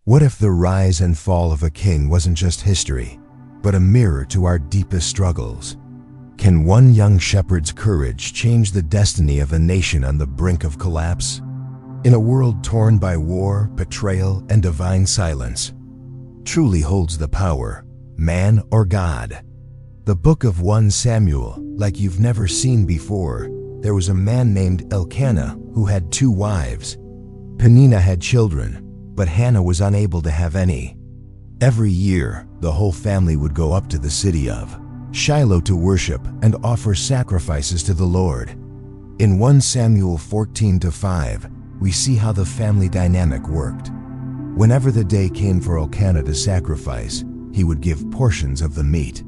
What if the rise and fall of a king wasn't just history, but a mirror to our deepest struggles? Can one young shepherd's courage change the destiny of a nation on the brink of collapse? In a world torn by war, betrayal, and divine silence, truly holds the power, man or God? The book of 1 Samuel, like you've never seen before. There was a man named Elkanah who had 2 wives. Peninnah had children, but Hannah was unable to have any. Every year, the whole family would go up to the city of Shiloh to worship and offer sacrifices to the Lord. In 1 Samuel 14-5, we see how the family dynamic worked. Whenever the day came for Elkanah to sacrifice, he would give portions of the meat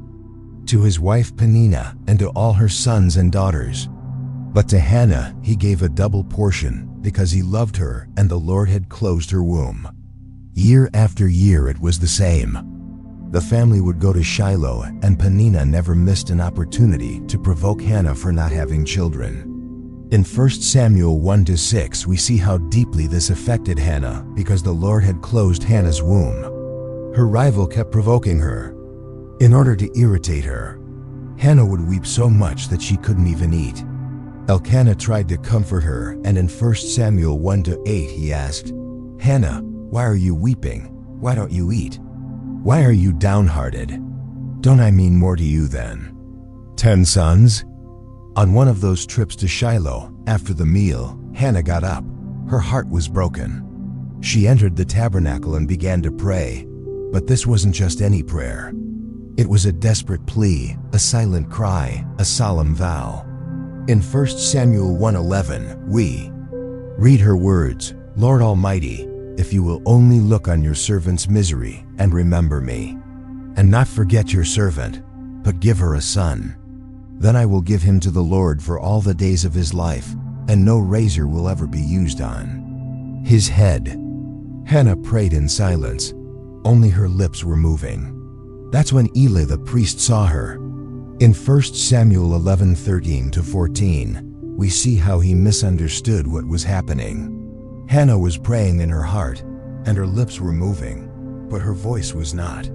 to his wife Peninnah and to all her sons and daughters. But to Hannah he gave a double portion because he loved her and the Lord had closed her womb. Year after year it was the same. The family would go to Shiloh and Peninnah never missed an opportunity to provoke Hannah for not having children. In 1 Samuel 1-6 we see how deeply this affected Hannah because the Lord had closed Hannah's womb. Her rival kept provoking her. In order to irritate her, Hannah would weep so much that she couldn't even eat. Elkanah tried to comfort her, and in 1 Samuel 1-8 he asked, "Hannah, why are you weeping? Why don't you eat? Why are you downhearted? Don't I mean more to you than 10 sons?" On one of those trips to Shiloh, after the meal, Hannah got up. Her heart was broken. She entered the tabernacle and began to pray. But this wasn't just any prayer. It was a desperate plea, a silent cry, a solemn vow. In 1 Samuel 1:11, we read her words, "Lord Almighty, if you will only look on your servant's misery and remember me, and not forget your servant, but give her a son. Then I will give him to the Lord for all the days of his life, and no razor will ever be used on his head." Hannah prayed in silence. Only her lips were moving. That's when Eli the priest saw her. In 1 Samuel 11:13-14, we see how he misunderstood what was happening. Hannah was praying in her heart, and her lips were moving, but her voice was not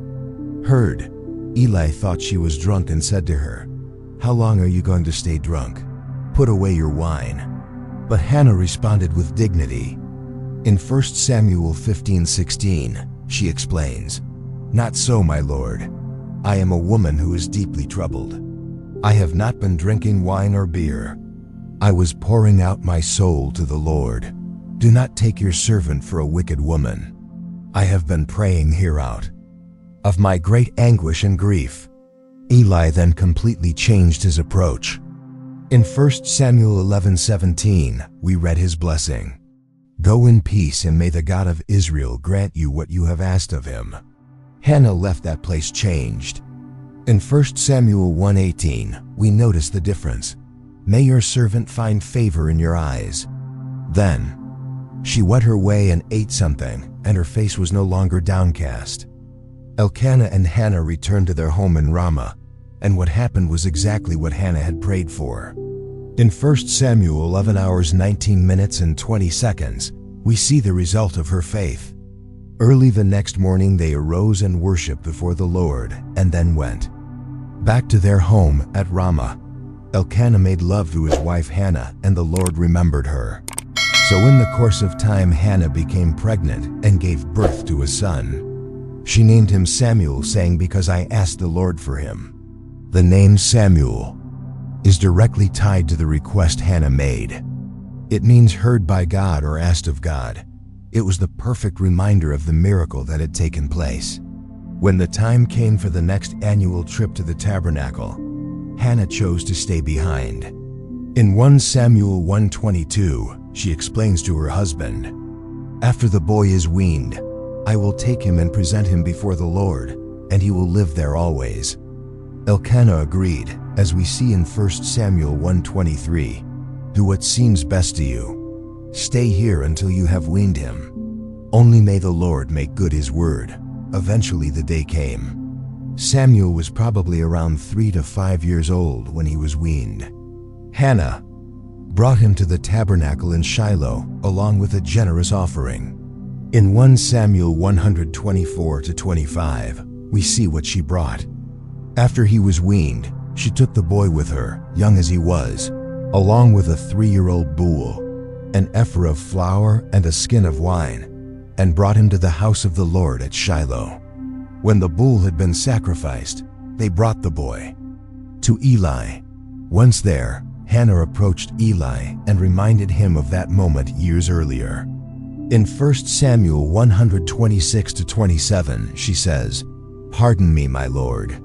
heard. Eli thought she was drunk and said to her, "How long are you going to stay drunk? Put away your wine." But Hannah responded with dignity. In 1 Samuel 15:16, she explains, "Not so, my lord. I am a woman who is deeply troubled. I have not been drinking wine or beer. I was pouring out my soul to the Lord. Do not take your servant for a wicked woman. I have been praying here out of my great anguish and grief." Eli then completely changed his approach. In 1 Samuel 11:17, we read his blessing. "Go in peace, and may the God of Israel grant you what you have asked of him." Hannah left that place changed. In 1 Samuel 1:18, we notice the difference. "May your servant find favor in your eyes." Then she went her way and ate something, and her face was no longer downcast. Elkanah and Hannah returned to their home in Ramah, and what happened was exactly what Hannah had prayed for. In 1 Samuel 11:19-20, we see the result of her faith. Early the next morning they arose and worshiped before the Lord, and then went back to their home at Ramah. Elkanah made love to his wife Hannah, and the Lord remembered her. So in the course of time Hannah became pregnant and gave birth to a son. She named him Samuel, saying, "Because I asked the Lord for him." The name Samuel is directly tied to the request Hannah made. It means heard by God or asked of God. It was the perfect reminder of the miracle that had taken place. When the time came for the next annual trip to the tabernacle, Hannah chose to stay behind. In 1 Samuel 1:22, she explains to her husband, "After the boy is weaned, I will take him and present him before the Lord, and he will live there always." Elkanah agreed, as we see in 1 Samuel 1:23, "Do what seems best to you. Stay here until you have weaned him. Only may the Lord make good his word." Eventually the day came. Samuel was probably around 3 to 5 years old when he was weaned. Hannah brought him to the tabernacle in Shiloh along with a generous offering. In 1 Samuel 124-25, we see what she brought. After he was weaned, she took the boy with her, young as he was, along with a 3-year-old bull, an ephah of flour and a skin of wine, and brought him to the house of the Lord at Shiloh. When the bull had been sacrificed, they brought the boy to Eli. Once there, Hannah approached Eli and reminded him of that moment years earlier. In 1 Samuel 126-27, she says, "Pardon me, my Lord.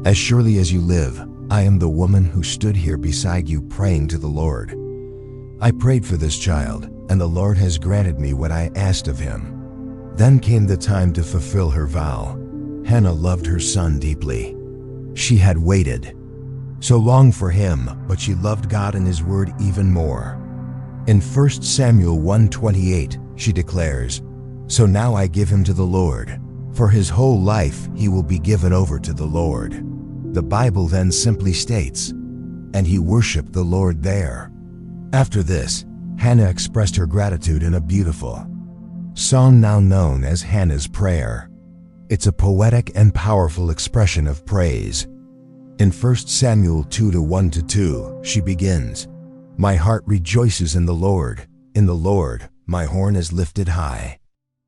As surely as you live, I am the woman who stood here beside you praying to the Lord. I prayed for this child, and the Lord has granted me what I asked of him." Then came the time to fulfill her vow. Hannah loved her son deeply. She had waited so long for him, but she loved God and His word even more. In 1 Samuel 1:28, she declares, "So now I give him to the Lord. For his whole life he will be given over to the Lord." The Bible then simply states, "And he worshiped the Lord there." After this, Hannah expressed her gratitude in a beautiful song now known as Hannah's Prayer. It's a poetic and powerful expression of praise. In 1 Samuel 2:1-2, she begins, "My heart rejoices in the Lord. In the Lord, my horn is lifted high.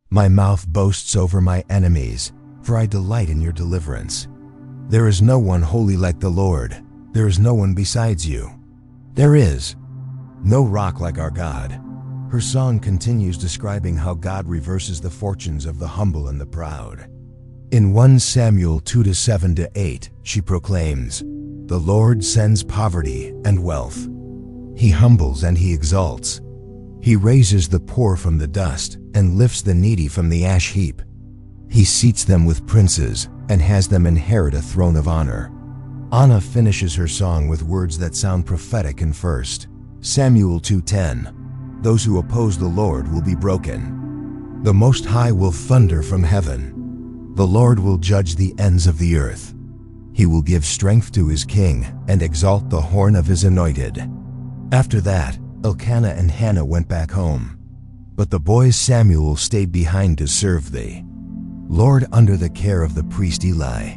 My mouth boasts over my enemies, for I delight in your deliverance. There is no one holy like the Lord. There is no one besides you. There is no rock like our God." Her song continues describing how God reverses the fortunes of the humble and the proud. In 1 Samuel 2:7-8, she proclaims, "The Lord sends poverty and wealth. He humbles and He exalts. He raises the poor from the dust and lifts the needy from the ash heap. He seats them with princes and has them inherit a throne of honor." Anna finishes her song with words that sound prophetic in 1 Samuel 2:10. "Those who oppose the Lord will be broken. The Most High will thunder from heaven. The Lord will judge the ends of the earth. He will give strength to His king and exalt the horn of His anointed." After that, Elkanah and Hannah went back home. But the boy Samuel stayed behind to serve the Lord under the care of the priest Eli.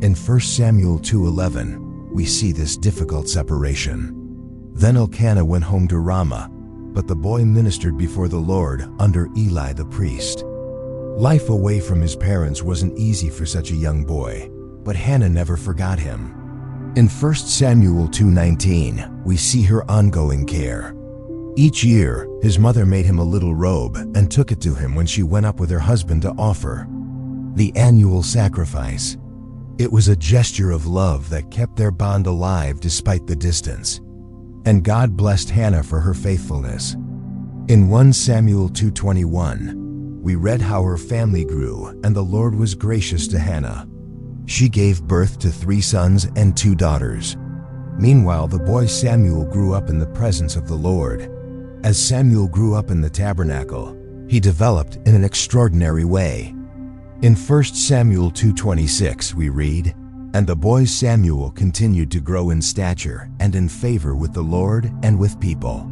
In 1 Samuel 2:11, we see this difficult separation. Then Elkanah went home to Ramah, but the boy ministered before the Lord under Eli the priest. Life away from his parents wasn't easy for such a young boy, but Hannah never forgot him. In 1 Samuel 2:19, we see her ongoing care. Each year, his mother made him a little robe and took it to him when she went up with her husband to offer the annual sacrifice. It was a gesture of love that kept their bond alive despite the distance. And God blessed Hannah for her faithfulness. In 1 Samuel 2:21, we read how her family grew and the Lord was gracious to Hannah. She gave birth to 3 sons and 2 daughters. Meanwhile, the boy Samuel grew up in the presence of the Lord. As Samuel grew up in the tabernacle, he developed in an extraordinary way. In 1 Samuel 2:26 we read, "And the boy Samuel continued to grow in stature and in favor with the Lord and with people."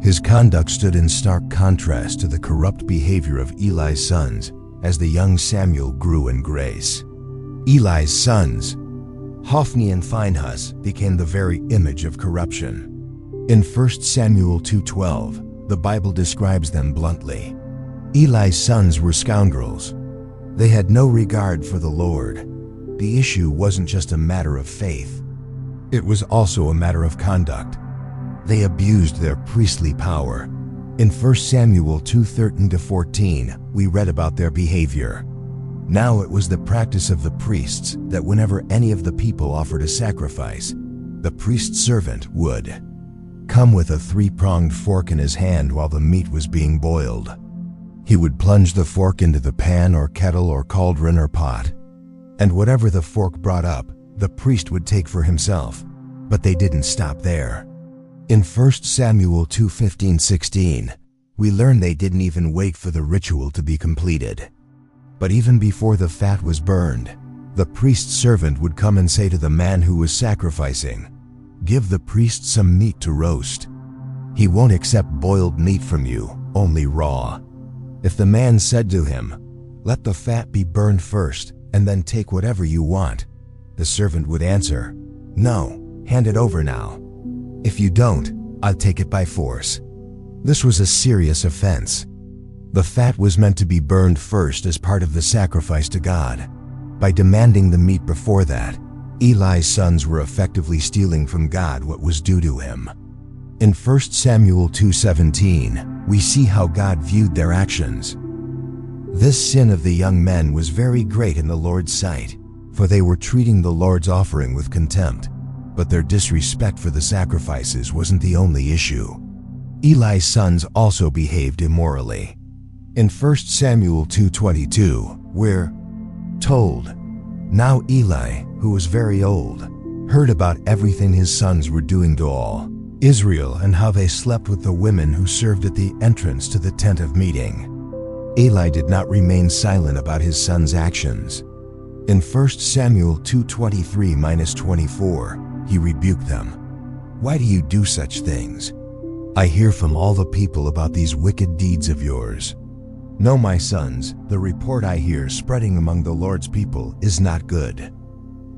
His conduct stood in stark contrast to the corrupt behavior of Eli's sons as the young Samuel grew in grace. Eli's sons, Hophni and Phinehas, became the very image of corruption. In 1 Samuel 2:12, the Bible describes them bluntly. Eli's sons were scoundrels. They had no regard for the Lord. The issue wasn't just a matter of faith. It was also a matter of conduct. They abused their priestly power. In 1 Samuel 2:13-14, we read about their behavior. Now it was the practice of the priests that whenever any of the people offered a sacrifice, the priest's servant would come with a 3-pronged fork in his hand while the meat was being boiled. He would plunge the fork into the pan or kettle or cauldron or pot, and whatever the fork brought up, the priest would take for himself. But they didn't stop there. In 1 Samuel 2:15-16, we learn they didn't even wait for the ritual to be completed. But even before the fat was burned, the priest's servant would come and say to the man who was sacrificing, "Give the priest some meat to roast. He won't accept boiled meat from you, only raw." If the man said to him, "Let the fat be burned first, and then take whatever you want," the servant would answer, "No, hand it over now. If you don't, I'll take it by force." This was a serious offense. The fat was meant to be burned first as part of the sacrifice to God. By demanding the meat before that, Eli's sons were effectively stealing from God what was due to him. In 1 Samuel 2:17, we see how God viewed their actions. This sin of the young men was very great in the Lord's sight, for they were treating the Lord's offering with contempt. But their disrespect for the sacrifices wasn't the only issue. Eli's sons also behaved immorally. In 1 Samuel 2:22, we're told, "Now Eli, who was very old, heard about everything his sons were doing to all Israel and how they slept with the women who served at the entrance to the tent of meeting." Eli did not remain silent about his sons' actions. In 1 Samuel 2:23-24, he rebuked them. "Why do you do such things? I hear from all the people about these wicked deeds of yours. No, my sons, the report I hear spreading among the Lord's people is not good."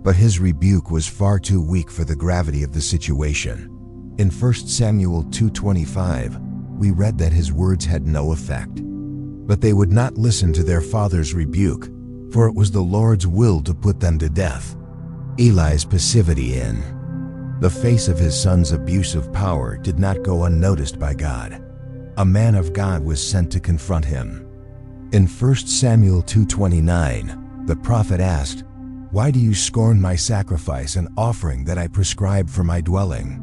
But his rebuke was far too weak for the gravity of the situation. In 1 Samuel 2:25, we read that his words had no effect. But they would not listen to their father's rebuke, for it was the Lord's will to put them to death. Eli's passivity in the face of his son's abuse of power did not go unnoticed by God. A man of God was sent to confront him. In 1 Samuel 2:29, the prophet asked, "Why do you scorn my sacrifice and offering that I prescribed for my dwelling?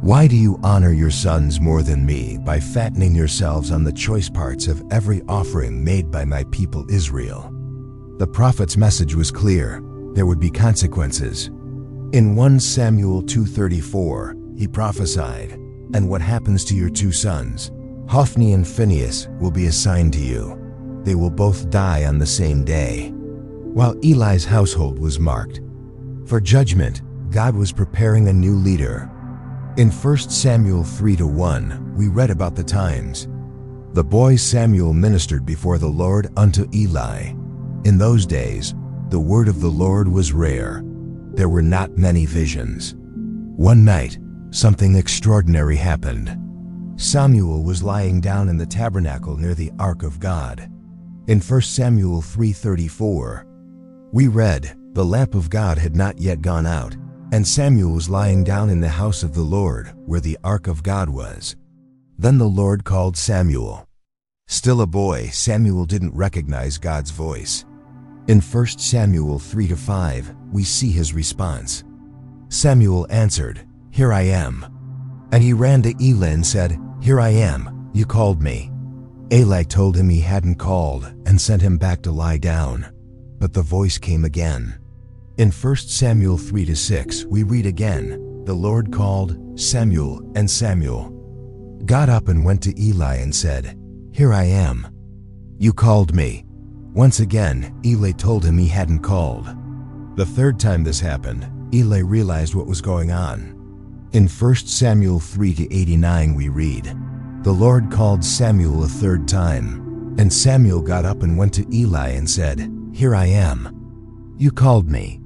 Why do you honor your sons more than me by fattening yourselves on the choice parts of every offering made by my people Israel?" The prophet's message was clear. There would be consequences. In 1 Samuel 2:34, he prophesied, "And what happens to your two sons, Hophni and Phinehas, will be assigned to you. They will both die on the same day." While Eli's household was marked for judgment, God was preparing a new leader. In 1 Samuel 3:1, we read about the times. "The boy Samuel ministered before the Lord unto Eli. In those days, the word of the Lord was rare. There were not many visions. One night, something extraordinary happened. Samuel was lying down in the tabernacle near the ark of God." In 1 Samuel 3:34, we read, "The lamp of God had not yet gone out, and Samuel was lying down in the house of the Lord, where the ark of God was. Then the Lord called Samuel." Still a boy, Samuel didn't recognize God's voice. In 1 Samuel 3-5, we see his response. Samuel answered, "Here I am." And he ran to Eli and said, "Here I am, you called me." Eli told him he hadn't called and sent him back to lie down. But the voice came again. In 1 Samuel 3-6, we read again, "The Lord called, Samuel, and Samuel got up and went to Eli and said, 'Here I am. You called me.' Once again, Eli told him he hadn't called. The third time this happened, Eli realized what was going on. In 1 Samuel 3-89 we read, "The Lord called Samuel a third time, and Samuel got up and went to Eli and said, 'Here I am. You called me.'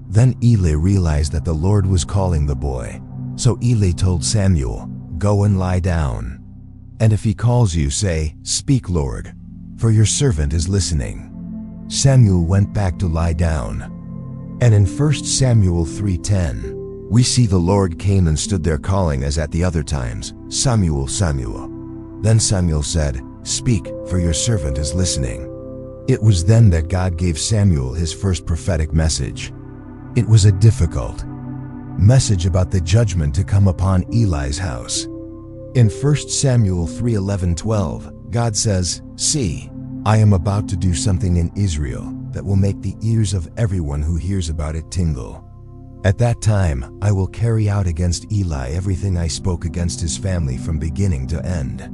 Then Eli realized that the Lord was calling the boy. So Eli told Samuel, 'Go and lie down. And if he calls you, say, "Speak, Lord, for your servant is listening."' Samuel went back to lie down. And in 1 Samuel 3:10, we see the Lord came and stood there calling as at the other times, 'Samuel, Samuel.' Then Samuel said, 'Speak, for your servant is listening.'" It was then that God gave Samuel his first prophetic message. It was a difficult message about the judgment to come upon Eli's house. In 1 Samuel 3:11-12, God says, "See, I am about to do something in Israel that will make the ears of everyone who hears about it tingle. At that time, I will carry out against Eli everything I spoke against his family from beginning to end."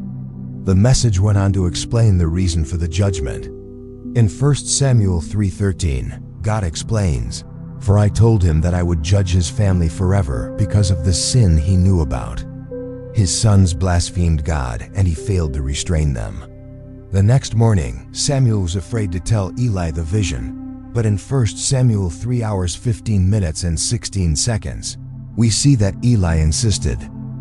The message went on to explain the reason for the judgment. In 1 Samuel 3:13, God explains, "For I told him that I would judge his family forever because of the sin he knew about. His sons blasphemed God, and he failed to restrain them." The next morning, Samuel was afraid to tell Eli the vision, but in 1 Samuel 3 hours 15 minutes and 16 seconds, we see that Eli insisted.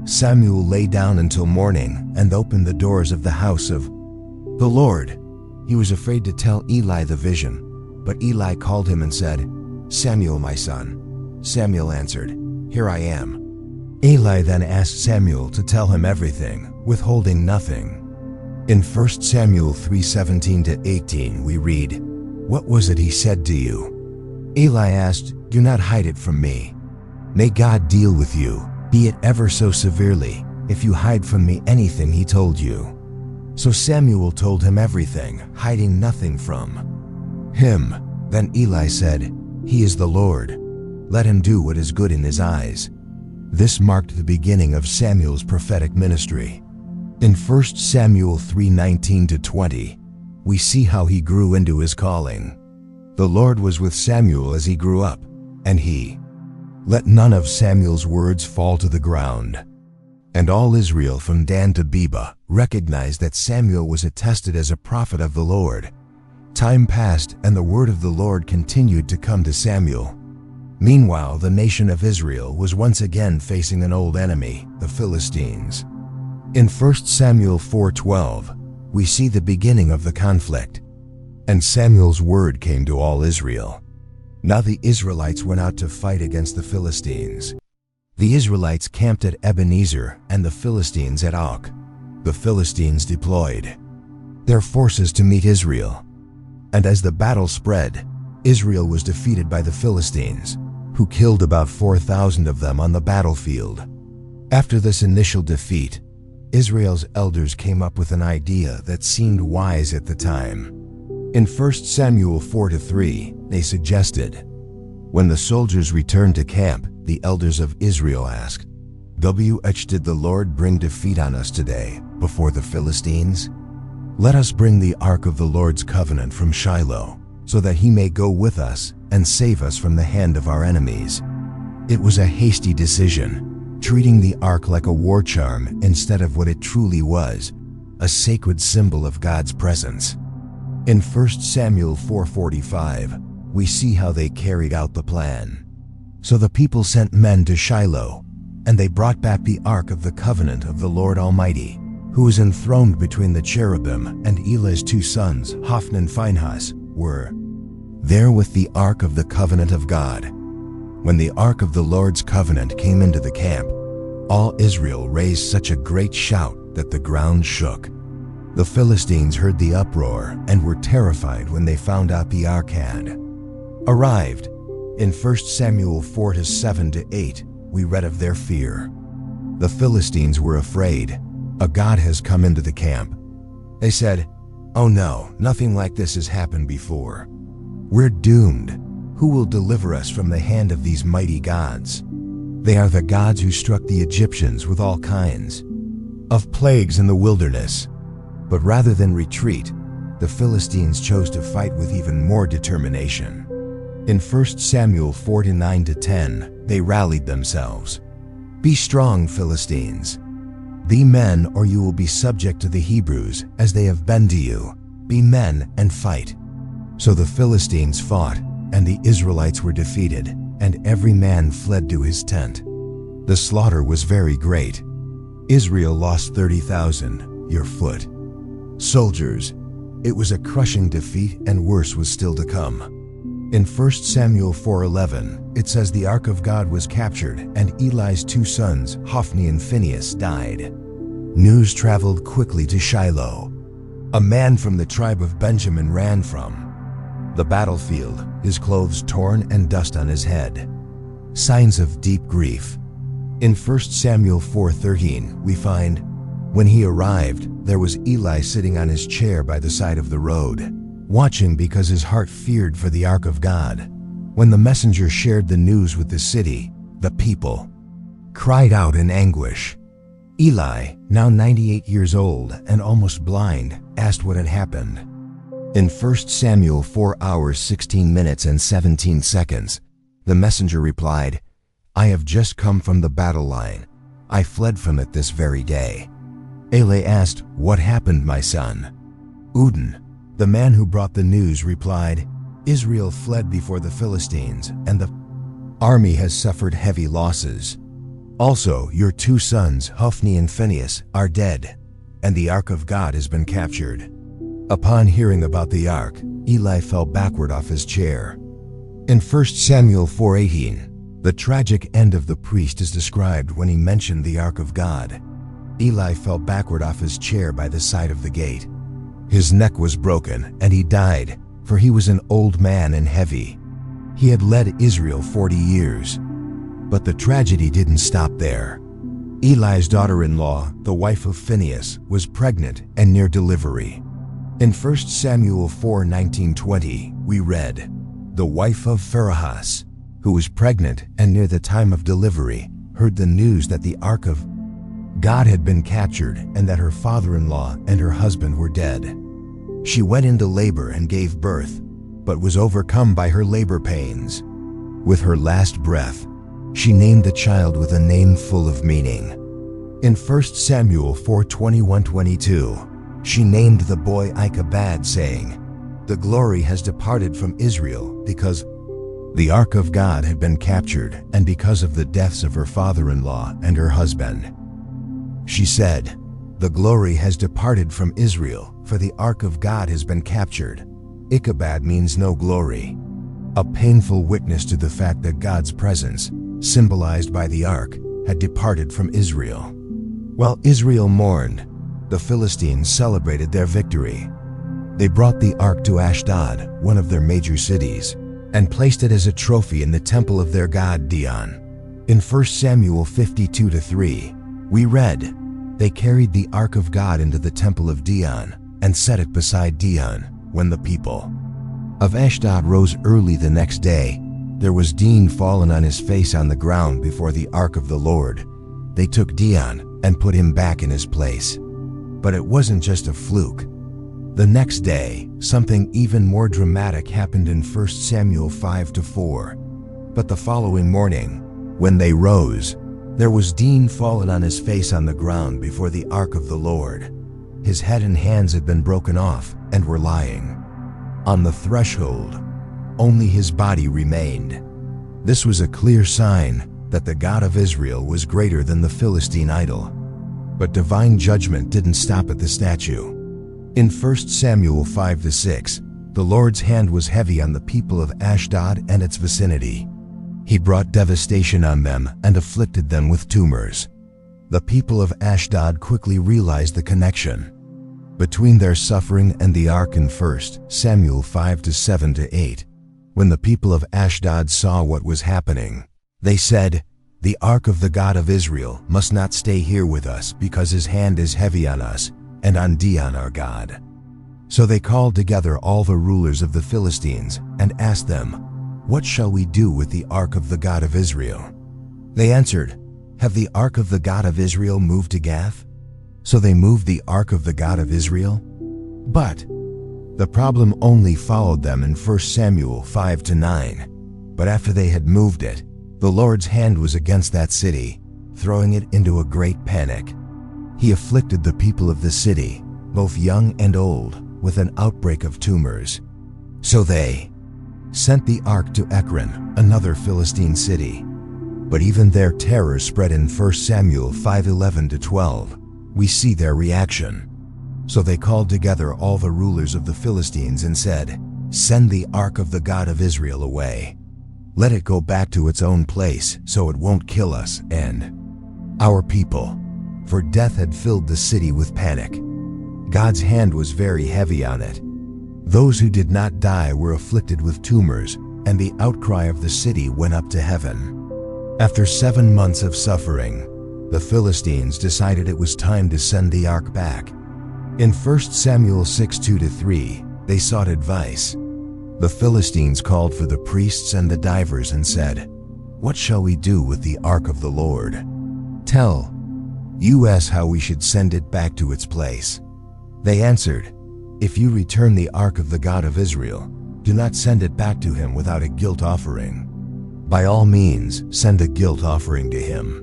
Samuel lay down until morning and opened the doors of the house of the Lord. He was afraid to tell Eli the vision, but Eli called him and said, "Samuel, my son." Samuel answered, "Here I am." Eli then asked Samuel to tell him everything, withholding nothing. In 1 Samuel 3:17-18 we read, "What was it he said to you?" Eli asked, "Do not hide it from me. May God deal with you, be it ever so severely, if you hide from me anything he told you." So Samuel told him everything, hiding nothing from him. Then Eli said, "He is the Lord. Let him do what is good in his eyes." This marked the beginning of Samuel's prophetic ministry. In 1 Samuel 3:19-20, we see how he grew into his calling. The Lord was with Samuel as he grew up, and he let none of Samuel's words fall to the ground. And all Israel from Dan to Beba recognized that Samuel was attested as a prophet of the Lord. Time passed, and the word of the Lord continued to come to Samuel. Meanwhile, the nation of Israel was once again facing an old enemy, the Philistines. In 1 Samuel 4:12, we see the beginning of the conflict. And Samuel's word came to all Israel. Now the Israelites went out to fight against the Philistines. The Israelites camped at Ebenezer and the Philistines at Och. The Philistines deployed their forces to meet Israel. And as the battle spread, Israel was defeated by the Philistines, who killed about 4,000 of them on the battlefield. After this initial defeat, Israel's elders came up with an idea that seemed wise at the time. In 1 Samuel 4:3, they suggested, when the soldiers returned to camp, the elders of Israel asked, did the Lord bring defeat on us today before the Philistines? Let us bring the ark of the Lord's covenant from Shiloh, so that he may go with us and save us from the hand of our enemies. It was a hasty decision, treating the ark like a war charm instead of what it truly was, a sacred symbol of God's presence. In 1 Samuel 4:45, we see how they carried out the plan. So the people sent men to Shiloh, and they brought back the ark of the covenant of the Lord Almighty, who was enthroned between the cherubim, and Eli's two sons, Hophni and Phinehas, were there with the ark of the covenant of God. When the ark of the Lord's covenant came into the camp, all Israel raised such a great shout that the ground shook. The Philistines heard the uproar and were terrified when they found out the ark had arrived. In 1 Samuel 4:7-8, we read of their fear. The Philistines were afraid. A god has come into the camp. They said, "Oh no, nothing like this has happened before. We're doomed. Who will deliver us from the hand of these mighty gods? They are the gods who struck the Egyptians with all kinds of plagues in the wilderness." But rather than retreat, the Philistines chose to fight with even more determination. In 1 Samuel 4:9-10, they rallied themselves. "Be strong, Philistines. Be men, or you will be subject to the Hebrews, as they have been to you. Be men and fight." So the Philistines fought, and the Israelites were defeated, and every man fled to his tent. The slaughter was very great. Israel lost 30,000, your foot soldiers. It was a crushing defeat, and worse was still to come. In 1 Samuel 4:11, it says the ark of God was captured, and Eli's two sons, Hophni and Phinehas, died. News traveled quickly to Shiloh. A man from the tribe of Benjamin ran from the battlefield, his clothes torn and dust on his head. Signs of deep grief. In 1 Samuel 4:13, we find, when he arrived, there was Eli sitting on his chair by the side of the road, watching because his heart feared for the ark of God. When the messenger shared the news with the city, the people cried out in anguish. Eli, now 98 years old and almost blind, asked what had happened. In 1 Samuel 4 hours 16 minutes and 17 seconds, the messenger replied, "I have just come from the battle line. I fled from it this very day." Eli asked, "What happened, my son?" Udin, the man who brought the news, replied, "Israel fled before the Philistines, and the army has suffered heavy losses. Also, your two sons, Hophni and Phinehas, are dead, and the ark of God has been captured." Upon hearing about the ark, Eli fell backward off his chair. In 1 Samuel 4:18, the tragic end of the priest is described when he mentioned the ark of God. Eli fell backward off his chair by the side of the gate. His neck was broken, and he died, for he was an old man and heavy. He had led Israel 40 years. But the tragedy didn't stop there. Eli's daughter-in-law, the wife of Phinehas, was pregnant and near delivery. In 1 Samuel 4:19-20, we read, "The wife of Phinehas, who was pregnant and near the time of delivery, heard the news that the ark of God had been captured and that her father-in-law and her husband were dead. She went into labor and gave birth, but was overcome by her labor pains. With her last breath, she named the child with a name full of meaning. In 1 Samuel 4:21-22, she named the boy Ichabod, saying, 'The glory has departed from Israel because the ark of God had been captured and because of the deaths of her father-in-law and her husband.' She said, 'The glory has departed from Israel, for the ark of God has been captured.' Ichabod means no glory, a painful witness to the fact that God's presence, symbolized by the ark, had departed from Israel. While Israel mourned, the Philistines celebrated their victory. They brought the ark to Ashdod, one of their major cities, and placed it as a trophy in the temple of their god Dion. In 1 Samuel 52-3, we read, "They carried the ark of God into the temple of Dion and set it beside Dion. When the people of Ashdod rose early the next day, there was Dion fallen on his face on the ground before the ark of the Lord. They took Dion and put him back in his place." But it wasn't just a fluke. The next day, something even more dramatic happened in 1 Samuel 5-4. But the following morning, when they rose, there was Dion fallen on his face on the ground before the ark of the Lord. His head and hands had been broken off and were lying on the threshold. Only his body remained. This was a clear sign that the God of Israel was greater than the Philistine idol. But divine judgment didn't stop at the statue. In 1 Samuel 5-6, the Lord's hand was heavy on the people of Ashdod and its vicinity. He brought devastation on them and afflicted them with tumors. The people of Ashdod quickly realized the connection between their suffering and the ark in 1 Samuel 5-7-8. When the people of Ashdod saw what was happening, they said, "The ark of the God of Israel must not stay here with us because his hand is heavy on us and on Dion our God." So they called together all the rulers of the Philistines and asked them, "What shall we do with the ark of the God of Israel?" They answered, "Have the ark of the God of Israel moved to Gath?" So they moved the ark of the God of Israel. But the problem only followed them in 1 Samuel 5-9. But after they had moved it, the Lord's hand was against that city, throwing it into a great panic. He afflicted the people of the city, both young and old, with an outbreak of tumors. So they sent the ark to Ekron, another Philistine city. But even their terror spread. In 1 Samuel 5:11-12. We see their reaction. So they called together all the rulers of the Philistines and said, "Send the ark of the God of Israel away. Let it go back to its own place so it won't kill us and our people." For death had filled the city with panic. God's hand was very heavy on it. Those who did not die were afflicted with tumors, and the outcry of the city went up to heaven. After 7 months of suffering, the Philistines decided it was time to send the ark back. In 1 Samuel 6:2-3, they sought advice. The Philistines called for the priests and the divers and said, "What shall we do with the ark of the Lord? Tell us how we should send it back to its place." They answered, "If you return the ark of the God of Israel, do not send it back to him without a guilt offering. By all means, send a guilt offering to him.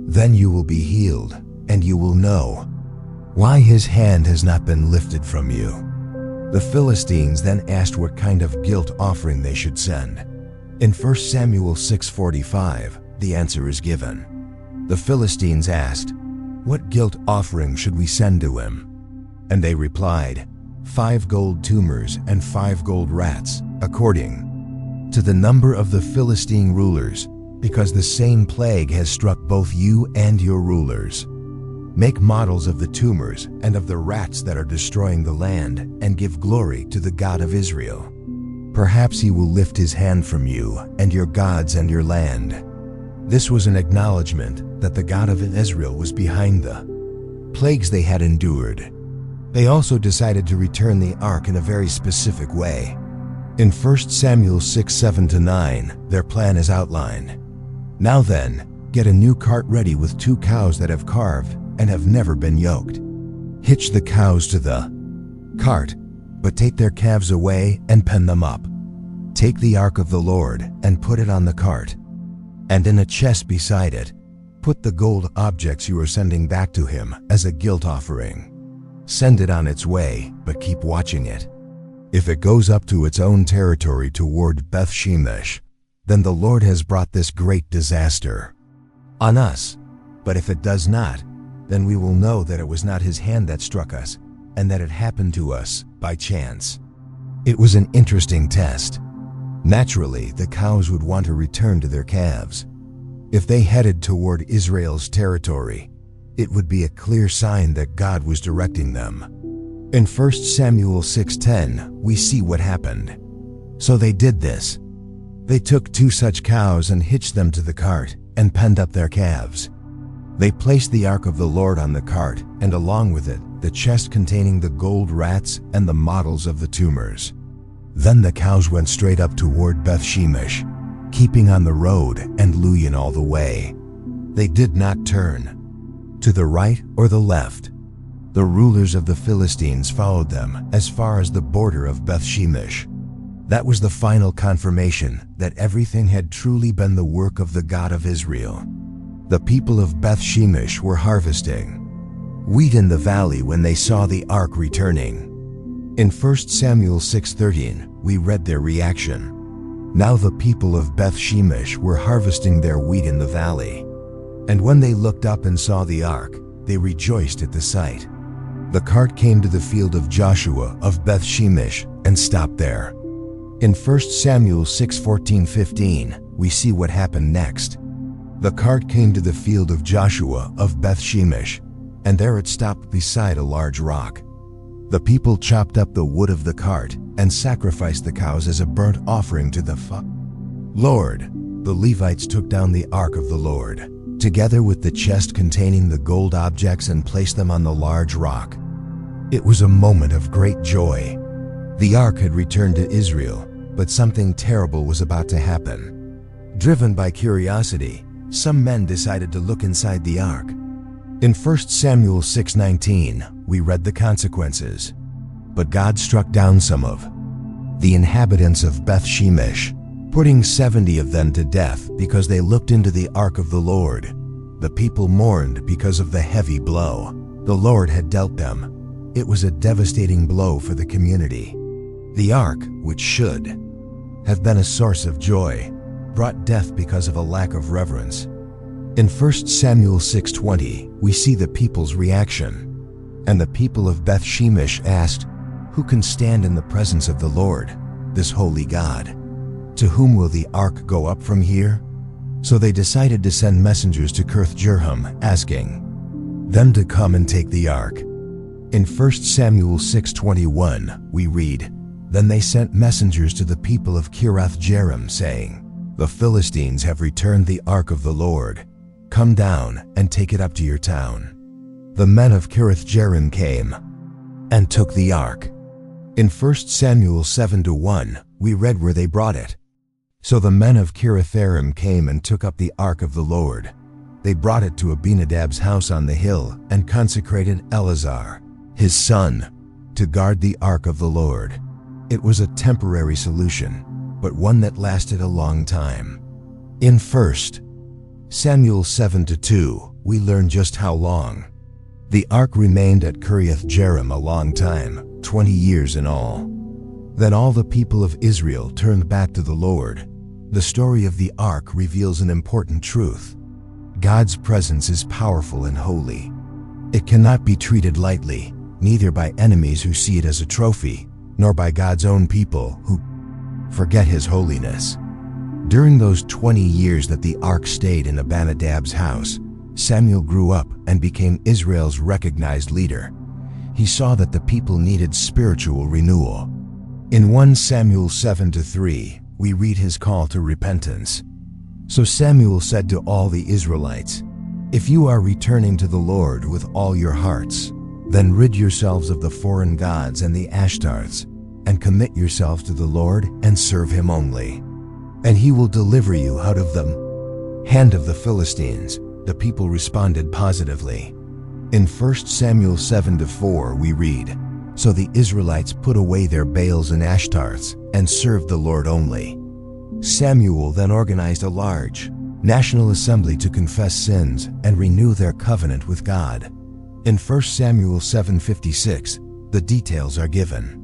Then you will be healed, and you will know why his hand has not been lifted from you." The Philistines then asked what kind of guilt offering they should send. In 1 Samuel 6:45, the answer is given. The Philistines asked, "What guilt offering should we send to him?" And they replied, 5 gold tumors and 5 gold rats, according to the number of the Philistine rulers, because the same plague has struck both you and your rulers. Make models of the tumors and of the rats that are destroying the land, and give glory to the God of Israel. Perhaps he will lift his hand from you and your gods and your land. This was an acknowledgement that the God of Israel was behind the plagues they had endured. They also decided to return the ark in a very specific way. In 1 Samuel 6:7-9, their plan is outlined. Now then, get a new cart ready with 2 cows that have calved and have never been yoked. Hitch the cows to the cart, but take their calves away and pen them up. Take the ark of the Lord and put it on the cart, and in a chest beside it, put the gold objects you are sending back to him as a guilt offering. Send it on its way, but keep watching it. If it goes up to its own territory toward Beth Shemesh, then the Lord has brought this great disaster on us. But if it does not, then we will know that it was not his hand that struck us, and that it happened to us by chance. It was an interesting test. Naturally, the cows would want to return to their calves. If they headed toward Israel's territory, it would be a clear sign that God was directing them. In 1 Samuel 6:10, we see what happened. So they did this. They took 2 such cows and hitched them to the cart and penned up their calves. They placed the ark of the Lord on the cart, and along with it, the chest containing the gold rats and the models of the tumors. Then the cows went straight up toward Beth Shemesh, keeping on the road and Luyin all the way. They did not turn to the right or the left. The rulers of the Philistines followed them as far as the border of Beth Shemesh. That was the final confirmation that everything had truly been the work of the God of Israel. The people of Beth Shemesh were harvesting wheat in the valley when they saw the ark returning. In 1 Samuel 6:13, we read their reaction. Now the people of Beth Shemesh were harvesting their wheat in the valley. And when they looked up and saw the ark, they rejoiced at the sight. The cart came to the field of Joshua of Beth Shemesh and stopped there. In 1 Samuel 6:14-15, we see what happened next. The cart came to the field of Joshua of Beth Shemesh, and there it stopped beside a large rock. The people chopped up the wood of the cart and sacrificed the cows as a burnt offering to the Lord. The Levites took down the ark of the Lord, together with the chest containing the gold objects, and placed them on the large rock. It was a moment of great joy. The ark had returned to Israel, but something terrible was about to happen. Driven by curiosity, some men decided to look inside the ark. In 1 Samuel 6:19, we read the consequences. But God struck down some of the inhabitants of Beth Shemesh, putting 70 of them to death because they looked into the ark of the Lord. The people mourned because of the heavy blow the Lord had dealt them. It was a devastating blow for the community. The ark, which should have been a source of joy, brought death because of a lack of reverence. In 1 Samuel 6:20, we see the people's reaction. And the people of Beth Shemesh asked, "Who can stand in the presence of the Lord, this holy God? To whom will the ark go up from here?" So they decided to send messengers to Kirjath-jearim, asking them to come and take the ark. In 1 Samuel 6:21, we read, "Then they sent messengers to the people of Kiriath-jearim, saying, 'The Philistines have returned the ark of the Lord. Come down and take it up to your town.' The men of Kiriath-jearim came and took the ark." In 1 Samuel 7:1, we read where they brought it. So the men of Kiriath-jearim came and took up the ark of the Lord. They brought it to Abinadab's house on the hill and consecrated Eleazar, his son, to guard the ark of the Lord. It was a temporary solution, but one that lasted a long time. In 1 Samuel 7:2, we learn just how long The ark remained at Kiriath Jearim a long time, 20 years in all. Then all the people of Israel turned back to the Lord. The story of the ark reveals an important truth. God's presence is powerful and holy. It cannot be treated lightly, neither by enemies who see it as a trophy, nor by God's own people who forget His holiness. During those 20 years that the ark stayed in Abinadab's house, Samuel grew up and became Israel's recognized leader. He saw that the people needed spiritual renewal. In 1 Samuel 7-3, we read his call to repentance. So Samuel said to all the Israelites, "If you are returning to the Lord with all your hearts, then rid yourselves of the foreign gods and the Ashtaroths, and commit yourselves to the Lord and serve Him only. And He will deliver you out of the hand of the Philistines." The people responded positively. In 1 Samuel 7-4 we read, "So the Israelites put away their Baals and Ashtaroths and served the Lord only." Samuel then organized a large national assembly to confess sins and renew their covenant with God. In 1 Samuel 7:56, the details are given.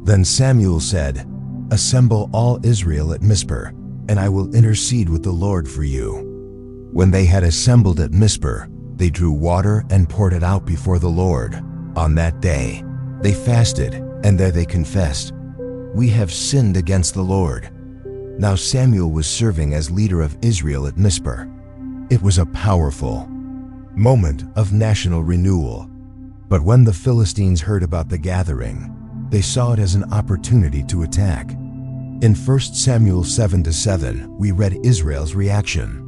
Then Samuel said, "Assemble all Israel at Mizpeh, and I will intercede with the Lord for you." When they had assembled at Mizpeh, they drew water and poured it out before the Lord. On that day, they fasted, and there they confessed, "We have sinned against the Lord." Now Samuel was serving as leader of Israel at Mizpeh. It was a powerful moment of national renewal. But when the Philistines heard about the gathering, they saw it as an opportunity to attack. In 1 Samuel 7-7, we read Israel's reaction.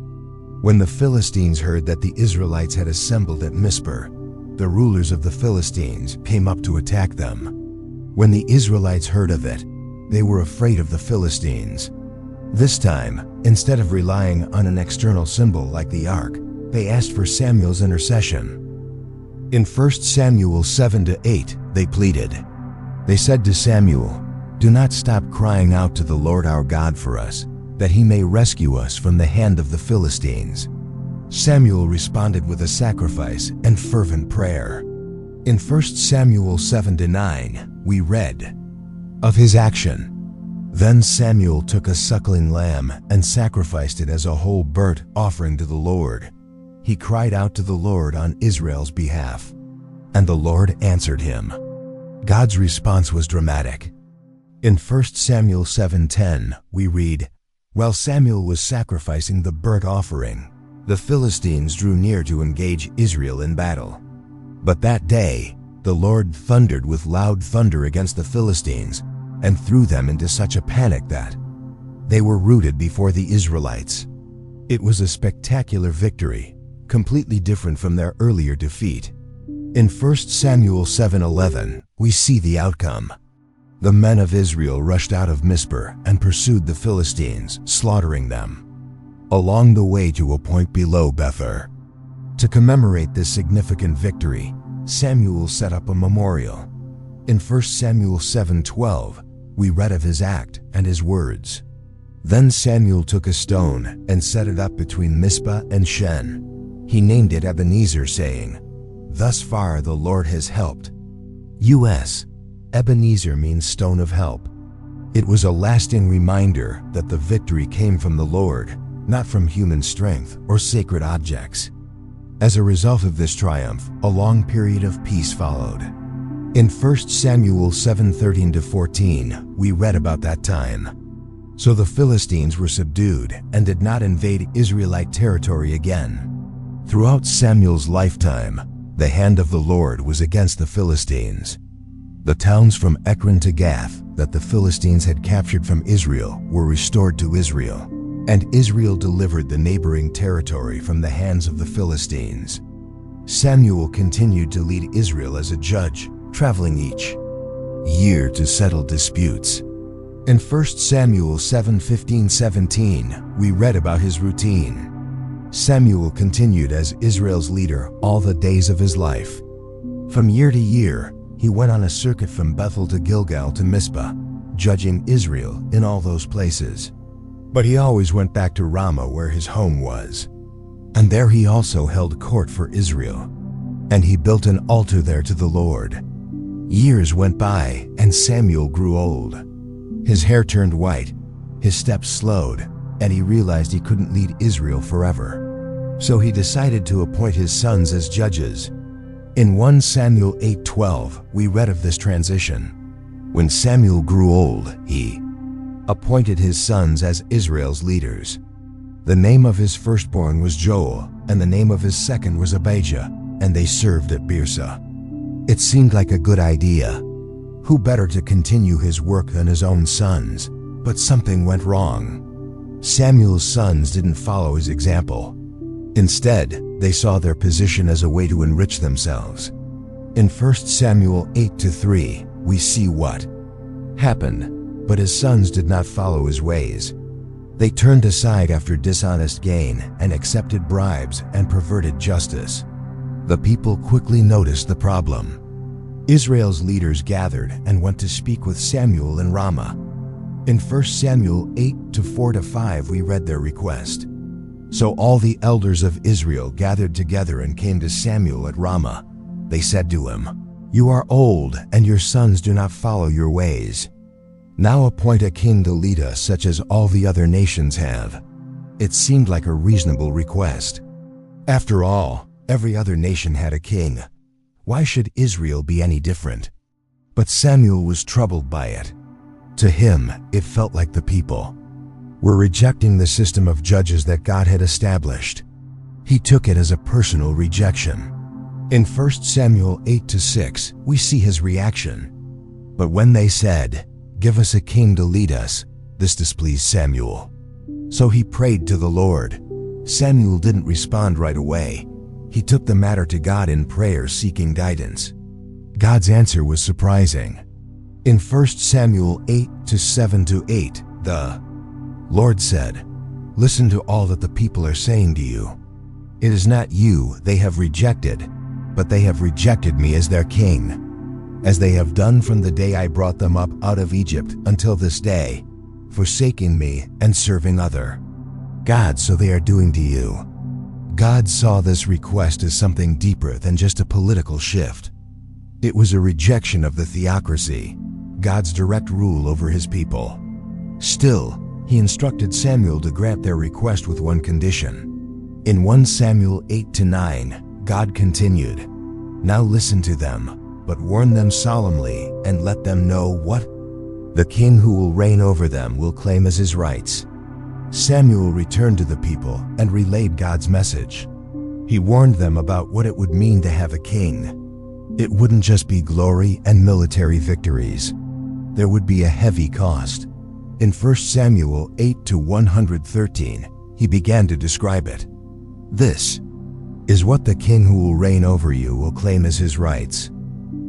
When the Philistines heard that the Israelites had assembled at Mizpeh, the rulers of the Philistines came up to attack them. When the Israelites heard of it, they were afraid of the Philistines. This time, instead of relying on an external symbol like the ark, they asked for Samuel's intercession. In 1 Samuel 7-8, they pleaded. They said to Samuel, "Do not stop crying out to the Lord our God for us, that He may rescue us from the hand of the Philistines." Samuel responded with a sacrifice and fervent prayer. In 1 Samuel 7-9, we read of his action. Then Samuel took a suckling lamb and sacrificed it as a whole burnt offering to the Lord. He cried out to the Lord on Israel's behalf, and the Lord answered him. God's response was dramatic. In 1 Samuel 7:10, we read, "While Samuel was sacrificing the burnt offering, the Philistines drew near to engage Israel in battle. But that day, the Lord thundered with loud thunder against the Philistines and threw them into such a panic that they were routed before the Israelites." It was a spectacular victory, completely different from their earlier defeat. In 1 Samuel 7:11, we see the outcome. The men of Israel rushed out of Mizpeh and pursued the Philistines, slaughtering them, along the way to a point below Bethur. To commemorate this significant victory, Samuel set up a memorial. In 1 Samuel 7:12, we read of his act and his words. Then Samuel took a stone and set it up between Mizpah and Shen. He named it Ebenezer, saying, "Thus far the Lord has helped." U.S. Ebenezer means stone of help. It was a lasting reminder that the victory came from the Lord, not from human strength or sacred objects. As a result of this triumph, a long period of peace followed. In 1 Samuel 7:13-14, we read about that time. So the Philistines were subdued and did not invade Israelite territory again. Throughout Samuel's lifetime, the hand of the Lord was against the Philistines. The towns from Ekron to Gath that the Philistines had captured from Israel were restored to Israel, and Israel delivered the neighboring territory from the hands of the Philistines. Samuel continued to lead Israel as a judge, traveling each year to settle disputes. In 1 Samuel 7:15-17, we read about his routine. Samuel continued as Israel's leader all the days of his life. From year to year, he went on a circuit from Bethel to Gilgal to Mizpah, judging Israel in all those places. But he always went back to Ramah where his home was. And there he also held court for Israel. and he built an altar there to the Lord. Years went by, and Samuel grew old. His hair turned white, his steps slowed, and he realized he couldn't lead Israel forever. So he decided to appoint his sons as judges. In 1 Samuel 8:12, we read of this transition. When Samuel grew old, he appointed his sons as Israel's leaders. The name of his firstborn was Joel, and the name of his second was Abijah, and they served at Beersah. It seemed like a good idea. Who better to continue his work than his own sons? But something went wrong. Samuel's sons didn't follow his example. Instead, they saw their position as a way to enrich themselves. In 1 Samuel 8:3, we see what happened, but his sons did not follow his ways. They turned aside after dishonest gain and accepted bribes and perverted justice. The people quickly noticed the problem. Israel's leaders gathered and went to speak with Samuel in Ramah. In 1 Samuel 8:4-5, we read their request. So all the elders of Israel gathered together and came to Samuel at Ramah. They said to him, "You are old, and your sons do not follow your ways. Now appoint a king to lead us such as all the other nations have." It seemed like a reasonable request. After all, every other nation had a king. Why should Israel be any different? But Samuel was troubled by it. To him, it felt like the people were rejecting the system of judges that God had established. He took it as a personal rejection. In 1 Samuel 8-6, we see his reaction. But when they said, "Give us a king to lead us," this displeased Samuel. So he prayed to the Lord. Samuel didn't respond right away. He took the matter to God in prayer, seeking guidance. God's answer was surprising. In 1 Samuel 8:7-8, the Lord said, "Listen to all that the people are saying to you. It is not you they have rejected, but they have rejected me as their king, as they have done from the day I brought them up out of Egypt until this day, forsaking me and serving other gods, so they are doing to you." God saw this request as something deeper than just a political shift. It was a rejection of the theocracy, God's direct rule over his people. Still, he instructed Samuel to grant their request with one condition. In 1 Samuel 8-9, God continued, "Now listen to them, but warn them solemnly and let them know what the king who will reign over them will claim as his rights." Samuel returned to the people and relayed God's message. He warned them about what it would mean to have a king. It wouldn't just be glory and military victories. There would be a heavy cost. In 1 Samuel 8-113, he began to describe it. "This is what the king who will reign over you will claim as his rights.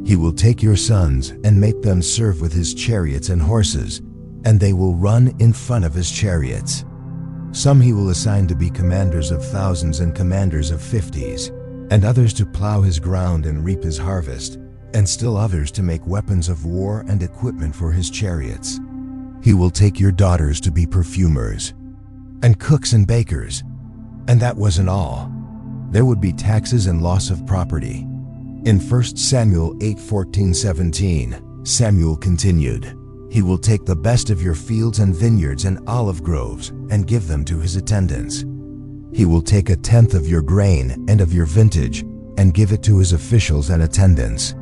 He will take your sons and make them serve with his chariots and horses, and they will run in front of his chariots. Some he will assign to be commanders of thousands and commanders of 50s, and others to plow his ground and reap his harvest, and still others to make weapons of war and equipment for his chariots. He will take your daughters to be perfumers and cooks and bakers." And that wasn't all. There would be taxes and loss of property. In 1 Samuel 8:14-17, Samuel continued, "He will take the best of your fields and vineyards and olive groves and give them to his attendants. He will take 1/10 of your grain and of your vintage and give it to his officials and attendants,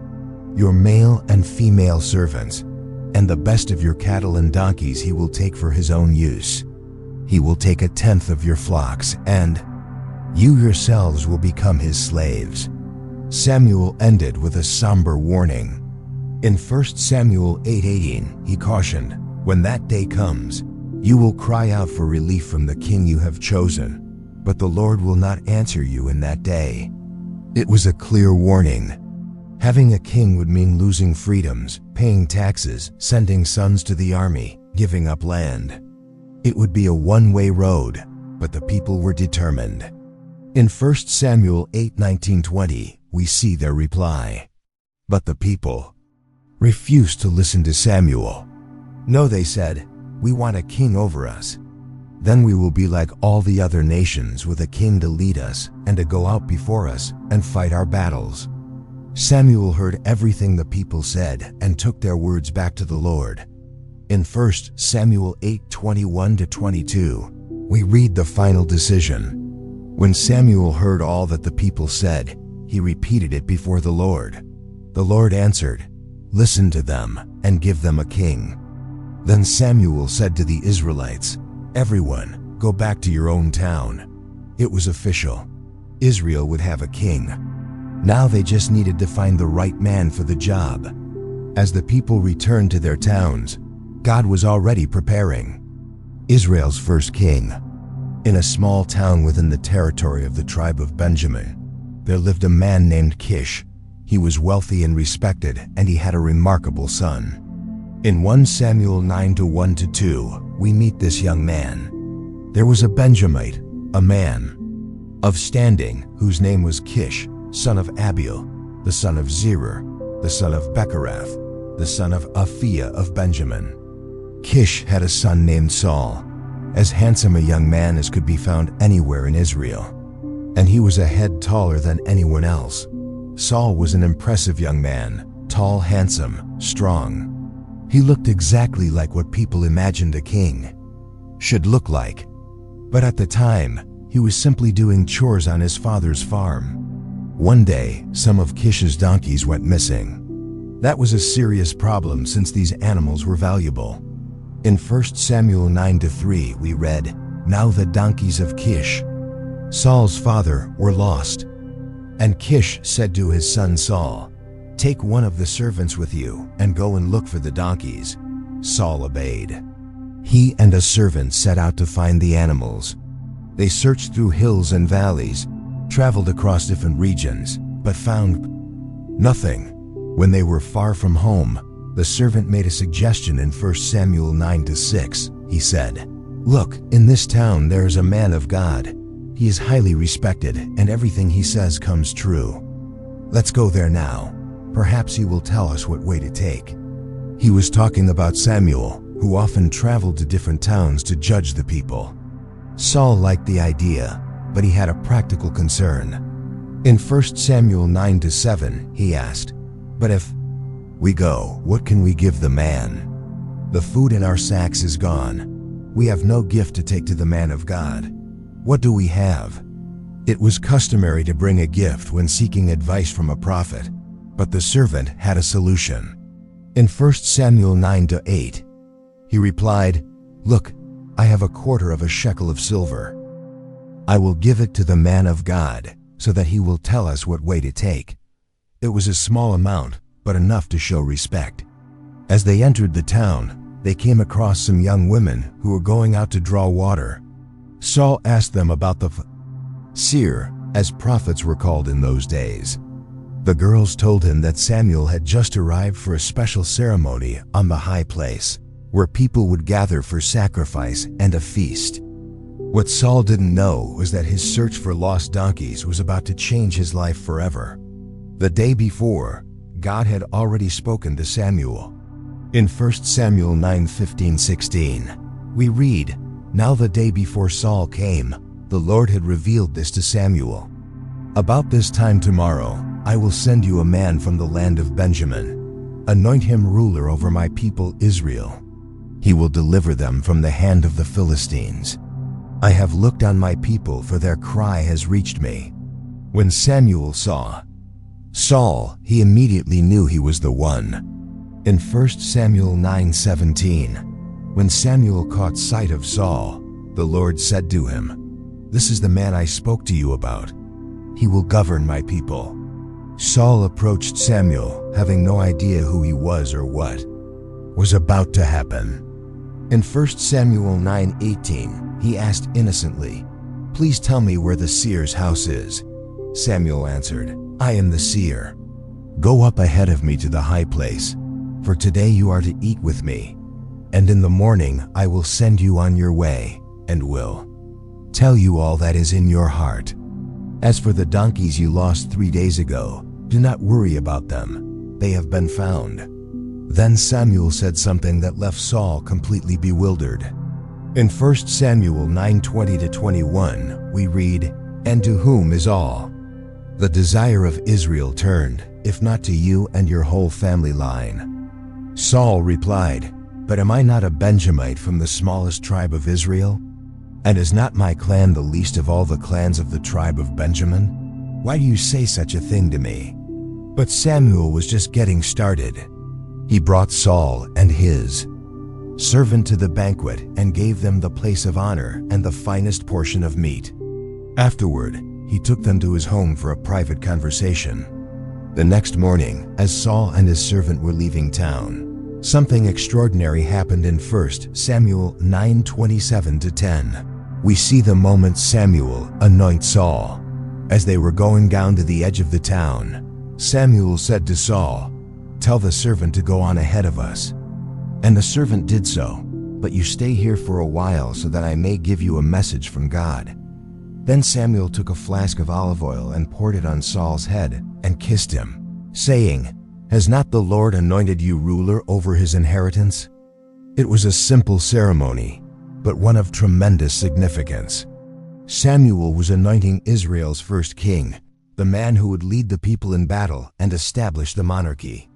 your male and female servants, and the best of your cattle and donkeys he will take for his own use. He will take 1/10 of your flocks, and you yourselves will become his slaves." Samuel ended with a somber warning. In 1 Samuel 8:18, he cautioned, "When that day comes, you will cry out for relief from the king you have chosen, but the Lord will not answer you in that day." It was a clear warning. Having a king would mean losing freedoms, paying taxes, sending sons to the army, giving up land. It would be a one-way road, but the people were determined. In 1 Samuel 8:19-20, we see their reply. But the people refused to listen to Samuel. "No," they said, "we want a king over us." Then we will be like all the other nations, with a king to lead us and to go out before us and fight our battles." Samuel heard everything the people said and took their words back to the Lord. In 1 Samuel 8:21-22, we read the final decision. When Samuel heard all that the people said, he repeated it before the Lord. The Lord answered, "Listen to them and give them a king." Then Samuel said to the Israelites, "Everyone, go back to your own town." It was official. Israel would have a king. Now they just needed to find the right man for the job. As the people returned to their towns, God was already preparing Israel's first king. In a small town within the territory of the tribe of Benjamin, there lived a man named Kish. He was wealthy and respected, and he had a remarkable son. In 1 Samuel 9:1-2, we meet this young man. There was a Benjamite, a man of standing, whose name was Kish, son of Abiel, the son of Zerah, the son of Bechorath, the son of Aphiah of Benjamin. Kish had a son named Saul, as handsome a young man as could be found anywhere in Israel, and he was a head taller than anyone else. Saul was an impressive young man, tall, handsome, strong. He looked exactly like what people imagined a king should look like. But at the time, he was simply doing chores on his father's farm. One day, some of Kish's donkeys went missing. That was a serious problem since these animals were valuable. In 1 Samuel 9-3, we read, "Now the donkeys of Kish, Saul's father, were lost. And Kish said to his son Saul, 'Take one of the servants with you and go and look for the donkeys.' Saul obeyed. He and a servant set out to find the animals. They searched through hills and valleys, traveled across different regions, but found nothing. When they were far from home, the servant made a suggestion in 1 Samuel 9-6. He said, 'Look, in this town there is a man of God. He is highly respected, and everything he says comes true. Let's go there now. Perhaps he will tell us what way to take.'" He was talking about Samuel, who often traveled to different towns to judge the people. Saul liked the idea, but he had a practical concern. In 1 Samuel 9-7, he asked, "But if we go, what can we give the man? The food in our sacks is gone. We have no gift to take to the man of God. What do we have?" It was customary to bring a gift when seeking advice from a prophet, but the servant had a solution. In 1 Samuel 9-8, he replied, "Look, I have a quarter of a shekel of silver. I will give it to the man of God, so that he will tell us what way to take." It was a small amount, but enough to show respect. As they entered the town, they came across some young women who were going out to draw water. Saul asked them about the seer, as prophets were called in those days. The girls told him that Samuel had just arrived for a special ceremony on the high place, where people would gather for sacrifice and a feast. What Saul didn't know was that his search for lost donkeys was about to change his life forever. The day before, God had already spoken to Samuel. In 1 Samuel 9:15-16, we read, "Now the day before Saul came, the Lord had revealed this to Samuel. 'About this time tomorrow, I will send you a man from the land of Benjamin. Anoint him ruler over my people Israel. He will deliver them from the hand of the Philistines. I have looked on my people, for their cry has reached me.' When Samuel saw Saul, he immediately knew he was the one." In 1 Samuel 9:17, when Samuel caught sight of Saul, the Lord said to him, "This is the man I spoke to you about. He will govern my people." Saul approached Samuel, having no idea who he was or what was about to happen. In 1 Samuel 9:18, he asked innocently, "Please tell me where the seer's house is." Samuel answered, "I am the seer. Go up ahead of me to the high place, for today you are to eat with me, and in the morning I will send you on your way, and will tell you all that is in your heart. As for the donkeys you lost 3 days ago, do not worry about them. They have been found." Then Samuel said something that left Saul completely bewildered. In 1 Samuel 9:20-21, we read, "And to whom is all the desire of Israel turned, if not to you and your whole family line?" Saul replied, "But am I not a Benjamite from the smallest tribe of Israel? And is not my clan the least of all the clans of the tribe of Benjamin? Why do you say such a thing to me?" But Samuel was just getting started. He brought Saul and his servant to the banquet and gave them the place of honor and the finest portion of meat. Afterward, he took them to his home for a private conversation. The next morning, as Saul and his servant were leaving town, something extraordinary happened in 1 Samuel 9:27-10. We see the moment Samuel anoints Saul. As they were going down to the edge of the town, Samuel said to Saul, "Tell the servant to go on ahead of us." And the servant did so, "But you stay here for a while so that I may give you a message from God." Then Samuel took a flask of olive oil and poured it on Saul's head and kissed him, saying, "Has not the Lord anointed you ruler over his inheritance?" It was a simple ceremony, but one of tremendous significance. Samuel was anointing Israel's first king, the man who would lead the people in battle and establish the monarchy.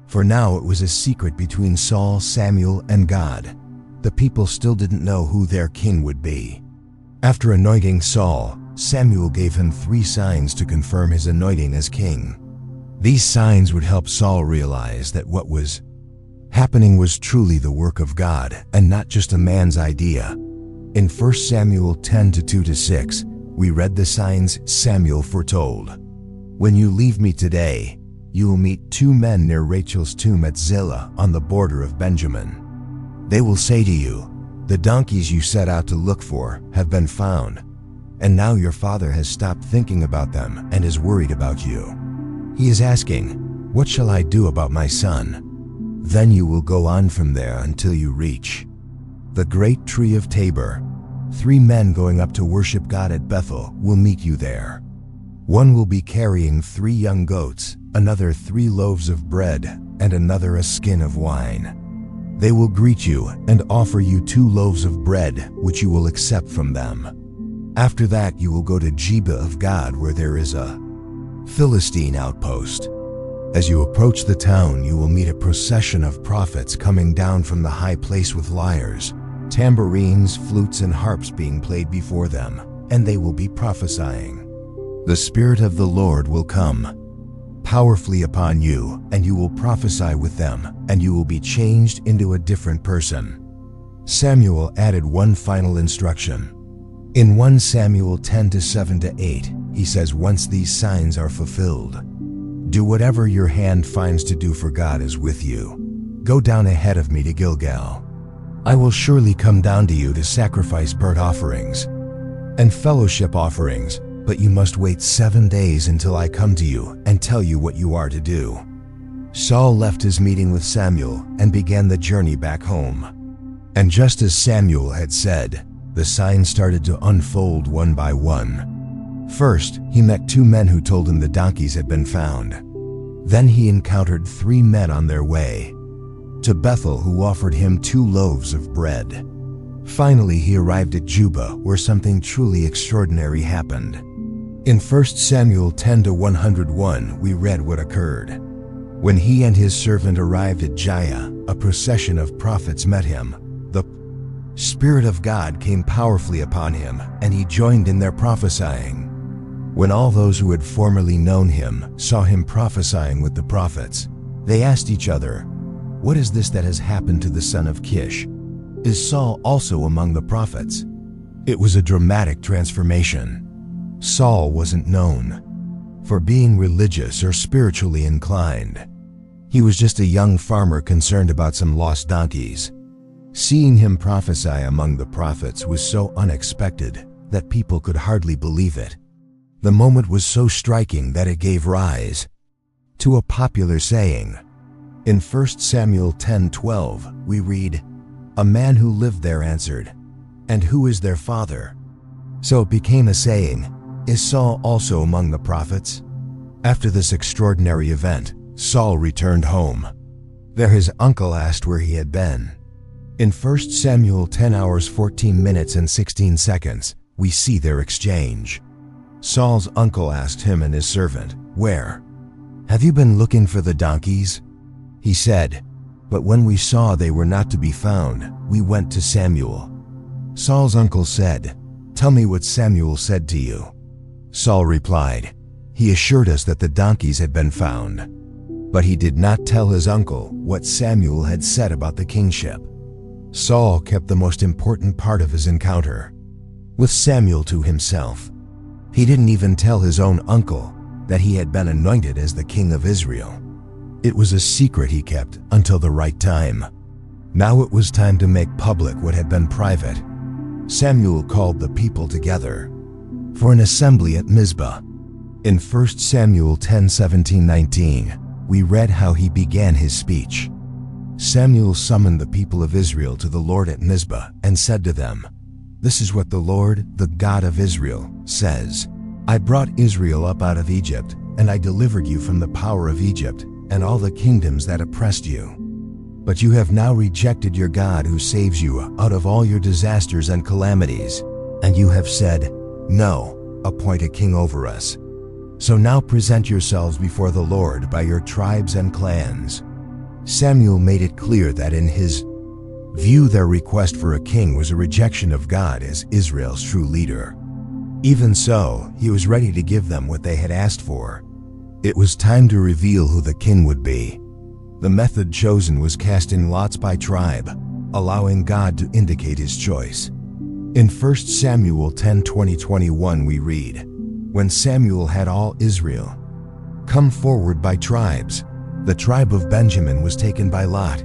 For now it was a secret between Saul, Samuel, and God. The people still didn't know who their king would be. After anointing Saul, Samuel gave him 3 signs to confirm his anointing as king. These signs would help Saul realize that what was happening was truly the work of God and not just a man's idea. In 1 Samuel 10:2-6, we read the signs Samuel foretold. "When you leave me today, you will meet 2 men near Rachel's tomb at Zillah on the border of Benjamin. They will say to you, 'The donkeys you set out to look for have been found, and now your father has stopped thinking about them and is worried about you. He is asking, "What shall I do about my son?" Then you will go on from there until you reach the great tree of Tabor. 3 men going up to worship God at Bethel will meet you there. One will be carrying 3 young goats, another 3 loaves of bread, and another a skin of wine. They will greet you and offer you 2 loaves of bread, which you will accept from them. After that you will go to Gibeah of God, where there is a Philistine outpost. As you approach the town, you will meet a procession of prophets coming down from the high place with lyres, tambourines, flutes, and harps being played before them, and they will be prophesying. The Spirit of the Lord will come powerfully upon you, and you will prophesy with them, and you will be changed into a different person. Samuel added one final instruction. In 1 Samuel 10:7-8, he says, "Once these signs are fulfilled, do whatever your hand finds to do, for God is with you. Go down ahead of me to Gilgal. I will surely come down to you to sacrifice burnt offerings and fellowship offerings, but you must wait 7 days until I come to you and tell you what you are to do." Saul left his meeting with Samuel and began the journey back home. And just as Samuel had said, the signs started to unfold one by one. First, he met 2 men who told him the donkeys had been found. Then he encountered 3 men on their way to Bethel who offered him 2 loaves of bread. Finally, he arrived at Gibeah, where something truly extraordinary happened. In 1 Samuel 10:101, we read what occurred. When he and his servant arrived at Gibeah, a procession of prophets met him. The Spirit of God came powerfully upon him, and he joined in their prophesying. When all those who had formerly known him saw him prophesying with the prophets, they asked each other, "What is this that has happened to the son of Kish? Is Saul also among the prophets?" It was a dramatic transformation. Saul wasn't known for being religious or spiritually inclined. He was just a young farmer concerned about some lost donkeys. Seeing him prophesy among the prophets was so unexpected that people could hardly believe it. The moment was so striking that it gave rise to a popular saying. In 1 Samuel 10:12, we read, "A man who lived there answered, 'And who is their father?' So it became a saying, 'Is Saul also among the prophets?'" After this extraordinary event, Saul returned home. There his uncle asked where he had been. In 1 Samuel 10 hours 14 minutes and 16 seconds, we see their exchange. Saul's uncle asked him and his servant, "Where? Have you been looking for the donkeys?" He said, "But when we saw they were not to be found, we went to Samuel." Saul's uncle said, "Tell me what Samuel said to you." Saul replied, "He assured us that the donkeys had been found." But he did not tell his uncle what Samuel had said about the kingship. Saul kept the most important part of his encounter with Samuel to himself. He didn't even tell his own uncle that he had been anointed as the king of Israel. It was a secret he kept until the right time. Now it was time to make public what had been private. Samuel called the people together for an assembly at Mizpah. In 1 Samuel 10:17-19, we read how he began his speech. Samuel summoned the people of Israel to the Lord at Mizpah and said to them, "This is what the Lord, the God of Israel, says. I brought Israel up out of Egypt, and I delivered you from the power of Egypt and all the kingdoms that oppressed you. But you have now rejected your God who saves you out of all your disasters and calamities, and you have said, 'No, appoint a king over us.' So now present yourselves before the Lord by your tribes and clans." Samuel made it clear that in his view their request for a king was a rejection of God as Israel's true leader. Even so, he was ready to give them what they had asked for. It was time to reveal who the king would be. The method chosen was casting lots by tribe, allowing God to indicate his choice. In 1 Samuel 10:20-21 we read, "When Samuel had all Israel come forward by tribes, the tribe of Benjamin was taken by lot.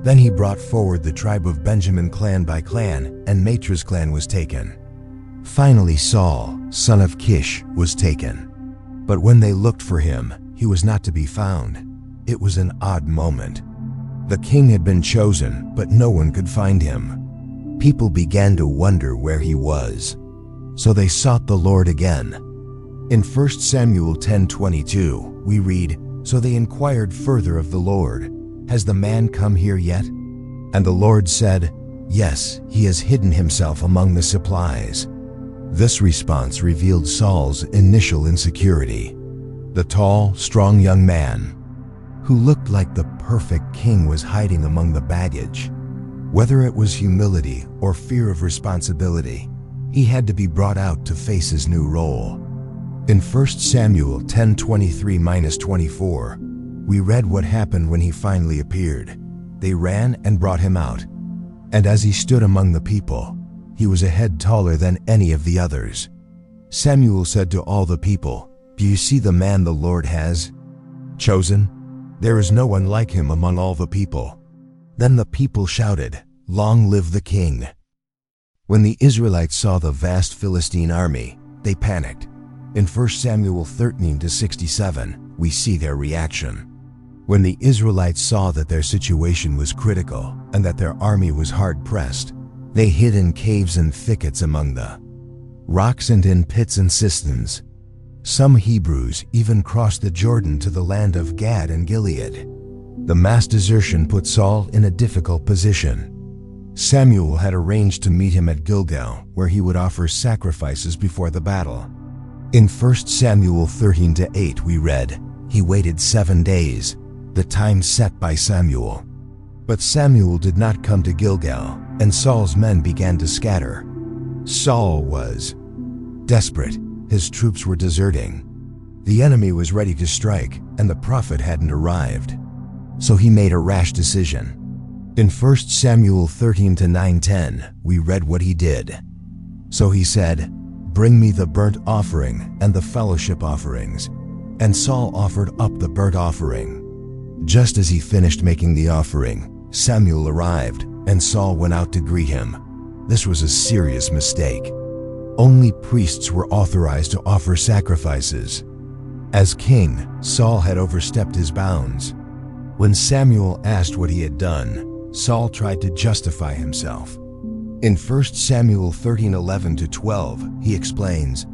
Then he brought forward the tribe of Benjamin clan by clan, and Matra's clan was taken. Finally Saul, son of Kish, was taken. But when they looked for him, he was not to be found." It was an odd moment. The king had been chosen, but no one could find him. People began to wonder where he was. So they sought the Lord again. In 1 Samuel 10:22, we read, "So they inquired further of the Lord, 'Has the man come here yet?' And the Lord said, 'Yes, he has hidden himself among the supplies.'" This response revealed Saul's initial insecurity. The tall, strong young man who looked like the perfect king was hiding among the baggage. Whether it was humility or fear of responsibility, he had to be brought out to face his new role. In 1 Samuel 10:23-24, we read what happened when he finally appeared. They ran and brought him out. And as he stood among the people, he was a head taller than any of the others. Samuel said to all the people, "Do you see the man the Lord has chosen? There is no one like him among all the people." Then the people shouted, "Long live the king!" When the Israelites saw the vast Philistine army, they panicked. In 1 Samuel 13-67, we see their reaction. When the Israelites saw that their situation was critical and that their army was hard-pressed, they hid in caves and thickets among the rocks and in pits and cisterns. Some Hebrews even crossed the Jordan to the land of Gad and Gilead. The mass desertion put Saul in a difficult position. Samuel had arranged to meet him at Gilgal, where he would offer sacrifices before the battle. In 1 Samuel 13-8 we read, "He waited 7 days, the time set by Samuel. But Samuel did not come to Gilgal, and Saul's men began to scatter." Saul was desperate. His troops were deserting. The enemy was ready to strike, and the prophet hadn't arrived. So he made a rash decision. In 1 Samuel 13-9-10, we read what he did. So he said, "Bring me the burnt offering and the fellowship offerings." And Saul offered up the burnt offering. Just as he finished making the offering, Samuel arrived, and Saul went out to greet him. This was a serious mistake. Only priests were authorized to offer sacrifices. As king, Saul had overstepped his bounds. When Samuel asked what he had done, Saul tried to justify himself. In 1 Samuel 13:11-12, he explains,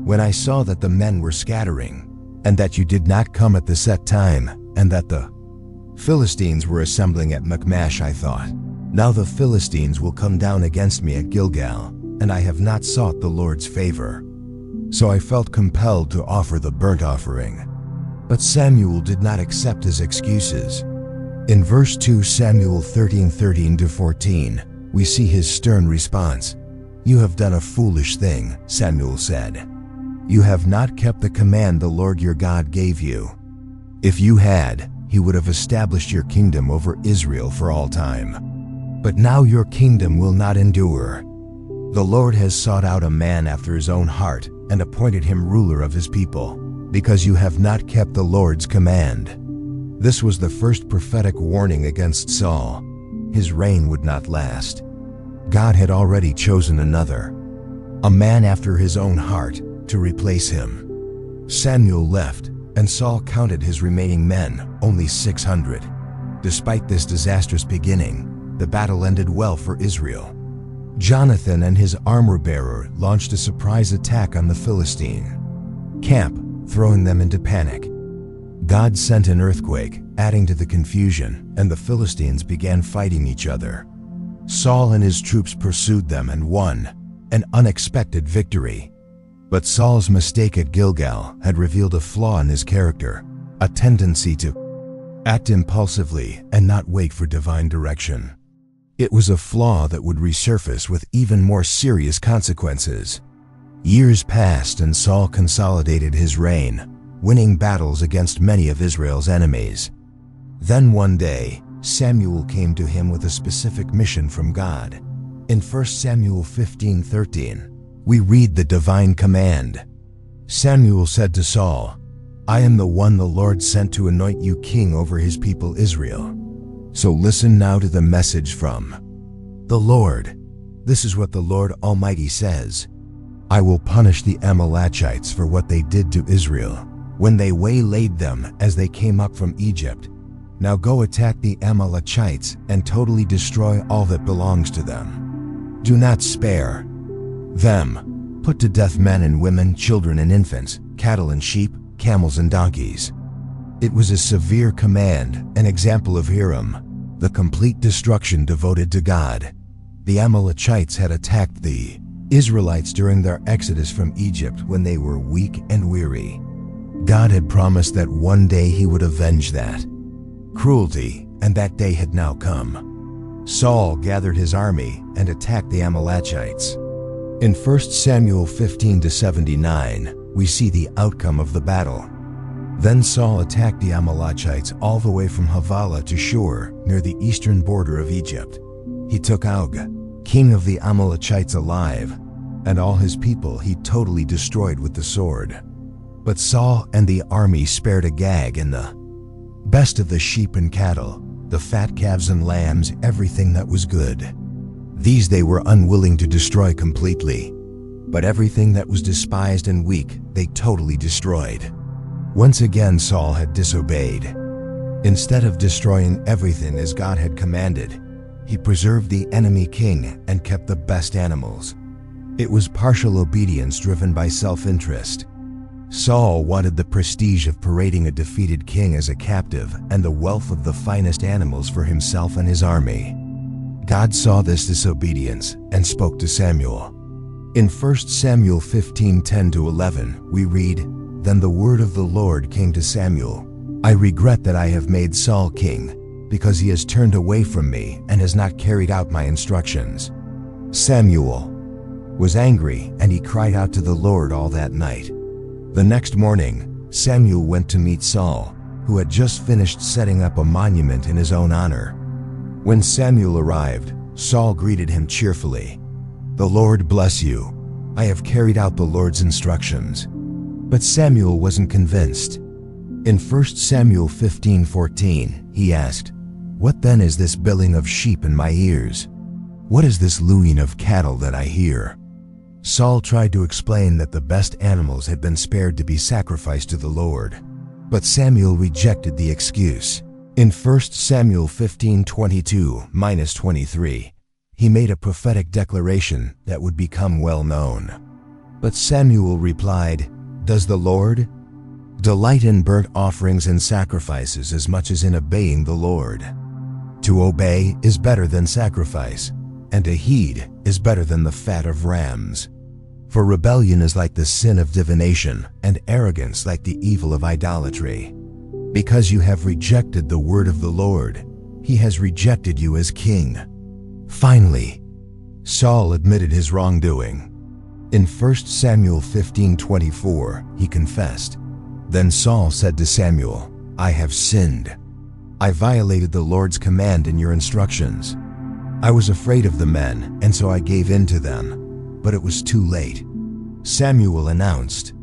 "When I saw that the men were scattering, and that you did not come at the set time, and that the Philistines were assembling at Michmash, I thought, Now the Philistines will come down against me at Gilgal, and I have not sought the Lord's favor. So I felt compelled to offer the burnt offering. But Samuel did not accept his excuses. In verse 2 Samuel 13:13-14, we see his stern response. "You have done a foolish thing," Samuel said. "You have not kept the command the Lord your God gave you. If you had, he would have established your kingdom over Israel for all time. But now your kingdom will not endure. The Lord has sought out a man after his own heart and appointed him ruler of his people, because you have not kept the Lord's command." This was the first prophetic warning against Saul. His reign would not last. God had already chosen another, a man after his own heart, to replace him. Samuel left, and Saul counted his remaining men, only 600. Despite this disastrous beginning, the battle ended well for Israel. Jonathan and his armor-bearer launched a surprise attack on the Philistine camp, throwing them into panic. God sent an earthquake, adding to the confusion, and the Philistines began fighting each other. Saul and his troops pursued them and won, an unexpected victory. But Saul's mistake at Gilgal had revealed a flaw in his character, a tendency to act impulsively and not wait for divine direction. It was a flaw that would resurface with even more serious consequences. Years passed and Saul consolidated his reign, winning battles against many of Israel's enemies. Then one day, Samuel came to him with a specific mission from God. In 1 Samuel 15:13, we read the divine command. Samuel said to Saul, "I am the one the Lord sent to anoint you king over his people Israel." So listen now to the message from the Lord. This is what the Lord Almighty says. "I will punish the Amalekites for what they did to Israel, when they waylaid them as they came up from Egypt. Now go attack the Amalekites and totally destroy all that belongs to them. Do not spare them. Put to death men and women, children and infants, cattle and sheep, camels and donkeys." It was a severe command, an example of Hiram, the complete destruction devoted to God. The Amalekites had attacked the Israelites during their exodus from Egypt when they were weak and weary. God had promised that one day he would avenge that cruelty, and that day had now come. Saul gathered his army and attacked the Amalekites. In 1 Samuel 15-79, we see the outcome of the battle. Then Saul attacked the Amalekites all the way from Havilah to Shur, near the eastern border of Egypt. He took Og, king of the Amalekites, alive, and all his people he totally destroyed with the sword. But Saul and the army spared Agag and the best of the sheep and cattle, the fat calves and lambs, everything that was good. These they were unwilling to destroy completely, but everything that was despised and weak they totally destroyed. Once again Saul had disobeyed. Instead of destroying everything as God had commanded, he preserved the enemy king and kept the best animals. It was partial obedience driven by self-interest. Saul wanted the prestige of parading a defeated king as a captive and the wealth of the finest animals for himself and his army. God saw this disobedience and spoke to Samuel. In 1 Samuel 15:10-11, we read, "Then the word of the Lord came to Samuel, I regret that I have made Saul king, because he has turned away from me and has not carried out my instructions." Samuel was angry and he cried out to the Lord all that night. The next morning, Samuel went to meet Saul, who had just finished setting up a monument in his own honor. When Samuel arrived, Saul greeted him cheerfully. "The Lord bless you. I have carried out the Lord's instructions." But Samuel wasn't convinced. In 1 Samuel 15:14, he asked, "What then is this billing of sheep in my ears? What is this lowing of cattle that I hear?" Saul tried to explain that the best animals had been spared to be sacrificed to the Lord, but Samuel rejected the excuse. In 1 Samuel 15:22-23, he made a prophetic declaration that would become well known. But Samuel replied, "Does the Lord delight in burnt offerings and sacrifices as much as in obeying the Lord? To obey is better than sacrifice, and to heed is better than the fat of rams. For rebellion is like the sin of divination, and arrogance like the evil of idolatry. Because you have rejected the word of the Lord, he has rejected you as king." Finally, Saul admitted his wrongdoing. In 1 Samuel 15:24, he confessed. Then Saul said to Samuel, "I have sinned. I violated the Lord's command in your instructions. I was afraid of the men, and so I gave in to them. But it was too late." Samuel announced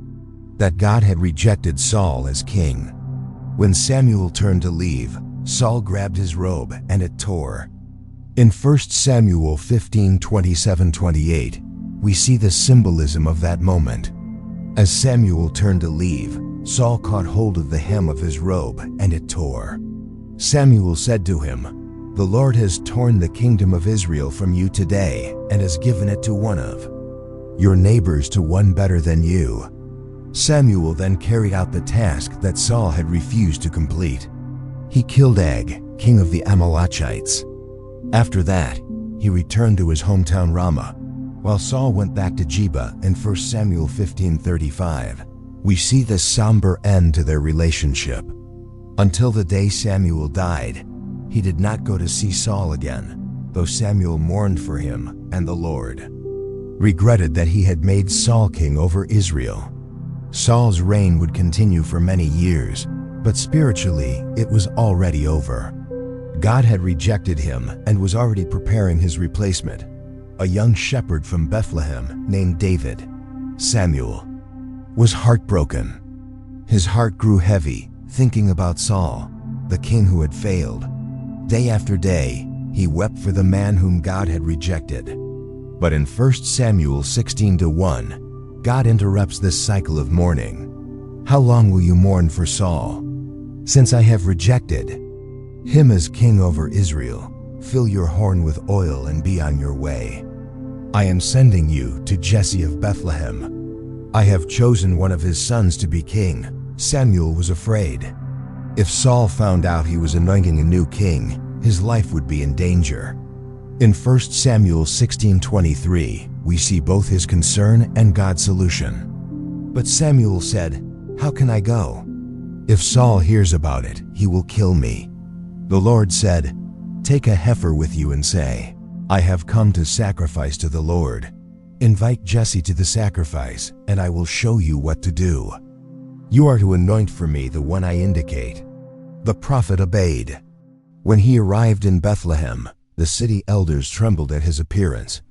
that God had rejected Saul as king. When Samuel turned to leave, Saul grabbed his robe and it tore. In 1 Samuel 15:27-28, we see the symbolism of that moment. As Samuel turned to leave, Saul caught hold of the hem of his robe and it tore. Samuel said to him, "The Lord has torn the kingdom of Israel from you today and has given it to one of your neighbors, to one better than you." Samuel then carried out the task that Saul had refused to complete. He killed Ag, king of the Amalekites. After that, he returned to his hometown Ramah, while Saul went back to Geba. In 1 Samuel 15:35. We see the somber end to their relationship. Until the day Samuel died, he did not go to see Saul again, though Samuel mourned for him, and the Lord regretted that he had made Saul king over Israel. Saul's reign would continue for many years, but spiritually it was already over. God had rejected him and was already preparing his replacement, a young shepherd from Bethlehem named David. Samuel was heartbroken. His heart grew heavy, thinking about Saul, the king who had failed. Day after day, he wept for the man whom God had rejected. But in 1 Samuel 16:1, God interrupts this cycle of mourning. "How long will you mourn for Saul? Since I have rejected him as king over Israel, fill your horn with oil and be on your way. I am sending you to Jesse of Bethlehem. I have chosen one of his sons to be king." Samuel was afraid. If Saul found out he was anointing a new king, his life would be in danger. In 1 Samuel 16:23, we see both his concern and God's solution. But Samuel said, "How can I go? If Saul hears about it, he will kill me." The Lord said, "Take a heifer with you and say, 'I have come to sacrifice to the Lord.' Invite Jesse to the sacrifice, and I will show you what to do. You are to anoint for me the one I indicate." The prophet obeyed. When he arrived in Bethlehem, the city elders trembled at his appearance.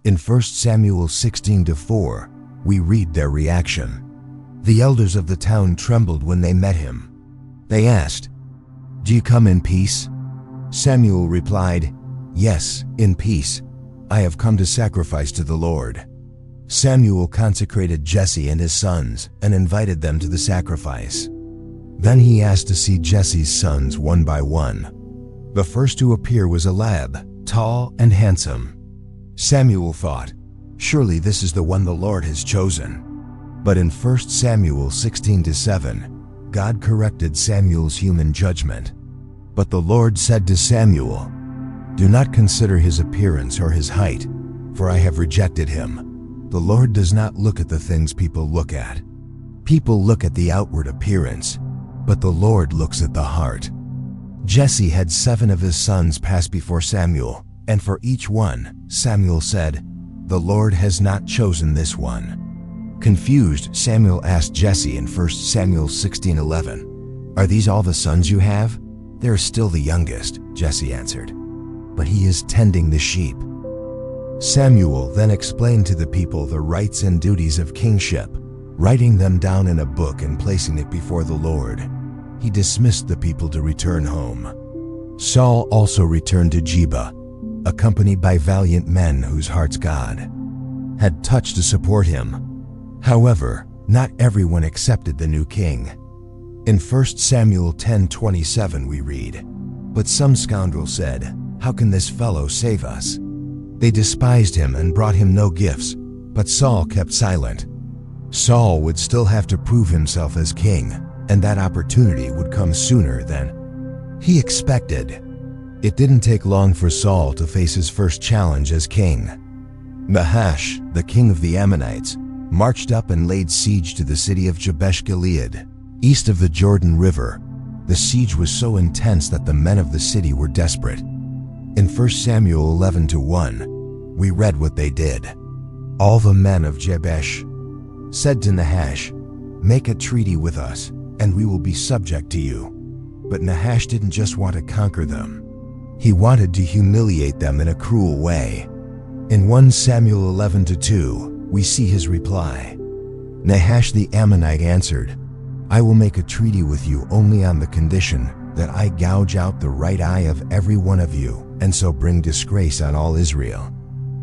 In 1 Samuel 16:4, we read their reaction. The elders of the town trembled when they met him. They asked, "Do you come in peace?" Samuel replied, "Yes, in peace. I have come to sacrifice to the Lord." Samuel consecrated Jesse and his sons and invited them to the sacrifice. Then he asked to see Jesse's sons one by one. The first to appear was Eliab, tall and handsome. Samuel thought, "Surely this is the one the Lord has chosen." But in 1 Samuel 16:7, God corrected Samuel's human judgment. But the Lord said to Samuel, "Do not consider his appearance or his height, for I have rejected him. The Lord does not look at the things people look at. People look at the outward appearance, but the Lord looks at the heart." Jesse had 7 of his sons pass before Samuel, and for each one, Samuel said, "The Lord has not chosen this one." Confused, Samuel asked Jesse in 1 Samuel 16:11, "Are these all the sons you have?" "They are still the youngest," Jesse answered, "but he is tending the sheep." Samuel then explained to the people the rights and duties of kingship, writing them down in a book and placing it before the Lord. He dismissed the people to return home. Saul also returned to Geba, accompanied by valiant men whose hearts God had touched to support him. However, not everyone accepted the new king. In 1 Samuel 10:27 we read, "But some scoundrel said, 'How can this fellow save us?' They despised him and brought him no gifts, but Saul kept silent." Saul would still have to prove himself as king, and that opportunity would come sooner than he expected. It didn't take long for Saul to face his first challenge as king. Nahash, the king of the Ammonites, marched up and laid siege to the city of Jabesh Gilead, east of the Jordan River. The siege was so intense that the men of the city were desperate. In 1 Samuel 11:1, we read what they did. All the men of Jabesh said to Nahash, "Make a treaty with us, and we will be subject to you." But Nahash didn't just want to conquer them. He wanted to humiliate them in a cruel way. In 1 Samuel 11:2, we see his reply. Nahash the Ammonite answered, "I will make a treaty with you only on the condition that I gouge out the right eye of every one of you, and so bring disgrace on all Israel."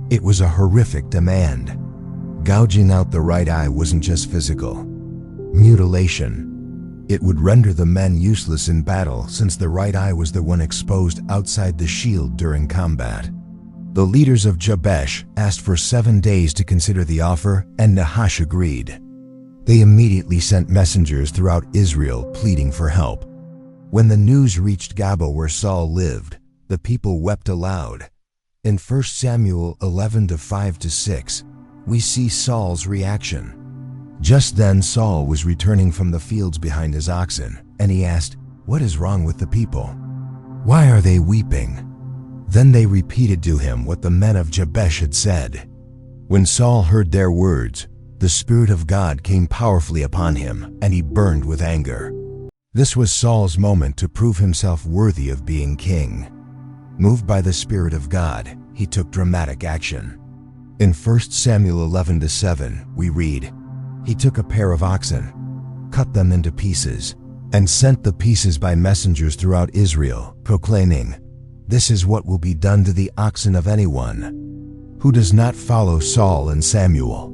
It was a horrific demand. Gouging out the right eye wasn't just physical mutilation. It would render the men useless in battle, since the right eye was the one exposed outside the shield during combat. The leaders of Jabesh asked for 7 days to consider the offer, and Nahash agreed. They immediately sent messengers throughout Israel pleading for help. When the news reached Gaba, where Saul lived, the people wept aloud. In 1 Samuel 11:5-6, we see Saul's reaction. Just then Saul was returning from the fields behind his oxen, and he asked, "What is wrong with the people? Why are they weeping?" Then they repeated to him what the men of Jabesh had said. When Saul heard their words, the Spirit of God came powerfully upon him, and he burned with anger. This was Saul's moment to prove himself worthy of being king. Moved by the Spirit of God, he took dramatic action. In 1 Samuel 11:7, we read, "He took a pair of oxen, cut them into pieces, and sent the pieces by messengers throughout Israel, proclaiming, 'This is what will be done to the oxen of anyone who does not follow Saul and Samuel.'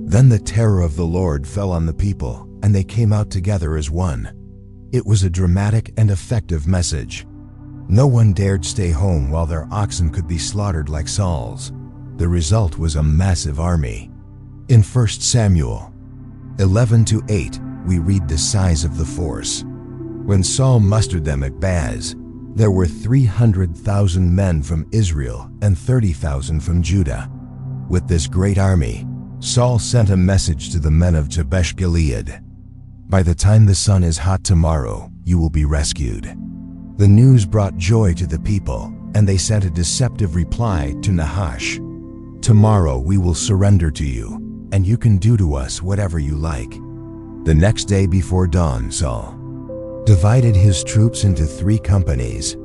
Then the terror of the Lord fell on the people, and they came out together as one." It was a dramatic and effective message. No one dared stay home while their oxen could be slaughtered like Saul's. The result was a massive army. In 1 Samuel 11:8, we read the size of the force. When Saul mustered them at Baz, there were 300,000 men from Israel and 30,000 from Judah. With this great army, Saul sent a message to the men of Jabesh Gilead. "By the time the sun is hot tomorrow, you will be rescued." The news brought joy to the people, and they sent a deceptive reply to Nahash. "Tomorrow we will surrender to you, and you can do to us whatever you like." The next day before dawn, Saul divided his troops into 3 companies.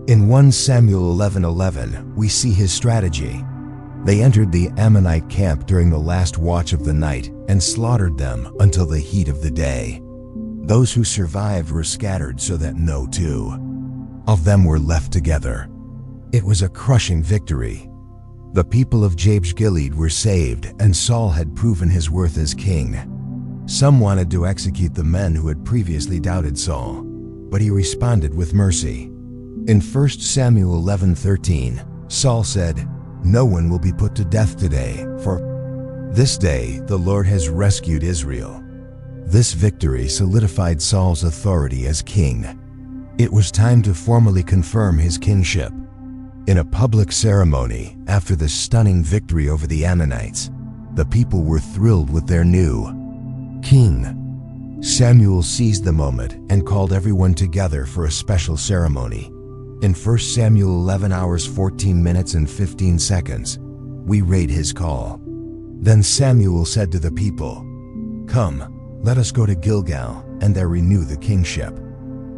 In 1 Samuel 11:11, we see his strategy. They entered the Ammonite camp during the last watch of the night and slaughtered them until the heat of the day. Those who survived were scattered so that no 2 of them were left together. It was a crushing victory. The people of Jabesh Gilead were saved, and Saul had proven his worth as king. Some wanted to execute the men who had previously doubted Saul, but he responded with mercy. In 1 Samuel 11:13, Saul said, "No one will be put to death today, for this day the Lord has rescued Israel." This victory solidified Saul's authority as king. It was time to formally confirm his kingship. In a public ceremony, after the stunning victory over the Ammonites, the people were thrilled with their new king. Samuel seized the moment and called everyone together for a special ceremony. In 1 Samuel 11:14:15, we read his call. Then Samuel said to the people, "Come, let us go to Gilgal and there renew the kingship."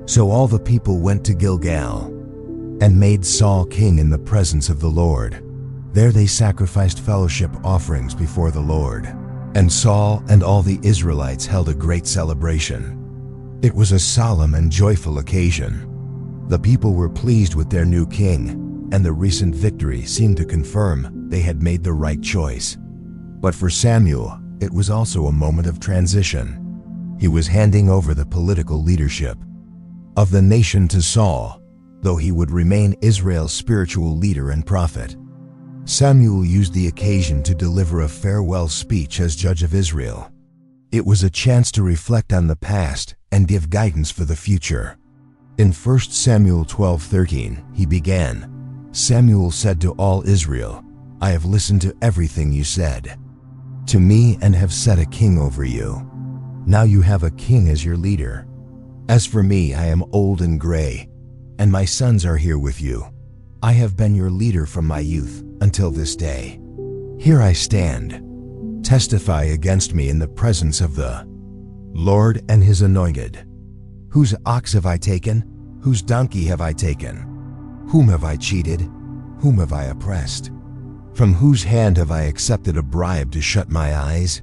So all the people went to Gilgal and made Saul king in the presence of the Lord. There they sacrificed fellowship offerings before the Lord, and Saul and all the Israelites held a great celebration. It was a solemn and joyful occasion. The people were pleased with their new king, and the recent victory seemed to confirm they had made the right choice. But for Samuel, it was also a moment of transition. He was handing over the political leadership of the nation to Saul, though he would remain Israel's spiritual leader and prophet. Samuel used the occasion to deliver a farewell speech as judge of Israel. It was a chance to reflect on the past and give guidance for the future. In 1 Samuel 12:13, he began, Samuel said to all Israel, I have listened to everything you said to me and have set a king over you. Now you have a king as your leader. As for me, I am old and gray, and my sons are here with you. I have been your leader from my youth until this day. Here I stand. Testify against me in the presence of the Lord and his anointed. Whose ox have I taken? Whose donkey have I taken? Whom have I cheated? Whom have I oppressed? From whose hand have I accepted a bribe to shut my eyes?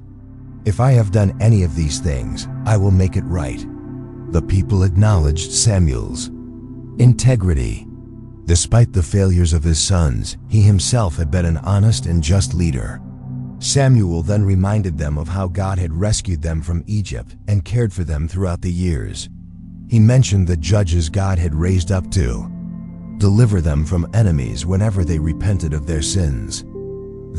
If I have done any of these things, I will make it right. The people acknowledged Samuel's integrity. Despite the failures of his sons, he himself had been an honest and just leader. Samuel then reminded them of how God had rescued them from Egypt and cared for them throughout the years. He mentioned the judges God had raised up to deliver them from enemies whenever they repented of their sins.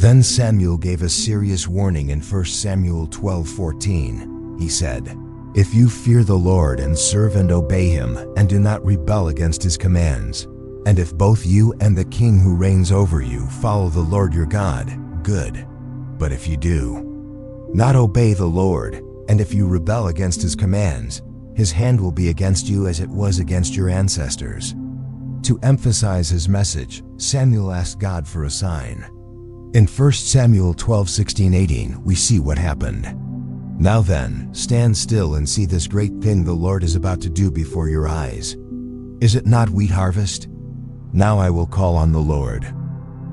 Then Samuel gave a serious warning in 1 Samuel 12:14. He said, If you fear the Lord and serve and obey him and do not rebel against his commands, and if both you and the king who reigns over you follow the Lord your God, good. But if you do not obey the Lord, and if you rebel against his commands, his hand will be against you as it was against your ancestors. To emphasize his message, Samuel asked God for a sign. In 1 Samuel 12:16-18, we see what happened. Now then, stand still and see this great thing the Lord is about to do before your eyes. Is it not wheat harvest? Now I will call on the Lord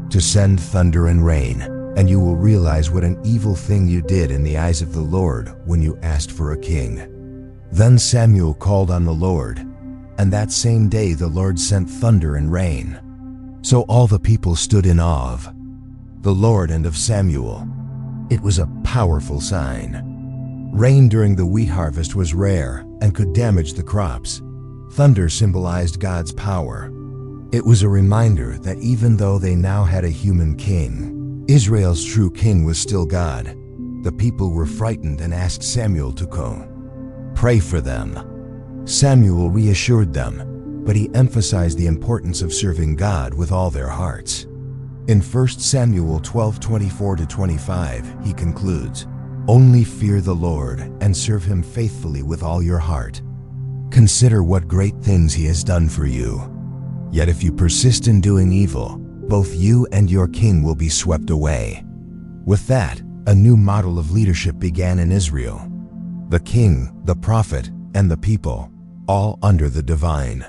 to send thunder and rain, and you will realize what an evil thing you did in the eyes of the Lord when you asked for a king. Then Samuel called on the Lord, and that same day the Lord sent thunder and rain. So all the people stood in awe of the Lord and of Samuel. It was a powerful sign. Rain during the wheat harvest was rare and could damage the crops. Thunder symbolized God's power. It was a reminder that even though they now had a human king, Israel's true king was still God. The people were frightened and asked Samuel to go pray for them. Samuel reassured them, but he emphasized the importance of serving God with all their hearts. In 1 Samuel 12:24-25, he concludes, Only fear the Lord and serve him faithfully with all your heart. Consider what great things he has done for you. Yet if you persist in doing evil, both you and your king will be swept away. With that, a new model of leadership began in Israel. The king, the prophet, and the people, all under the divine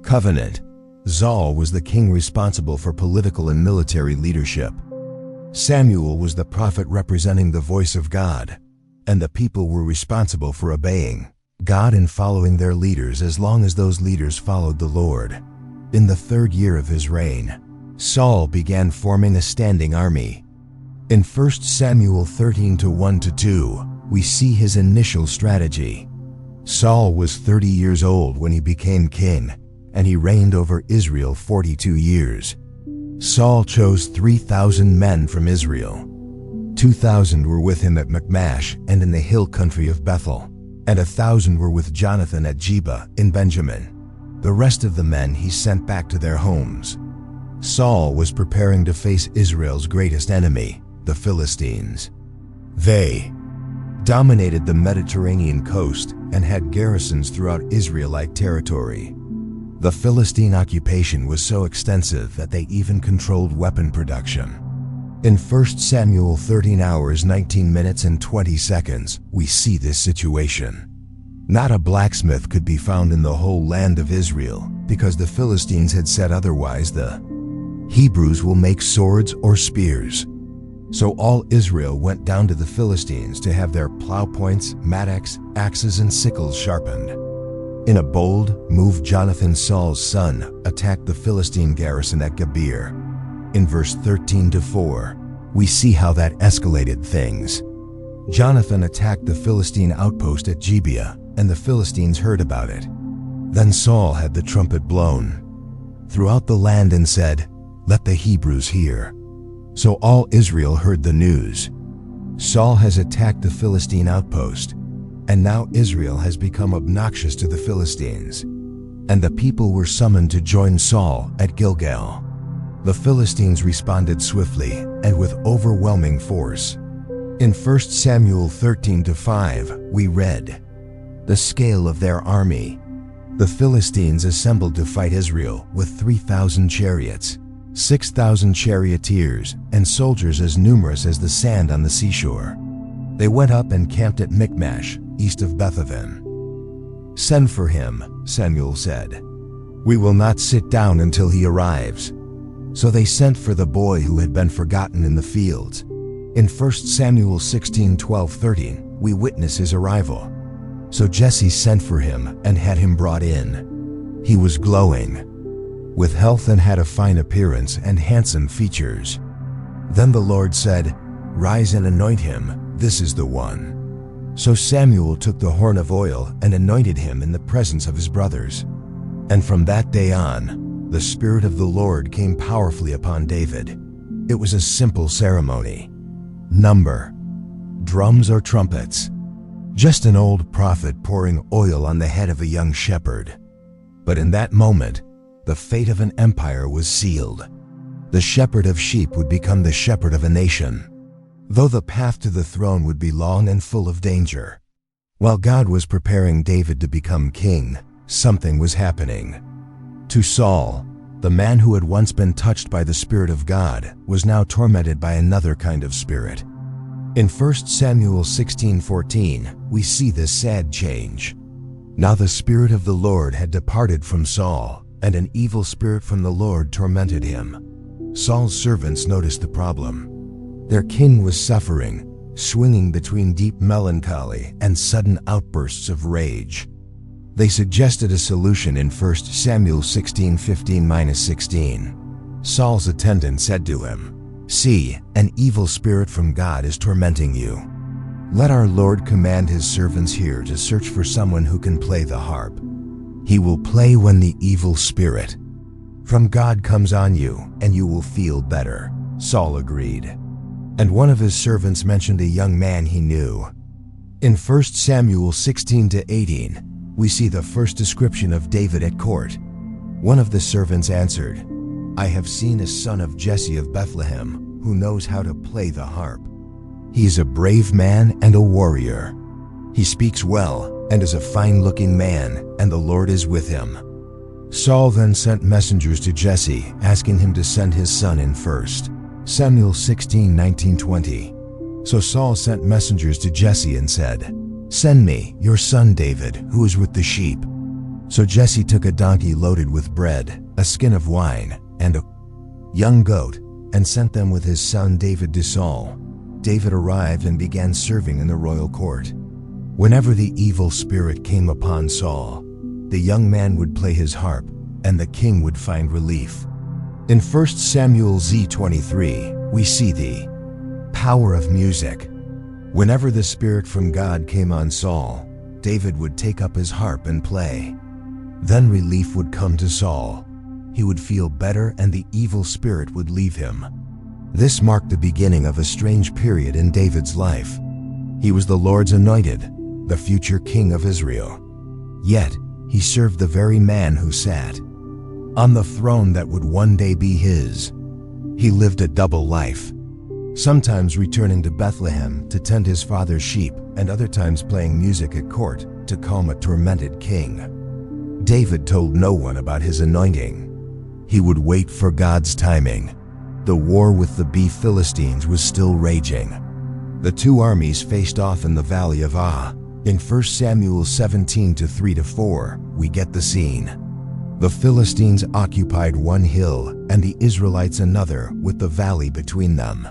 covenant. Saul was the king responsible for political and military leadership. Samuel was the prophet representing the voice of God, and the people were responsible for obeying God and following their leaders as long as those leaders followed the Lord. In the 3rd year of his reign, Saul began forming a standing army. In 1 Samuel 13:1-2, we see his initial strategy. Saul was 30 years old when he became king, and he reigned over Israel 42 years. Saul chose 3,000 men from Israel. 2,000 were with him at Michmash and in the hill country of Bethel, and 1,000 were with Jonathan at Geba in Benjamin. The rest of the men he sent back to their homes. Saul was preparing to face Israel's greatest enemy, the Philistines. They dominated the Mediterranean coast and had garrisons throughout Israelite territory. The Philistine occupation was so extensive that they even controlled weapon production. In 1 Samuel 13:19-20, we see this situation. Not a blacksmith could be found in the whole land of Israel because the Philistines had said otherwise. The Hebrews will make swords or spears. So all Israel went down to the Philistines to have their plow points, mattocks, axes, and sickles sharpened. In a bold move, Jonathan, Saul's son, attacked the Philistine garrison at Gebir. In verse 13-4, we see how that escalated things. Jonathan attacked the Philistine outpost at Gibeah, and the Philistines heard about it. Then Saul had the trumpet blown throughout the land and said, Let the Hebrews hear. So all Israel heard the news. Saul has attacked the Philistine outpost, and now Israel has become obnoxious to the Philistines. and the people were summoned to join Saul at Gilgal. The Philistines responded swiftly and with overwhelming force. In 1 Samuel 13-5, we read, "The scale of their army. The Philistines assembled to fight Israel with 3,000 chariots, 6,000 charioteers, and soldiers as numerous as the sand on the seashore. They went up and camped at Michmash, east of Bethaven. Send for him," Samuel said. "We will not sit down until he arrives." So they sent for the boy who had been forgotten in the fields. In 1 Samuel 16:12-13, we witness his arrival. So Jesse sent for him and had him brought in. He was glowing with health and had a fine appearance and handsome features. Then the Lord said, "Rise and anoint him, this is the one." So Samuel took the horn of oil and anointed him in the presence of his brothers. And from that day on, the Spirit of the Lord came powerfully upon David. It was a simple ceremony. Number, drums or trumpets. Just an old prophet pouring oil on the head of a young shepherd. But in that moment, the fate of an empire was sealed. The shepherd of sheep would become the shepherd of a nation, though the path to the throne would be long and full of danger. While God was preparing David to become king, something was happening. To Saul, the man who had once been touched by the Spirit of God was now tormented by another kind of spirit. In 1 Samuel 16:14, we see this sad change. Now the Spirit of the Lord had departed from Saul, and an evil spirit from the Lord tormented him. Saul's servants noticed the problem. Their king was suffering, swinging between deep melancholy and sudden outbursts of rage. They suggested a solution in 1 Samuel 16:15-16. Saul's attendant said to him, "See, an evil spirit from God is tormenting you. Let our Lord command his servants here to search for someone who can play the harp. He will play when the evil spirit from God comes on you, and you will feel better." Saul agreed. And one of his servants mentioned a young man he knew. In 1 Samuel 16-18, we see the first description of David at court. One of the servants answered, "I have seen a son of Jesse of Bethlehem who knows how to play the harp. He is a brave man and a warrior. He speaks well and is a fine-looking man, and the Lord is with him." Saul then sent messengers to Jesse, asking him to send his son in first. Samuel 16:19-20. So Saul sent messengers to Jesse and said, "Send me your son David, who is with the sheep." So Jesse took a donkey loaded with bread, a skin of wine, and a young goat, and sent them with his son David to Saul. David arrived and began serving in the royal court. Whenever the evil spirit came upon Saul, the young man would play his harp, and the king would find relief. In 1 Samuel 23, we see the power of music. Whenever the Spirit from God came on Saul, David would take up his harp and play. Then relief would come to Saul. He would feel better and the evil spirit would leave him. This marked the beginning of a strange period in David's life. He was the Lord's anointed, the future king of Israel. Yet, he served the very man who sat on the throne that would one day be his. He lived a double life, sometimes returning to Bethlehem to tend his father's sheep, and other times playing music at court to calm a tormented king. David told no one about his anointing. He would wait for God's timing. The war with the Philistines was still raging. The two armies faced off in the Valley of Ah. In 1 Samuel 17:3-4, we get the scene. The Philistines occupied one hill and the Israelites another, with the valley between them.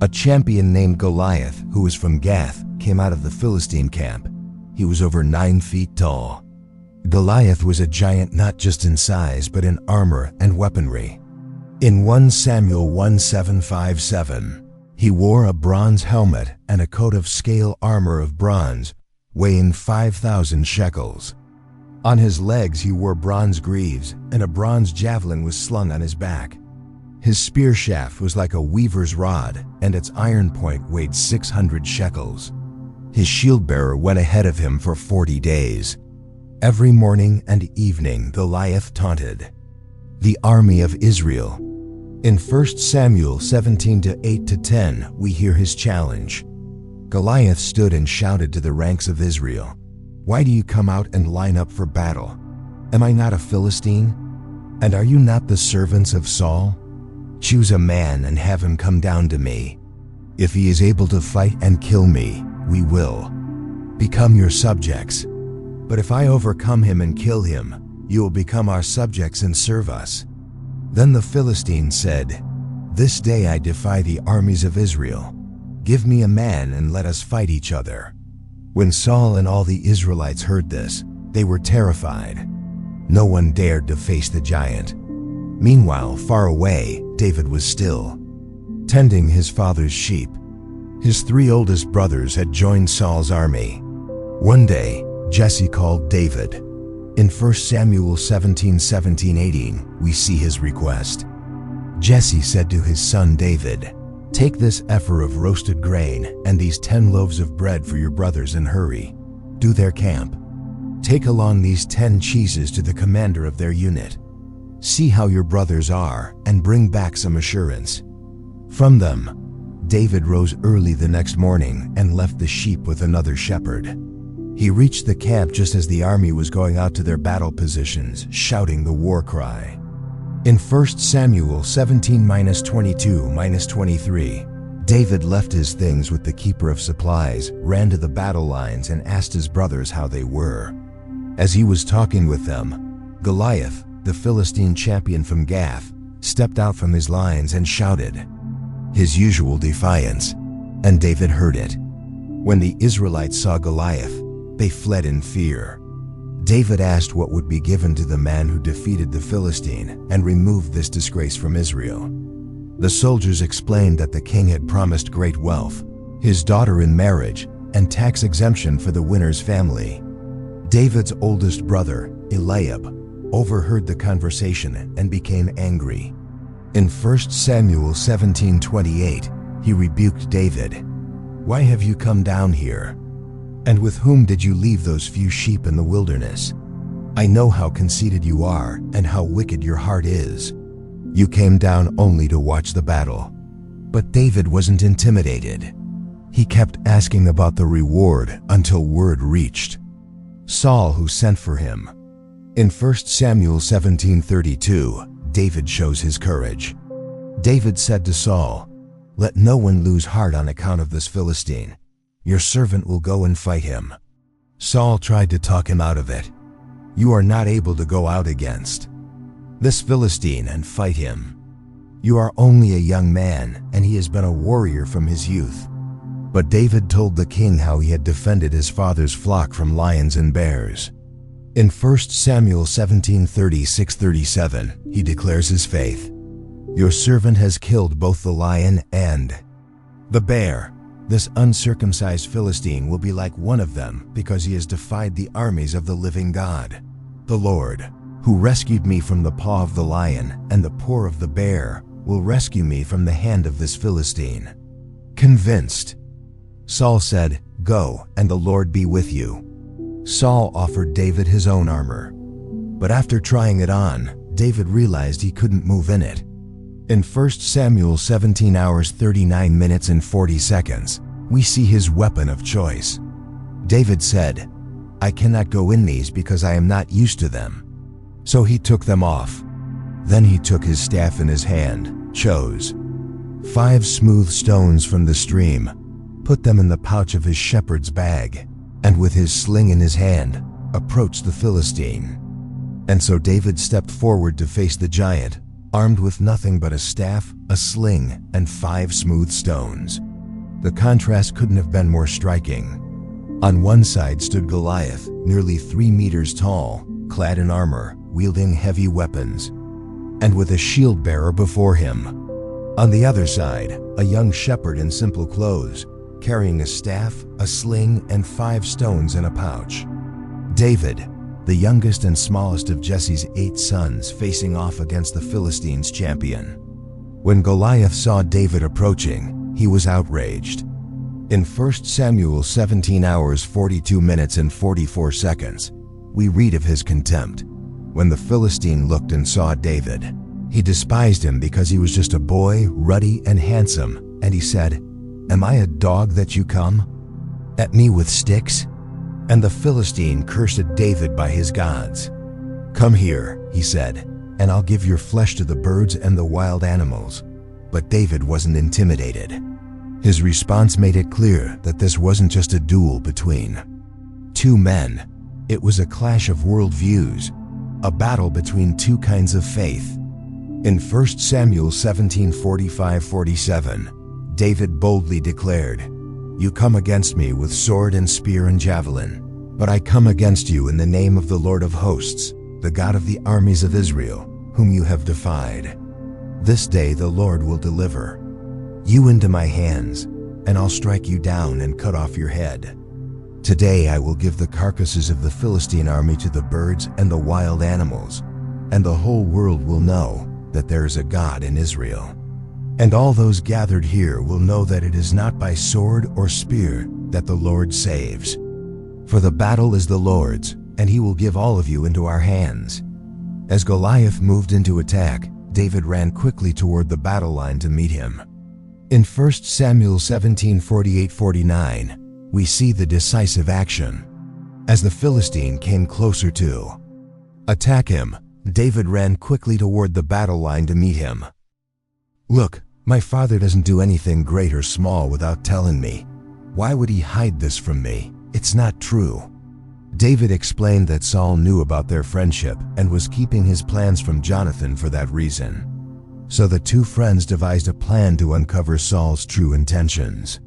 A champion named Goliath, who was from Gath, came out of the Philistine camp. He was over 9 feet tall. Goliath was a giant not just in size but in armor and weaponry. In 1 Samuel 17:5-7, he wore a bronze helmet and a coat of scale armor of bronze, weighing 5,000 shekels. On his legs he wore bronze greaves, and a bronze javelin was slung on his back. His spear shaft was like a weaver's rod, and its iron point weighed 600 shekels. His shield bearer went ahead of him for 40 days. Every morning and evening Goliath taunted the army of Israel. In 1 Samuel 17:8-10, we hear his challenge. Goliath stood and shouted to the ranks of Israel, "Why do you come out and line up for battle? Am I not a Philistine? And are you not the servants of Saul? Choose a man and have him come down to me. If he is able to fight and kill me, we will become your subjects. But if I overcome him and kill him, you will become our subjects and serve us." Then the Philistine said, "This day I defy the armies of Israel. Give me a man and let us fight each other." When Saul and all the Israelites heard this, they were terrified. No one dared to face the giant. Meanwhile, far away, David was still tending his father's sheep. His 3 oldest brothers had joined Saul's army. One day, Jesse called David. In 1 Samuel 17:17-18, we see his request. Jesse said to his son David, "Take this ephah of roasted grain and these 10 loaves of bread for your brothers and hurry to their camp. Take along these 10 cheeses to the commander of their unit. See how your brothers are and bring back some assurance from them." David rose early the next morning and left the sheep with another shepherd. He reached the camp just as the army was going out to their battle positions, shouting the war cry. In 1 Samuel 17:22-23, David left his things with the keeper of supplies, ran to the battle lines, and asked his brothers how they were. As he was talking with them, Goliath, the Philistine champion from Gath, stepped out from his lines and shouted his usual defiance, and David heard it. When the Israelites saw Goliath, they fled in fear. David asked what would be given to the man who defeated the Philistine and removed this disgrace from Israel. The soldiers explained that the king had promised great wealth, his daughter in marriage, and tax exemption for the winner's family. David's oldest brother, Eliab, overheard the conversation and became angry. In 1 Samuel 17:28, he rebuked David. "Why have you come down here? And with whom did you leave those few sheep in the wilderness? I know how conceited you are and how wicked your heart is. You came down only to watch the battle." But David wasn't intimidated. He kept asking about the reward until word reached Saul, who sent for him. In 1 Samuel 17:32, David shows his courage. David said to Saul, "Let no one lose heart on account of this Philistine. Your servant will go and fight him." Saul tried to talk him out of it. "You are not able to go out against this Philistine and fight him. You are only a young man, and he has been a warrior from his youth." But David told the king how he had defended his father's flock from lions and bears. In 1 Samuel 17:36-37, he declares his faith. "Your servant has killed both the lion and the bear. This uncircumcised Philistine will be like one of them because he has defied the armies of the living God. The Lord, who rescued me from the paw of the lion and the paw of the bear, will rescue me from the hand of this Philistine." Convinced, Saul said, "Go, and the Lord be with you." Saul offered David his own armor. But after trying it on, David realized he couldn't move in it. In 1 Samuel 17 hours 39 minutes and 40 seconds, we see his weapon of choice. David said, "I cannot go in these because I am not used to them." So he took them off. Then he took his staff in his hand, chose 5 smooth stones from the stream, put them in the pouch of his shepherd's bag, and with his sling in his hand, approached the Philistine. And so David stepped forward to face the giant, armed with nothing but a staff, a sling, and 5 smooth stones. The contrast couldn't have been more striking. On one side stood Goliath, nearly 3 meters tall, clad in armor, wielding heavy weapons, and with a shield bearer before him. On the other side, a young shepherd in simple clothes, carrying a staff, a sling, and 5 stones in a pouch. David, the youngest and smallest of Jesse's 8 sons, facing off against the Philistines' champion. When Goliath saw David approaching, he was outraged. In 1 Samuel 17 hours 42 minutes and 44 seconds, we read of his contempt. When the Philistine looked and saw David, he despised him because he was just a boy, ruddy and handsome, and he said, "Am I a dog that you come at me with sticks?" And the Philistine cursed David by his gods. "Come here," he said, "and I'll give your flesh to the birds and the wild animals." But David wasn't intimidated. His response made it clear that this wasn't just a duel between two men. It was a clash of worldviews, a battle between two kinds of faith. In 1 Samuel 17:45-47, David boldly declared, "You come against me with sword and spear and javelin, but I come against you in the name of the Lord of hosts, the God of the armies of Israel, whom you have defied. This day the Lord will deliver you into my hands, and I'll strike you down and cut off your head. Today I will give the carcasses of the Philistine army to the birds and the wild animals, and the whole world will know that there is a God in Israel. And all those gathered here will know that it is not by sword or spear that the Lord saves. For the battle is the Lord's, and he will give all of you into our hands." As Goliath moved into attack, David ran quickly toward the battle line to meet him. In 1 Samuel 17:48-49, we see the decisive action. As the Philistine came closer to attack him, David ran quickly toward the battle line to meet him. "Look, my father doesn't do anything great or small without telling me. Why would he hide this from me? It's not true." David explained that Saul knew about their friendship and was keeping his plans from Jonathan for that reason. So the two friends devised a plan to uncover Saul's true intentions.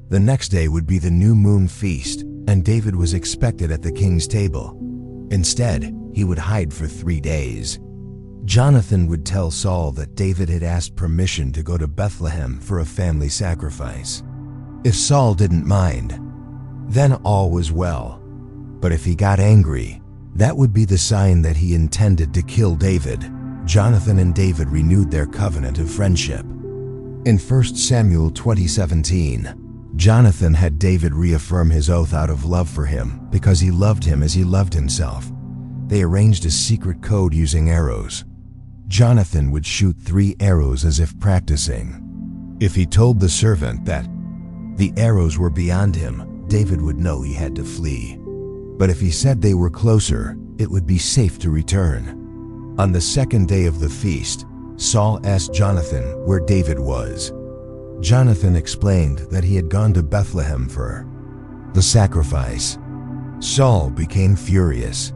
The next day would be the new moon feast, and David was expected at the king's table. Instead, he would hide for 3 days. Jonathan would tell Saul that David had asked permission to go to Bethlehem for a family sacrifice. If Saul didn't mind, then all was well. But if he got angry, that would be the sign that he intended to kill David. Jonathan and David renewed their covenant of friendship. In 1 Samuel 20:17, Jonathan had David reaffirm his oath out of love for him because he loved him as he loved himself. They arranged a secret code using arrows. Jonathan would shoot 3 arrows as if practicing. If he told the servant that the arrows were beyond him, David would know he had to flee. But if he said they were closer, it would be safe to return. On the second day of the feast, Saul asked Jonathan where David was. Jonathan explained that he had gone to Bethlehem for the sacrifice. Saul became furious.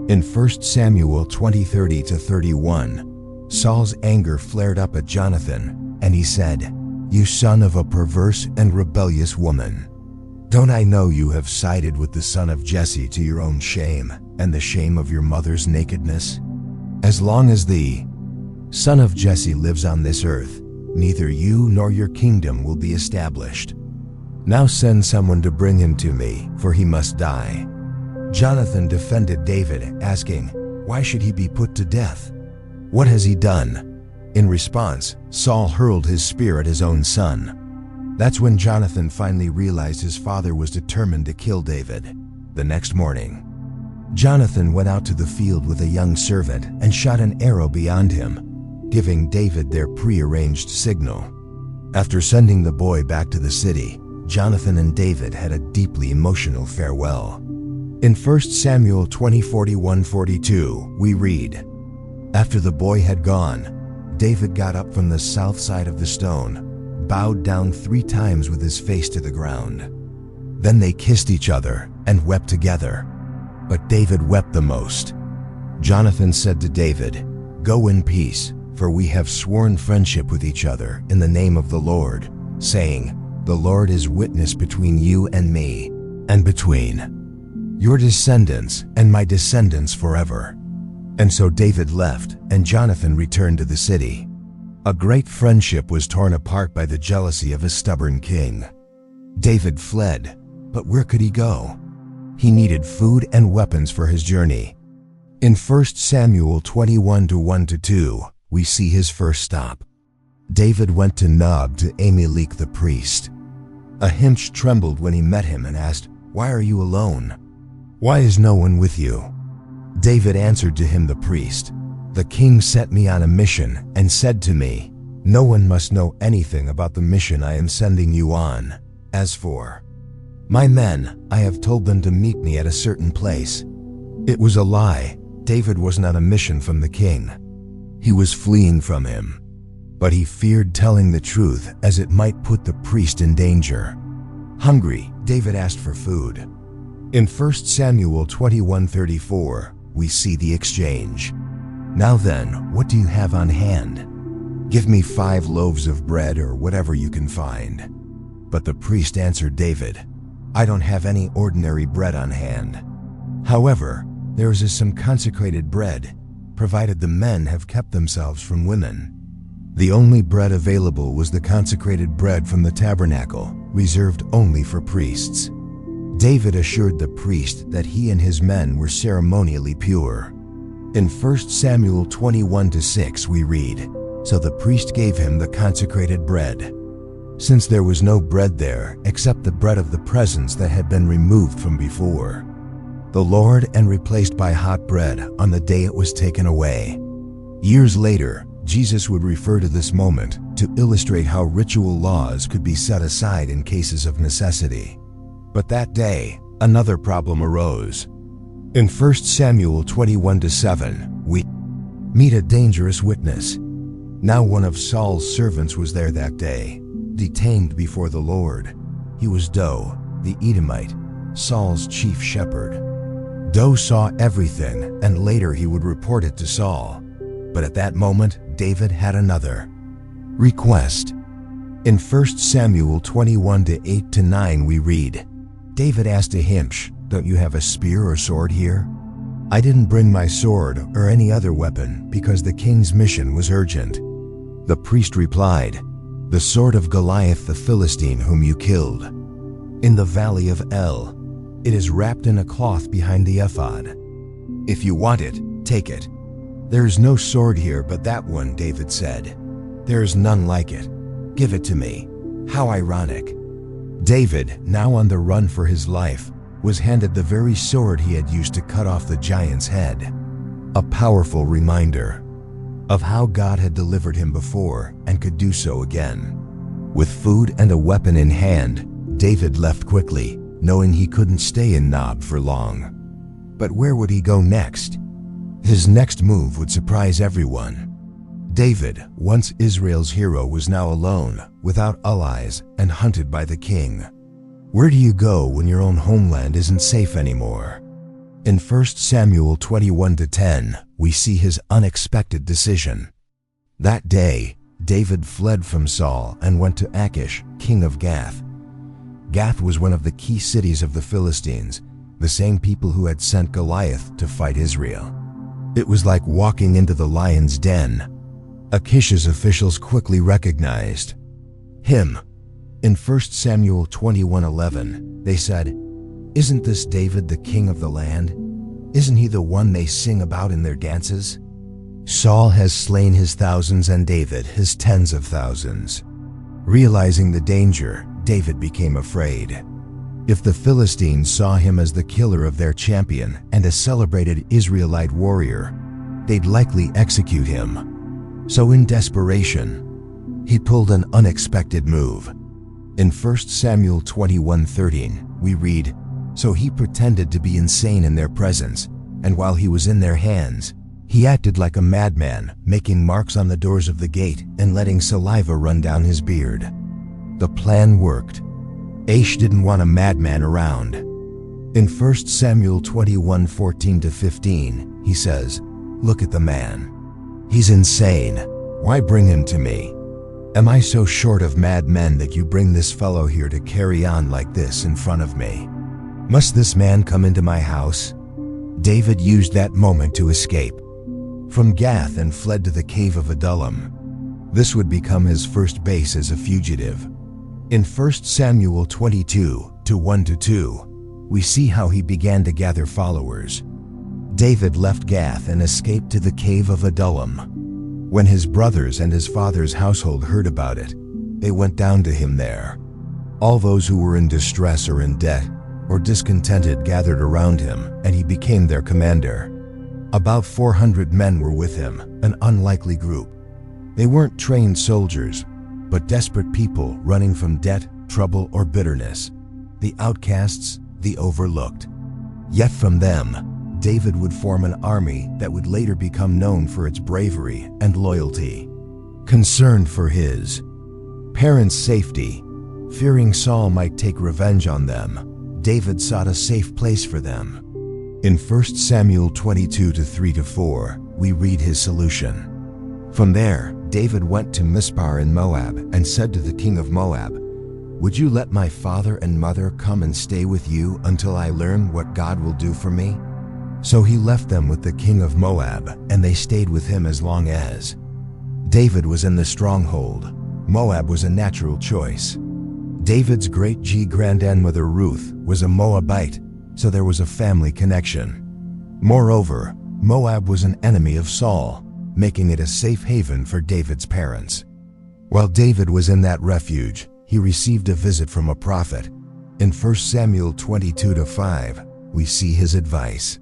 In 1 Samuel 20:30-31, Saul's anger flared up at Jonathan, and he said, "You son of a perverse and rebellious woman. Don't I know you have sided with the son of Jesse to your own shame and the shame of your mother's nakedness? As long as the son of Jesse lives on this earth, neither you nor your kingdom will be established. Now send someone to bring him to me, for he must die." Jonathan defended David, asking, "Why should he be put to death? What has he done?" In response, Saul hurled his spear at his own son. That's when Jonathan finally realized his father was determined to kill David. The next morning, Jonathan went out to the field with a young servant and shot an arrow beyond him, giving David their prearranged signal. After sending the boy back to the city, Jonathan and David had a deeply emotional farewell. In 1 Samuel 20:41-42, we read, "After the boy had gone, David got up from the south side of the stone, bowed down 3 times with his face to the ground. Then they kissed each other and wept together. But David wept the most. Jonathan said to David, 'Go in peace, for we have sworn friendship with each other in the name of the Lord, saying, the Lord is witness between you and me, and between your descendants and my descendants forever.' And so David left, and Jonathan returned to the city. A great friendship was torn apart by the jealousy of a stubborn king. David fled, but where could he go? He needed food and weapons for his journey. In 1 Samuel 21:1-2, we see his first stop. David went to Nob to Ahimelech the priest. Ahimsh trembled when he met him and asked, "Why are you alone? Why is no one with you?" David answered to him the priest, "The king sent me on a mission and said to me, 'No one must know anything about the mission I am sending you on. As for my men, I have told them to meet me at a certain place.'" It was a lie. David wasn't on a mission from the king. He was fleeing from him. But he feared telling the truth as it might put the priest in danger. Hungry, David asked for food. In 1 Samuel 21:34, we see the exchange. "Now then, what do you have on hand? Give me 5 loaves of bread or whatever you can find." But the priest answered David, "I don't have any ordinary bread on hand. However, there is some consecrated bread, provided the men have kept themselves from women." The only bread available was the consecrated bread from the tabernacle, reserved only for priests. David assured the priest that he and his men were ceremonially pure. In 1 Samuel 21:6 we read, "So the priest gave him the consecrated bread." Since there was no bread there except the bread of the presence that had been removed from before the Lord and replaced by hot bread on the day it was taken away. Years later, Jesus would refer to this moment to illustrate how ritual laws could be set aside in cases of necessity. But that day, another problem arose. In 1 Samuel 21:7, we meet a dangerous witness. Now one of Saul's servants was there that day, detained before the Lord. He was Doeg, the Edomite, Saul's chief shepherd. Doeg saw everything, and later he would report it to Saul. But at that moment, David had another request. In 1 Samuel 21:8-9 we read, David asked Ahimaaz, "Don't you have a spear or sword here?" "I didn't bring my sword or any other weapon because the king's mission was urgent." The priest replied, "The sword of Goliath the Philistine whom you killed in the valley of El. It is wrapped in a cloth behind the ephod. If you want it, take it." "There is no sword here but that one," David said. "There is none like it. Give it to me." How ironic. David, now on the run for his life, was handed the very sword he had used to cut off the giant's head. A powerful reminder of how God had delivered him before and could do so again. With food and a weapon in hand, David left quickly, knowing he couldn't stay in Nob for long. But where would he go next? His next move would surprise everyone. David, once Israel's hero, was now alone, without allies, and hunted by the king. Where do you go when your own homeland isn't safe anymore? In 1 Samuel 21:10, we see his unexpected decision. That day, David fled from Saul and went to Achish, king of Gath. Gath was one of the key cities of the Philistines, the same people who had sent Goliath to fight Israel. It was like walking into the lion's den. Achish's officials quickly recognized him. In 1 Samuel 21:11, they said, "Isn't this David the king of the land? Isn't he the one they sing about in their dances? Saul has slain his thousands and David his tens of thousands." Realizing the danger, David became afraid. If the Philistines saw him as the killer of their champion and a celebrated Israelite warrior, they'd likely execute him. So in desperation, he pulled an unexpected move. In 1 Samuel 21:13, we read, "So he pretended to be insane in their presence, and while he was in their hands, he acted like a madman, making marks on the doors of the gate and letting saliva run down his beard." The plan worked. Achish didn't want a madman around. In 1 Samuel 21:14-15, he says, "Look at the man. He's insane. Why bring him to me? Am I so short of mad men that you bring this fellow here to carry on like this in front of me? Must this man come into my house?" David used that moment to escape from Gath and fled to the cave of Adullam. This would become his first base as a fugitive. In 1 Samuel 22:1-2, we see how he began to gather followers. David left Gath and escaped to the cave of Adullam. When his brothers and his father's household heard about it, they went down to him there. All those who were in distress or in debt or discontented gathered around him, and he became their commander. About 400 men were with him, an unlikely group. They weren't trained soldiers, but desperate people running from debt, trouble, or bitterness. The outcasts, the overlooked. Yet from them, David would form an army that would later become known for its bravery and loyalty. Concerned for his parents' safety, fearing Saul might take revenge on them, David sought a safe place for them. In 1 Samuel 22 3-4, we read his solution. From there, David went to Mizpah in Moab and said to the king of Moab, "Would you let my father and mother come and stay with you until I learn what God will do for me?" So he left them with the king of Moab, and they stayed with him as long as David was in the stronghold. Moab was a natural choice. David's great-grandmother Ruth was a Moabite, so there was a family connection. Moreover, Moab was an enemy of Saul, making it a safe haven for David's parents. While David was in that refuge, he received a visit from a prophet. In 1 Samuel 22-5, we see his advice.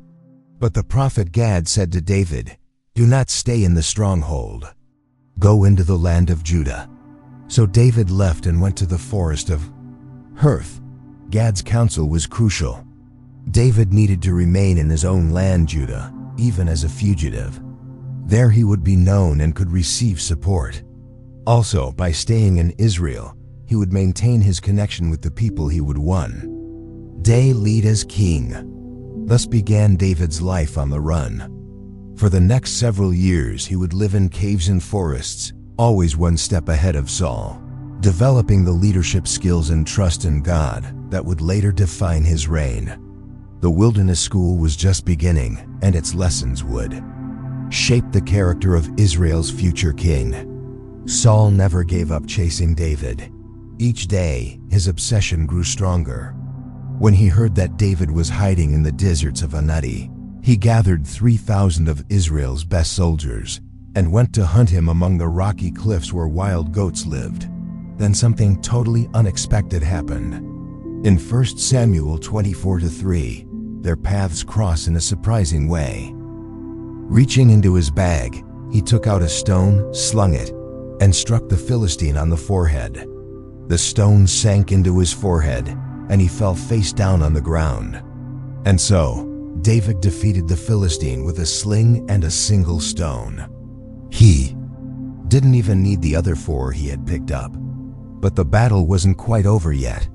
But the prophet Gad said to David, "Do not stay in the stronghold. Go into the land of Judah." So David left and went to the forest of Herth. Gad's counsel was crucial. David needed to remain in his own land, Judah, even as a fugitive. There he would be known and could receive support. Also, by staying in Israel, he would maintain his connection with the people he would one day lead as king. Thus began David's life on the run. For the next several years, he would live in caves and forests, always one step ahead of Saul, developing the leadership skills and trust in God that would later define his reign. The wilderness school was just beginning, and its lessons would shape the character of Israel's future king. Saul never gave up chasing David. Each day, his obsession grew stronger. When he heard that David was hiding in the deserts of Enedi, he gathered 3,000 of Israel's best soldiers and went to hunt him among the rocky cliffs where wild goats lived. Then something totally unexpected happened. In 1 Samuel 24-3, their paths cross in a surprising way. Reaching into his bag, he took out a stone, slung it, and struck the Philistine on the forehead. The stone sank into his forehead, and he fell face down on the ground. And so, David defeated the Philistine with a sling and a single stone. He didn't even need the other 4 he had picked up. But the battle wasn't quite over yet.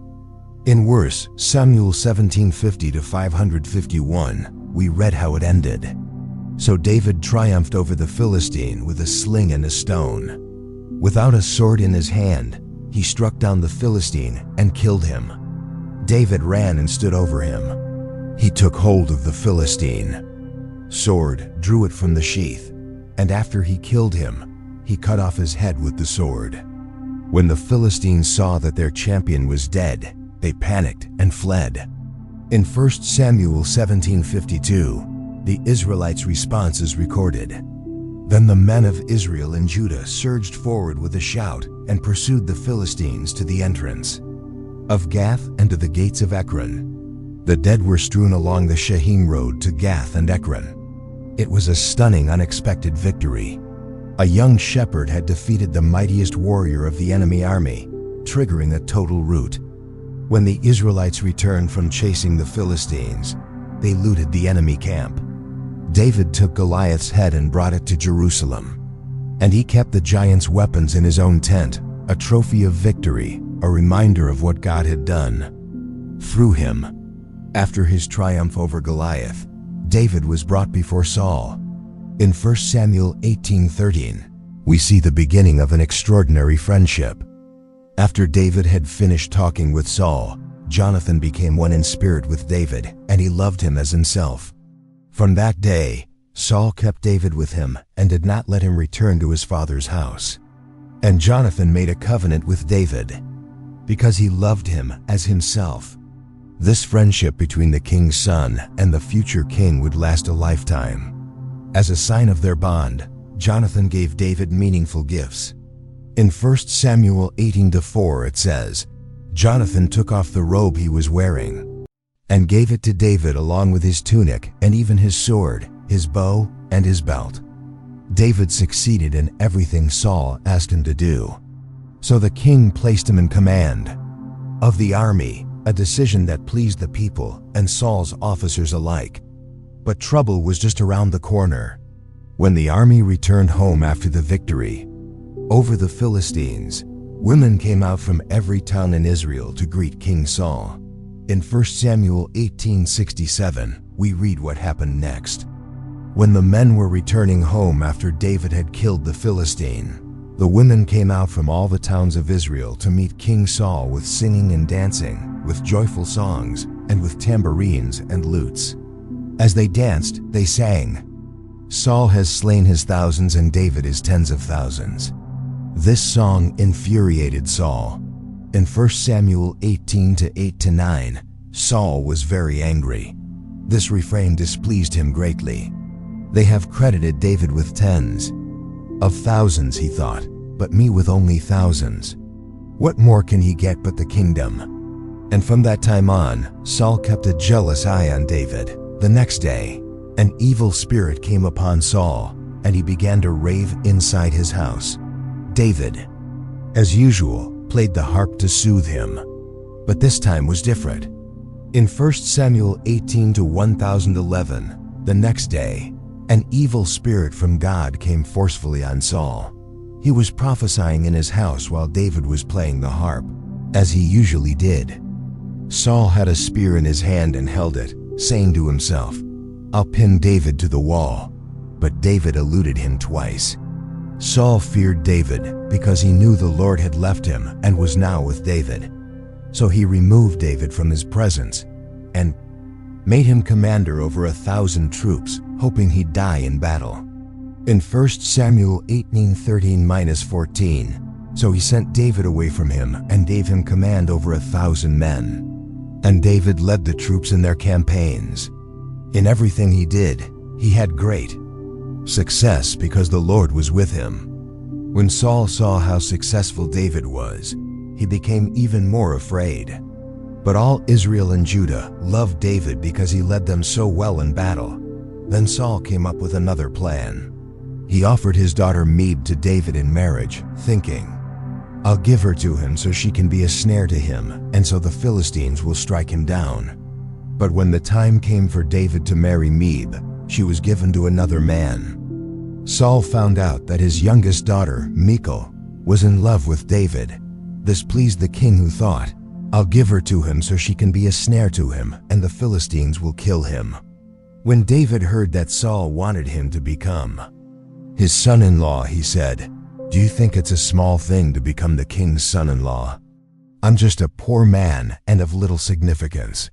In 1 Samuel 1750-551, we read how it ended. So David triumphed over the Philistine with a sling and a stone. Without a sword in his hand, he struck down the Philistine and killed him. David ran and stood over him. He took hold of the Philistine sword, drew it from the sheath, and after he killed him, he cut off his head with the sword. When the Philistines saw that their champion was dead, they panicked and fled. In 1 Samuel 17:52, the Israelites' response is recorded. Then the men of Israel and Judah surged forward with a shout and pursued the Philistines to the entrance of Gath and to the gates of Ekron. The dead were strewn along the Shahim road to Gath and Ekron. It was a stunning, unexpected victory. A young shepherd had defeated the mightiest warrior of the enemy army, triggering a total rout. When the Israelites returned from chasing the Philistines, they looted the enemy camp. David took Goliath's head and brought it to Jerusalem. And he kept the giant's weapons in his own tent, a trophy of victory, a reminder of what God had done through him. After his triumph over Goliath, David was brought before Saul. In 1 Samuel 18:13, we see the beginning of an extraordinary friendship. After David had finished talking with Saul, Jonathan became one in spirit with David, and he loved him as himself. From that day, Saul kept David with him and did not let him return to his father's house. And Jonathan made a covenant with David because he loved him as himself. This friendship between the king's son and the future king would last a lifetime. As a sign of their bond, Jonathan gave David meaningful gifts. In 1 Samuel 18:4 it says, Jonathan took off the robe he was wearing and gave it to David along with his tunic and even his sword, his bow, and his belt. David succeeded in everything Saul asked him to do. So the king placed him in command of the army, a decision that pleased the people and Saul's officers alike. But trouble was just around the corner. When the army returned home after the victory over the Philistines, women came out from every town in Israel to greet King Saul. In 1 Samuel 18:67, we read what happened next. When the men were returning home after David had killed the Philistine, the women came out from all the towns of Israel to meet King Saul with singing and dancing, with joyful songs, and with tambourines and lutes. As they danced, they sang, "Saul has slain his thousands and David his tens of thousands." This song infuriated Saul. In 1 Samuel 18:8-9, Saul was very angry. This refrain displeased him greatly. They have credited David with tens of thousands, he thought, but me with only thousands. What more can he get but the kingdom? And from that time on, Saul kept a jealous eye on David. The next day, an evil spirit came upon Saul, and he began to rave inside his house. David, as usual, played the harp to soothe him. But this time was different. In 1 Samuel 18-1011, the next day, an evil spirit from God came forcefully on Saul. He was prophesying in his house while David was playing the harp, as he usually did. Saul had a spear in his hand and held it, saying to himself, "I'll pin David to the wall." But David eluded him twice. Saul feared David because he knew the Lord had left him and was now with David. So he removed David from his presence and made him commander over 1,000 troops, hoping he'd die in battle. In 1 Samuel 18:13-14, so he sent David away from him and gave him command over 1,000 men. And David led the troops in their campaigns. In everything he did, he had great success because the Lord was with him. When Saul saw how successful David was, he became even more afraid. But all Israel and Judah loved David because he led them so well in battle. Then Saul came up with another plan. He offered his daughter Meb to David in marriage, thinking, "I'll give her to him so she can be a snare to him, and so the Philistines will strike him down." But when the time came for David to marry Meb, she was given to another man. Saul found out that his youngest daughter, Michal, was in love with David. This pleased the king, who thought, "I'll give her to him so she can be a snare to him, and the Philistines will kill him." When David heard that Saul wanted him to become his son-in-law, he said, "Do you think it's a small thing to become the king's son-in-law? I'm just a poor man and of little significance."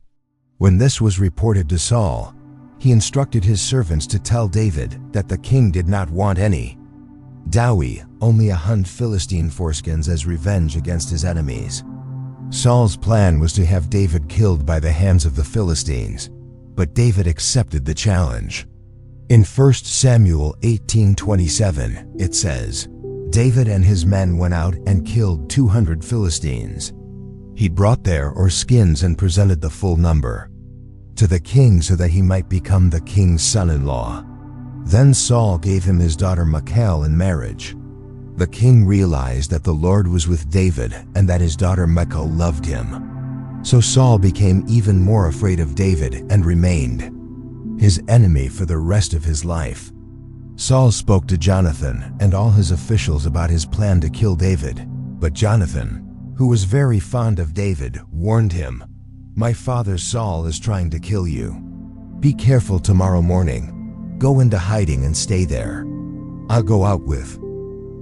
When this was reported to Saul, he instructed his servants to tell David that the king did not want any dowry, only 100 Philistine foreskins as revenge against his enemies. Saul's plan was to have David killed by the hands of the Philistines, but David accepted the challenge. In 1 Samuel 18:27, it says, David and his men went out and killed 200 Philistines. He brought their skins and presented the full number to the king so that he might become the king's son-in-law. Then Saul gave him his daughter Michal in marriage. The king realized that the Lord was with David and that his daughter Michal loved him. So Saul became even more afraid of David and remained his enemy for the rest of his life. Saul spoke to Jonathan and all his officials about his plan to kill David, but Jonathan, who was very fond of David, warned him, "My father Saul is trying to kill you. Be careful tomorrow morning. Go into hiding and stay there. I'll go out with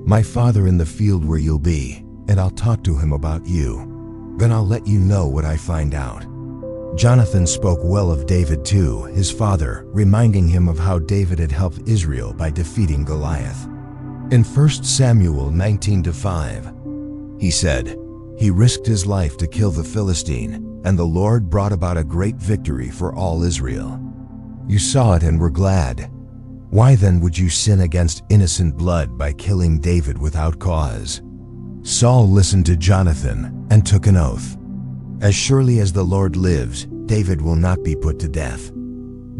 my father in the field where you'll be, and I'll talk to him about you. Then I'll let you know what I find out." Jonathan spoke well of David too, his father, reminding him of how David had helped Israel by defeating Goliath. In 1 Samuel 19:5, he said, "He risked his life to kill the Philistine, and the Lord brought about a great victory for all Israel. You saw it and were glad. Why then would you sin against innocent blood by killing David without cause?" Saul listened to Jonathan and took an oath. "As surely as the Lord lives, David will not be put to death."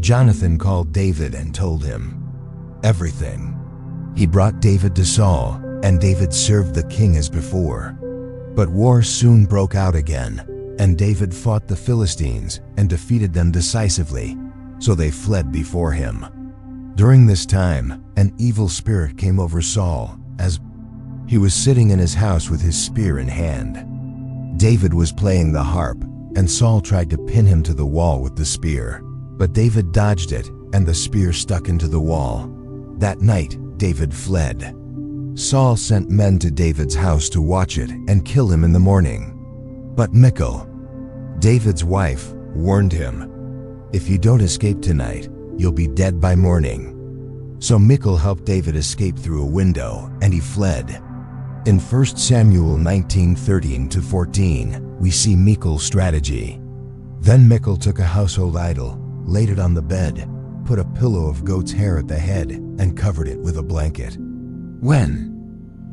Jonathan called David and told him everything. He brought David to Saul, and David served the king as before. But war soon broke out again, and David fought the Philistines and defeated them decisively, so they fled before him. During this time, an evil spirit came over Saul as he was sitting in his house with his spear in hand. David was playing the harp, and Saul tried to pin him to the wall with the spear. But David dodged it, and the spear stuck into the wall. That night, David fled. Saul sent men to David's house to watch it and kill him in the morning. But Michal, David's wife, warned him, "If you don't escape tonight, you'll be dead by morning." So Michal helped David escape through a window, and he fled. In 1 Samuel 19:13-14, we see Michal's strategy. Then Michal took a household idol, laid it on the bed, put a pillow of goat's hair at the head, and covered it with a blanket. When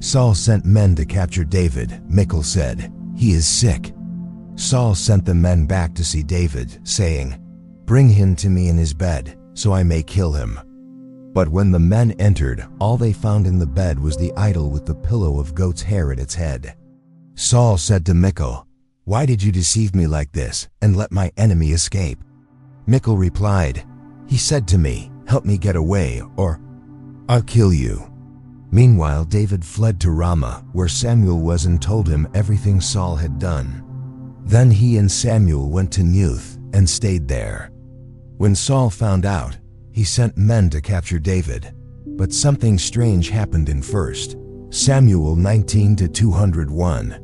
Saul sent men to capture David, Michal said, "He is sick." Saul sent the men back to see David, saying, "Bring him to me in his bed, so I may kill him." But when the men entered, all they found in the bed was the idol with the pillow of goat's hair at its head. Saul said to Michal, "Why did you deceive me like this and let my enemy escape?" Michal replied, "He said to me, 'Help me get away, or I'll kill you.'" Meanwhile, David fled to Ramah, where Samuel was, and told him everything Saul had done. Then he and Samuel went to Nuth and stayed there. When Saul found out, he sent men to capture David. But something strange happened in 1 Samuel 19-201.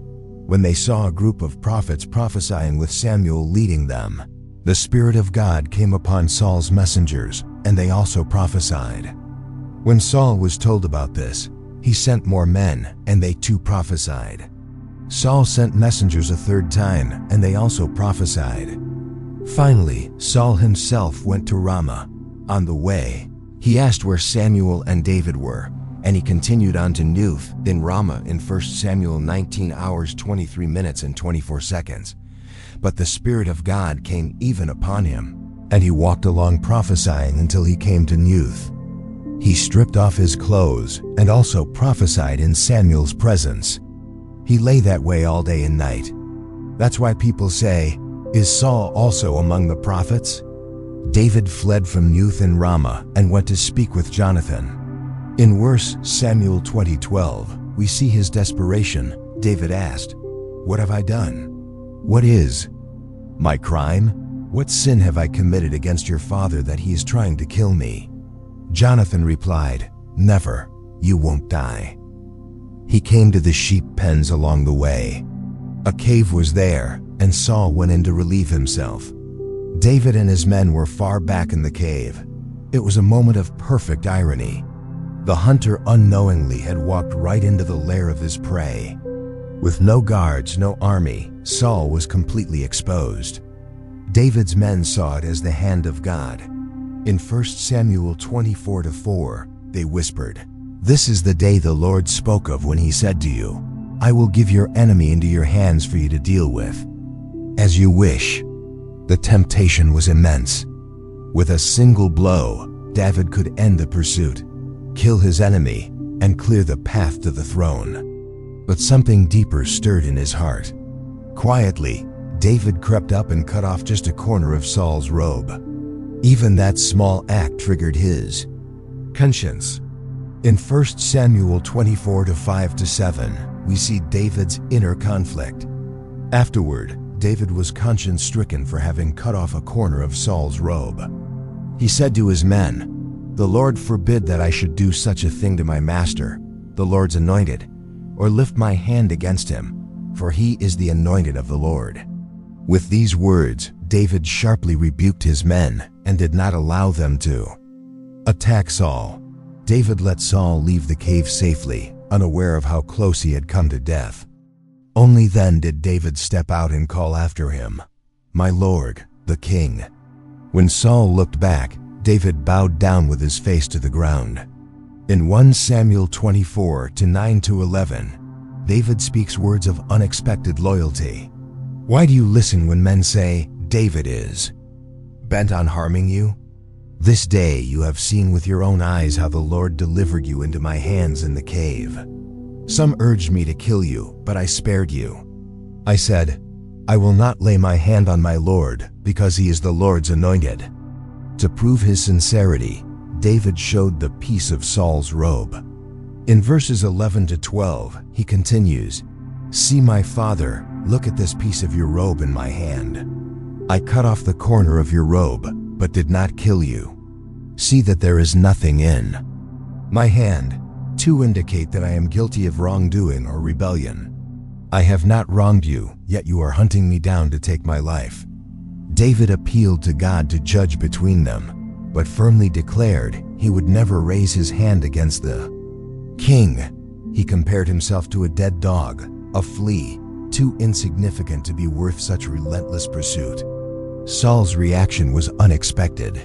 When they saw a group of prophets prophesying with Samuel leading them, the Spirit of God came upon Saul's messengers, and they also prophesied. When Saul was told about this, he sent more men, and they too prophesied. Saul sent messengers a third time, and they also prophesied. Finally, Saul himself went to Ramah. On the way, he asked where Samuel and David were, and he continued on to Nuth in Ramah in 1 Samuel 19 hours 23 minutes and 24 seconds. But the Spirit of God came even upon him, and he walked along prophesying until he came to Nuth. He stripped off his clothes and also prophesied in Samuel's presence. He lay that way all day and night. That's why people say, "Is Saul also among the prophets?" David fled from Nuth in Ramah and went to speak with Jonathan. In 1 Samuel 20:12, we see his desperation. David asked, "What have I done? What is my crime? What sin have I committed against your father that he is trying to kill me?" Jonathan replied, "Never, you won't die." He came to the sheep pens along the way. A cave was there, and Saul went in to relieve himself. David and his men were far back in the cave. It was a moment of perfect irony. The hunter unknowingly had walked right into the lair of his prey. With no guards, no army, Saul was completely exposed. David's men saw it as the hand of God. In 1 Samuel 24:4, they whispered, "This is the day the Lord spoke of when he said to you, 'I will give your enemy into your hands for you to deal with, as you wish.'" The temptation was immense. With a single blow, David could end the pursuit, kill his enemy, and clear the path to the throne. But something deeper stirred in his heart. Quietly, David crept up and cut off just a corner of Saul's robe. Even that small act triggered his conscience. In 1 Samuel 24:5-7, we see David's inner conflict. Afterward, David was conscience-stricken for having cut off a corner of Saul's robe. He said to his men, "The Lord forbid that I should do such a thing to my master, the Lord's anointed, or lift my hand against him, for he is the anointed of the Lord." With these words, David sharply rebuked his men and did not allow them to attack Saul. David let Saul leave the cave safely, unaware of how close he had come to death. Only then did David step out and call after him, "My lord, the king." When Saul looked back, David bowed down with his face to the ground. In 1 Samuel 24:9-11, David speaks words of unexpected loyalty. "Why do you listen when men say, 'David is bent on harming you'? This day you have seen with your own eyes how the Lord delivered you into my hands in the cave. Some urged me to kill you, but I spared you. I said, I will not lay my hand on my Lord, because he is the Lord's anointed. To prove his sincerity, David showed the piece of Saul's robe. In verses 11 to 12, he continues, See my father, look at this piece of your robe in my hand. I cut off the corner of your robe, but did not kill you. See that there is nothing in my hand to indicate that I am guilty of wrongdoing or rebellion. I have not wronged you, yet you are hunting me down to take my life. David appealed to God to judge between them, but firmly declared he would never raise his hand against the king. He compared himself to a dead dog, a flea, too insignificant to be worth such relentless pursuit. Saul's reaction was unexpected.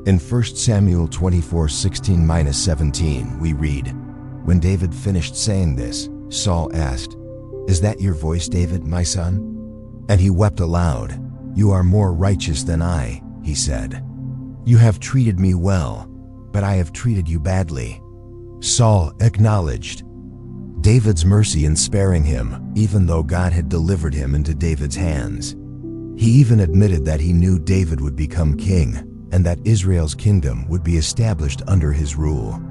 In 1 Samuel 24:16-17, we read, When David finished saying this, Saul asked, Is that your voice, David, my son? And he wept aloud. You are more righteous than I, he said. You have treated me well, but I have treated you badly. Saul acknowledged David's mercy in sparing him, even though God had delivered him into David's hands. He even admitted that he knew David would become king, and that Israel's kingdom would be established under his rule.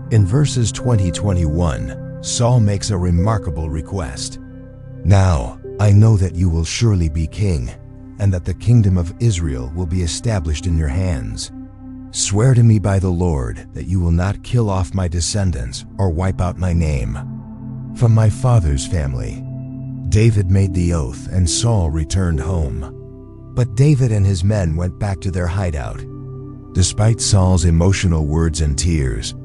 In verses 20-21, Saul makes a remarkable request. Now, I know that you will surely be king, and that the kingdom of Israel will be established in your hands. Swear to me by the Lord that you will not kill off my descendants or wipe out my name from my father's family. David made the oath, and Saul returned home. But David and his men went back to their hideout. Despite Saul's emotional words and tears,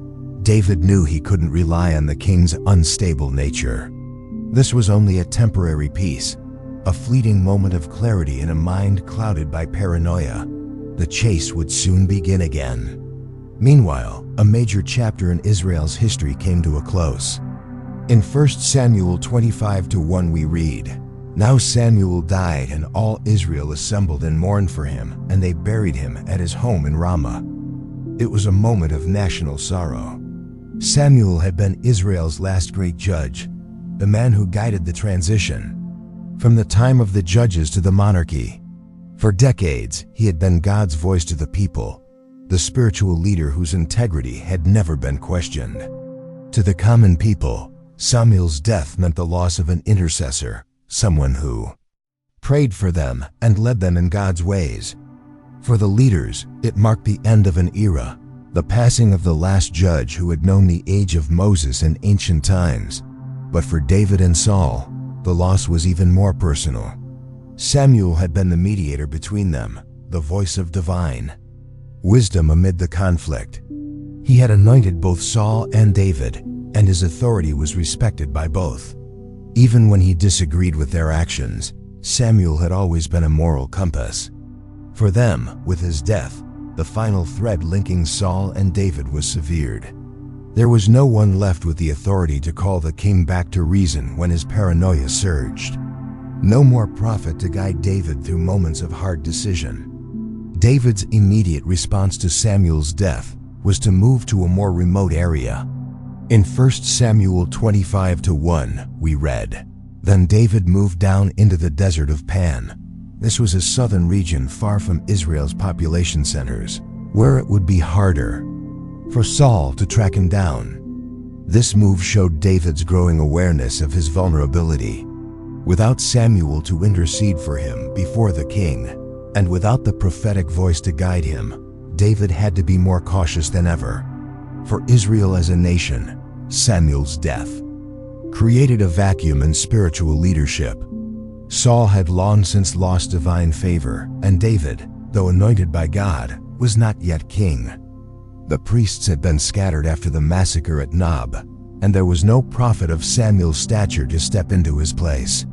David knew he couldn't rely on the king's unstable nature. This was only a temporary peace, a fleeting moment of clarity in a mind clouded by paranoia. The chase would soon begin again. Meanwhile, a major chapter in Israel's history came to a close. In 1 Samuel 25-1 we read, Now Samuel died, and all Israel assembled and mourned for him, and they buried him at his home in Ramah. It was a moment of national sorrow. Samuel had been Israel's last great judge, the man who guided the transition from the time of the judges to the monarchy. For decades, he had been God's voice to the people, the spiritual leader whose integrity had never been questioned. To the common people, Samuel's death meant the loss of an intercessor, someone who prayed for them and led them in God's ways. For the leaders, it marked the end of an era, the passing of the last judge who had known the age of Moses in ancient times. But for David and Saul, the loss was even more personal. Samuel had been the mediator between them, the voice of divine wisdom amid the conflict. He had anointed both Saul and David, and his authority was respected by both. Even when he disagreed with their actions, Samuel had always been a moral compass. For them, with his death, the final thread linking Saul and David was severed. There was no one left with the authority to call the king back to reason when his paranoia surged. No more prophet to guide David through moments of hard decision. David's immediate response to Samuel's death was to move to a more remote area. In 1 Samuel 25-1, we read, Then David moved down into the desert of Pan. This was a southern region far from Israel's population centers, where it would be harder for Saul to track him down. This move showed David's growing awareness of his vulnerability. Without Samuel to intercede for him before the king, and without the prophetic voice to guide him, David had to be more cautious than ever. For Israel as a nation, Samuel's death created a vacuum in spiritual leadership. Saul had long since lost divine favor, and David, though anointed by God, was not yet king. The priests had been scattered after the massacre at Nob, and there was no prophet of Samuel's stature to step into his place.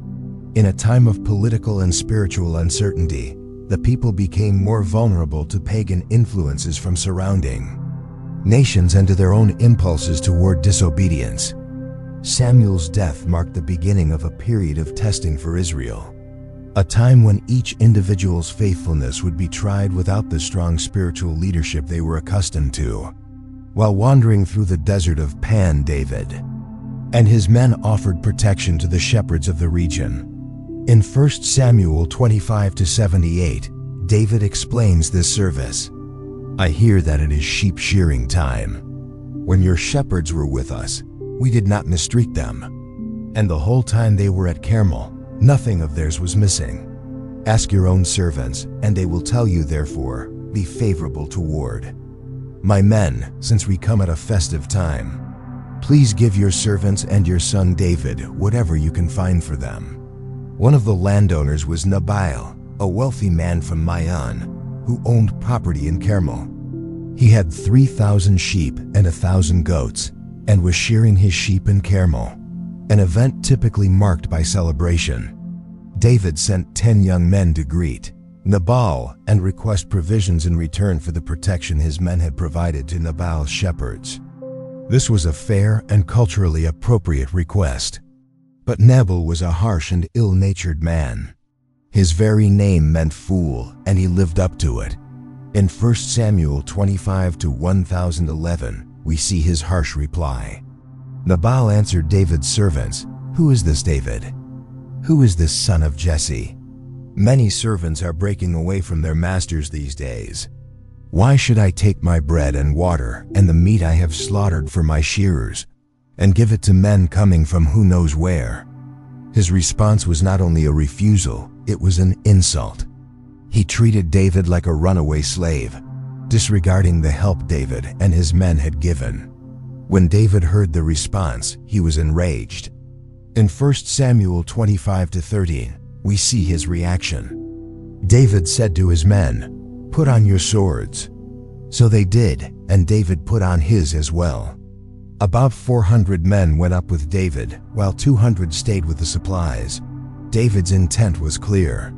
In a time of political and spiritual uncertainty, the people became more vulnerable to pagan influences from surrounding nations and to their own impulses toward disobedience. Samuel's death marked the beginning of a period of testing for Israel. a time when each individual's faithfulness would be tried without the strong spiritual leadership they were accustomed to. While wandering through the desert of Pan, David and his men offered protection to the shepherds of the region. In 1 Samuel 25-78, David explains this service. "I hear that it is sheep shearing time. When your shepherds were with us, we did not mistreat them. And the whole time they were at Carmel, nothing of theirs was missing. Ask your own servants, and they will tell you, therefore, be favorable toward my men, since we come at a festive time. Please give your servants and your son David whatever you can find for them." One of the landowners was Nabal, a wealthy man from Maon, who owned property in Carmel. He had 3,000 sheep and 1,000 goats, and was shearing his sheep in Carmel, an event typically marked by celebration. David sent 10 young men to greet Nabal and request provisions in return for the protection his men had provided to Nabal's shepherds. This was a fair and culturally appropriate request. But Nabal was a harsh and ill-natured man. His very name meant fool, and he lived up to it. In 1 Samuel 25-1011, we see his harsh reply. Nabal answered David's servants, "Who is this David? Who is this son of Jesse? Many servants are breaking away from their masters these days. Why should I take my bread and water and the meat I have slaughtered for my shearers and give it to men coming from who knows where?" His response was not only a refusal, it was an insult. He treated David like a runaway slave, disregarding the help David and his men had given. When David heard the response, he was enraged. In 1 Samuel 25-13, we see his reaction. David said to his men, "Put on your swords." So they did, and David put on his as well. About 400 men went up with David, while 200 stayed with the supplies. David's intent was clear.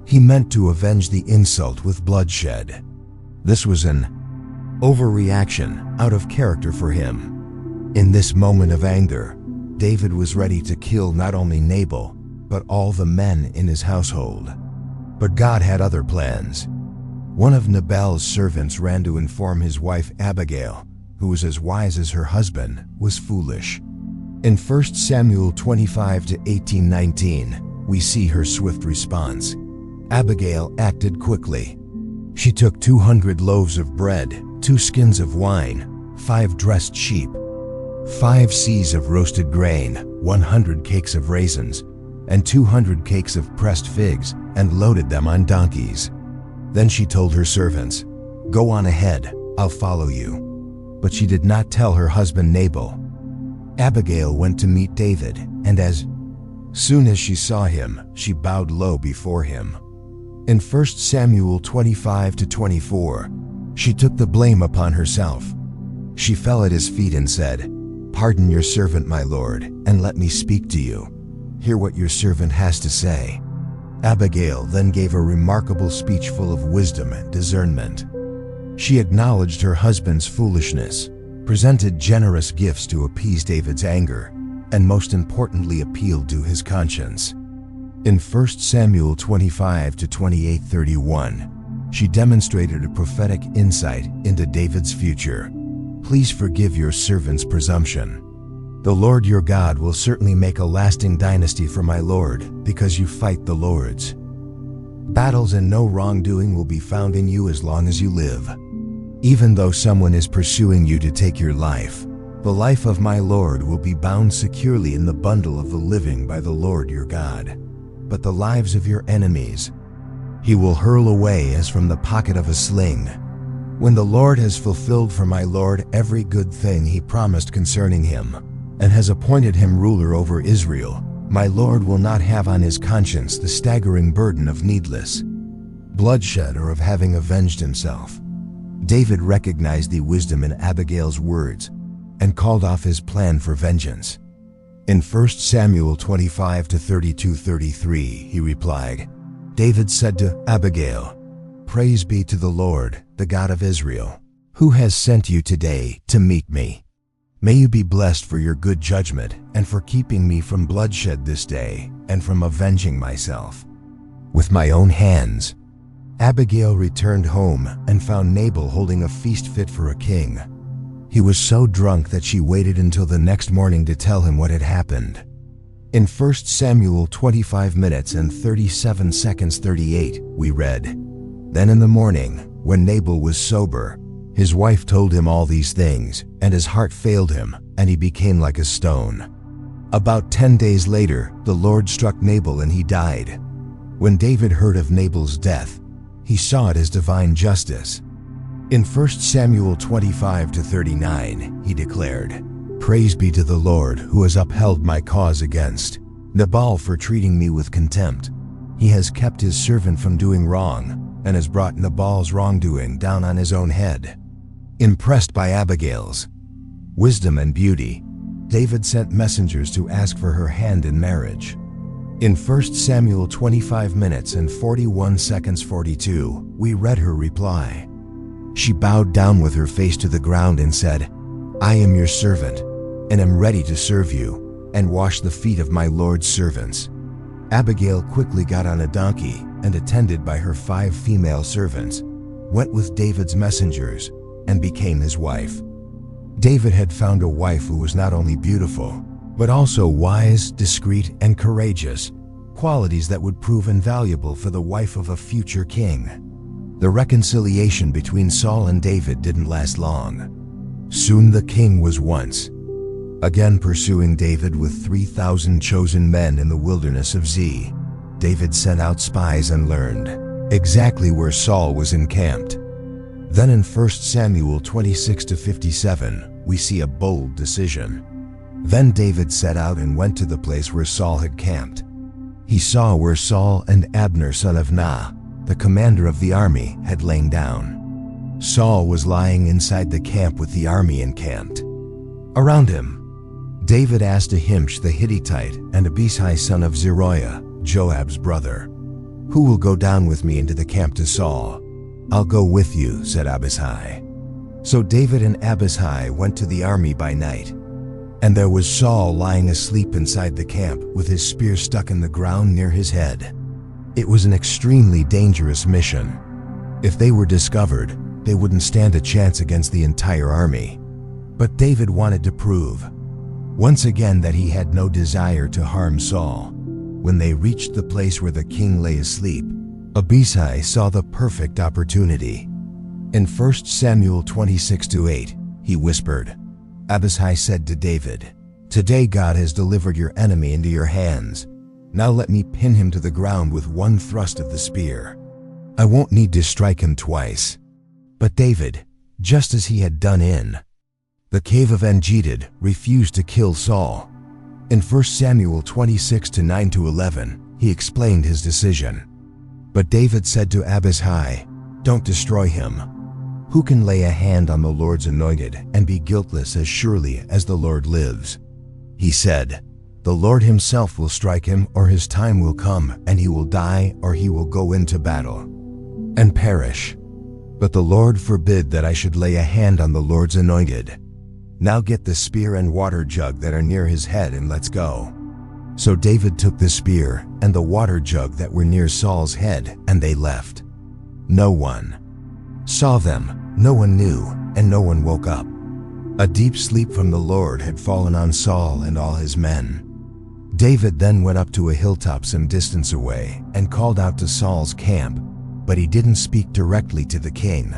He meant to avenge the insult with bloodshed. This was an overreaction, out of character for him. In this moment of anger, David was ready to kill not only Nabal, but all the men in his household. But God had other plans. One of Nabal's servants ran to inform his wife Abigail, who was as wise as her husband, was foolish. In 1 Samuel 25-18-19, we see her swift response. Abigail acted quickly. She took 200 loaves of bread, 2 skins of wine, 5 dressed sheep, 5 seahs of roasted grain, 100 cakes of raisins, and 200 cakes of pressed figs, and loaded them on donkeys. Then she told her servants, "Go on ahead, I'll follow you." But she did not tell her husband Nabal. Abigail went to meet David, and as soon as she saw him, she bowed low before him. In 1 Samuel 25-24, she took the blame upon herself. She fell at his feet and said, "Pardon your servant, my lord, and let me speak to you. Hear what your servant has to say." Abigail then gave a remarkable speech full of wisdom and discernment. She acknowledged her husband's foolishness, presented generous gifts to appease David's anger, and most importantly appealed to his conscience. In 1 Samuel 25-28-31, she demonstrated a prophetic insight into David's future. "Please forgive your servant's presumption. The Lord your God will certainly make a lasting dynasty for my Lord, because you fight the Lord's battles, and no wrongdoing will be found in you as long as you live. Even though someone is pursuing you to take your life, the life of my Lord will be bound securely in the bundle of the living by the Lord your God. But the lives of your enemies he will hurl away as from the pocket of a sling. When the Lord has fulfilled for my Lord every good thing he promised concerning him, and has appointed him ruler over Israel, my Lord will not have on his conscience the staggering burden of needless bloodshed or of having avenged himself." David recognized the wisdom in Abigail's words and called off his plan for vengeance. In 1 Samuel 25-32-33, he replied, David said to Abigail, "Praise be to the Lord, the God of Israel, who has sent you today to meet me. May you be blessed for your good judgment and for keeping me from bloodshed this day and from avenging myself." with my own hands." Abigail returned home and found Nabal holding a feast fit for a king. He was so drunk that she waited until the next morning to tell him what had happened. In 1 Samuel 25 minutes and 37 seconds 38, we read, "Then in the morning, when Nabal was sober, his wife told him all these things, and his heart failed him, and he became like a stone. About 10 days later, the Lord struck Nabal and he died. When David heard of Nabal's death, he saw it as divine justice. In 1 Samuel 25-39, he declared, "Praise be to the Lord who has upheld my cause against Nabal for treating me with contempt. He has kept his servant from doing wrong and has brought Nabal's wrongdoing down on his own head." Impressed by Abigail's wisdom and beauty, David sent messengers to ask for her hand in marriage. In 1 Samuel 25 minutes and 41 seconds 42, we read her reply. She bowed down with her face to the ground and said, "I am your servant, and am ready to serve you, and wash the feet of my Lord's servants." Abigail quickly got on a donkey and, attended by her 5 female servants, went with David's messengers and became his wife. David had found a wife who was not only beautiful, but also wise, discreet, and courageous, qualities that would prove invaluable for the wife of a future king. The reconciliation between Saul and David didn't last long. Soon the king was once again pursuing David with 3,000 chosen men in the wilderness of Ziph. David sent out spies and learned exactly where Saul was encamped. Then in 1 Samuel 26-57, we see a bold decision. Then David set out and went to the place where Saul had camped. He saw where Saul and Abner son of Ner, the commander of the army, had lain down. Saul was lying inside the camp with the army encamped around him. David asked Ahimsh the Hittite and Abishai son of Zeruiah, Joab's brother, "Who will go down with me into the camp to Saul?" "I'll go with you," said Abishai. So David and Abishai went to the army by night. And there was Saul lying asleep inside the camp with his spear stuck in the ground near his head. It was an extremely dangerous mission. If they were discovered, they wouldn't stand a chance against the entire army. But David wanted to prove once again that he had no desire to harm Saul. When they reached the place where the king lay asleep, Abishai saw the perfect opportunity. In 1 Samuel 26-8, he whispered, Abishai said to David, "Today God has delivered your enemy into your hands. Now let me pin him to the ground with one thrust of the spear. I won't need to strike him twice." But David, just as he had done in the cave of En-Gedi, refused to kill Saul. In 1 Samuel 26-9-11, he explained his decision. But David said to Abishai, "Don't destroy him. Who can lay a hand on the Lord's anointed and be guiltless as surely as the Lord lives?" He said, "The Lord himself will strike him, or his time will come, and he will die, or he will go into battle and perish. But the Lord forbid that I should lay a hand on the Lord's anointed. Now get the spear and water jug that are near his head and let's go." So David took the spear and the water jug that were near Saul's head, and they left. No one saw them, no one knew, and no one woke up. A deep sleep from the Lord had fallen on Saul and all his men. David then went up to a hilltop some distance away and called out to Saul's camp, but he didn't speak directly to the king.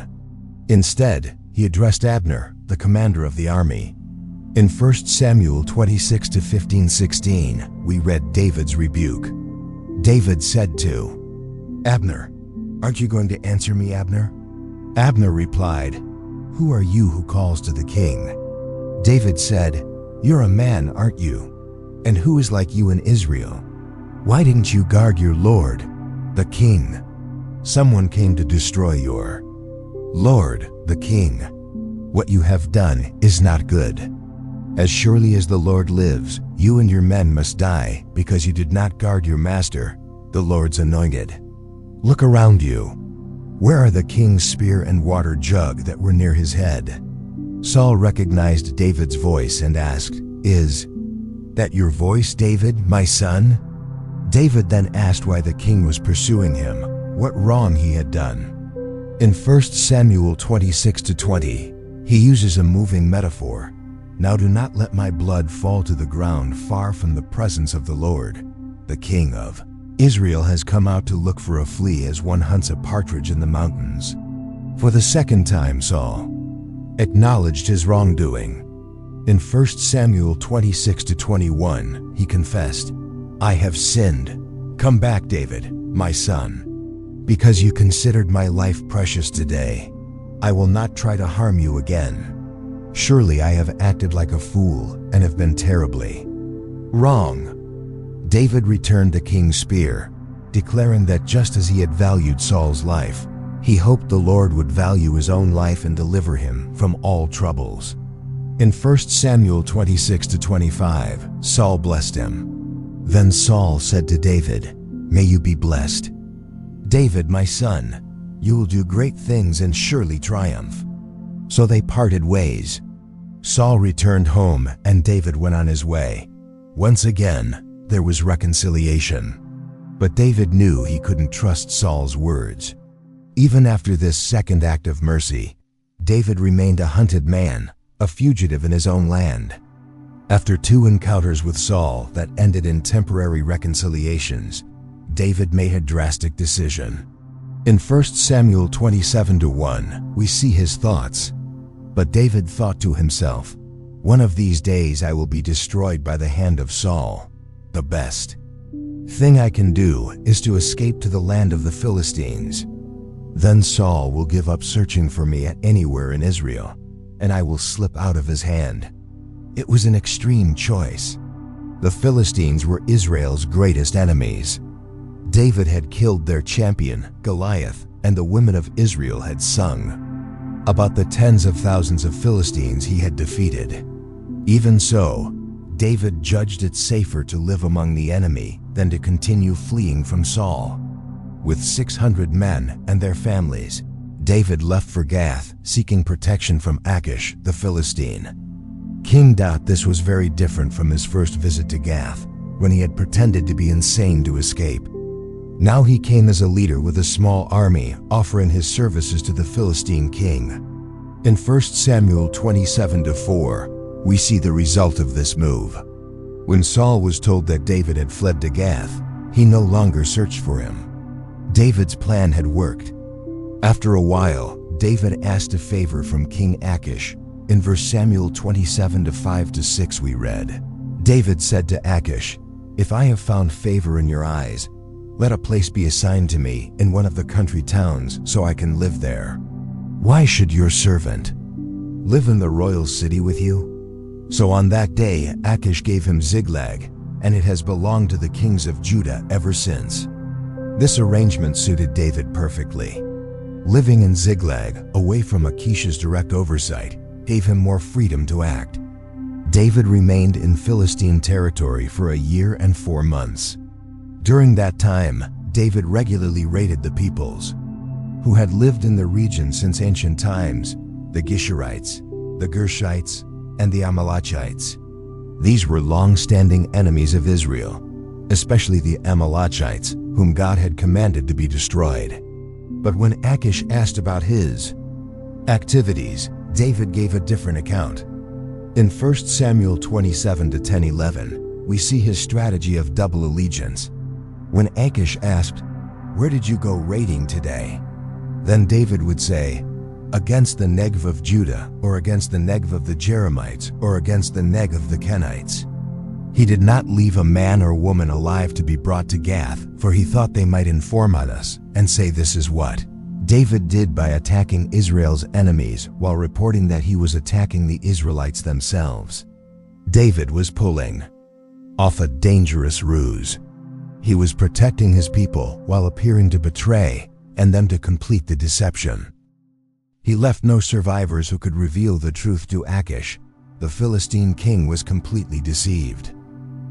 Instead, he addressed Abner, the commander of the army. In 1 Samuel 26-15-16, we read David's rebuke. David said to Abner, "Aren't you going to answer me, Abner?" Abner replied, "Who are you who calls to the king?" David said, "You're a man, aren't you? And who is like you in Israel? Why didn't you guard your lord, the king? Someone came to destroy your lord, the king. What you have done is not good. As surely as the Lord lives, you and your men must die because you did not guard your master, the Lord's anointed. Look around you. Where are the king's spear and water jug that were near his head?" Saul recognized David's voice and asked, "Is that your voice, David, my son?" David then asked why the king was pursuing him, what wrong he had done. In 1 Samuel 26-20, he uses a moving metaphor. Now do not let my blood fall to the ground far from the presence of the Lord. The king of Israel has come out to look for a flea as one hunts a partridge in the mountains. For the second time Saul acknowledged his wrongdoing. In 1 Samuel 26-21, he confessed, I have sinned. Come back, David, my son. Because you considered my life precious today, I will not try to harm you again. Surely I have acted like a fool and have been terribly wrong. David returned the king's spear, declaring that just as he had valued Saul's life, he hoped the Lord would value his own life and deliver him from all troubles. In 1 Samuel 26-25, Saul blessed him. Then Saul said to David, May you be blessed. David, my son, you will do great things and surely triumph. So they parted ways. Saul returned home and David went on his way. Once again, there was reconciliation. But David knew he couldn't trust Saul's words. Even after this second act of mercy, David remained a hunted man, a fugitive in his own land. After 2 encounters with Saul that ended in temporary reconciliations, David made a drastic decision. In 1 Samuel 27-1, we see his thoughts. But David thought to himself, One of these days I will be destroyed by the hand of Saul. The best thing I can do is to escape to the land of the Philistines. Then Saul will give up searching for me anywhere in Israel, and I will slip out of his hand. It was an extreme choice. The Philistines were Israel's greatest enemies. David had killed their champion, Goliath, and the women of Israel had sung about the tens of thousands of Philistines he had defeated. Even so, David judged it safer to live among the enemy than to continue fleeing from Saul. With 600 men and their families, David left for Gath, seeking protection from Achish, the Philistine. King David was very different from his first visit to Gath, when he had pretended to be insane to escape. Now he came as a leader with a small army, offering his services to the Philistine king. In 1 Samuel 27-4, we see the result of this move. When Saul was told that David had fled to Gath, he no longer searched for him. David's plan had worked. After a while, David asked a favor from King Achish. In 1 Samuel 27-5-6 we read, David said to Achish, If I have found favor in your eyes, let a place be assigned to me in one of the country towns so I can live there. Why should your servant live in the royal city with you? So on that day Achish gave him Ziklag, and it has belonged to the kings of Judah ever since. This arrangement suited David perfectly. Living in Ziklag, away from Achish's direct oversight, gave him more freedom to act. David remained in Philistine territory for 1 year and 4 months. During that time, David regularly raided the peoples who had lived in the region since ancient times, the Geshurites, the Gershites, and the Amalekites. These were long-standing enemies of Israel, especially the Amalekites, whom God had commanded to be destroyed. But when Achish asked about his activities, David gave a different account. In 1 Samuel 27-10-11, we see his strategy of double allegiance. When Achish asked, Where did you go raiding today? Then David would say, Against the Negev of Judah, or against the Negev of the Jeremites, or against the Negev of the Kenites. He did not leave a man or woman alive to be brought to Gath, for he thought they might inform on us and say this is what David did by attacking Israel's enemies while reporting that he was attacking the Israelites themselves. David was pulling off a dangerous ruse. He was protecting his people while appearing to betray and them to complete the deception. He left no survivors who could reveal the truth to Achish. The Philistine king was completely deceived.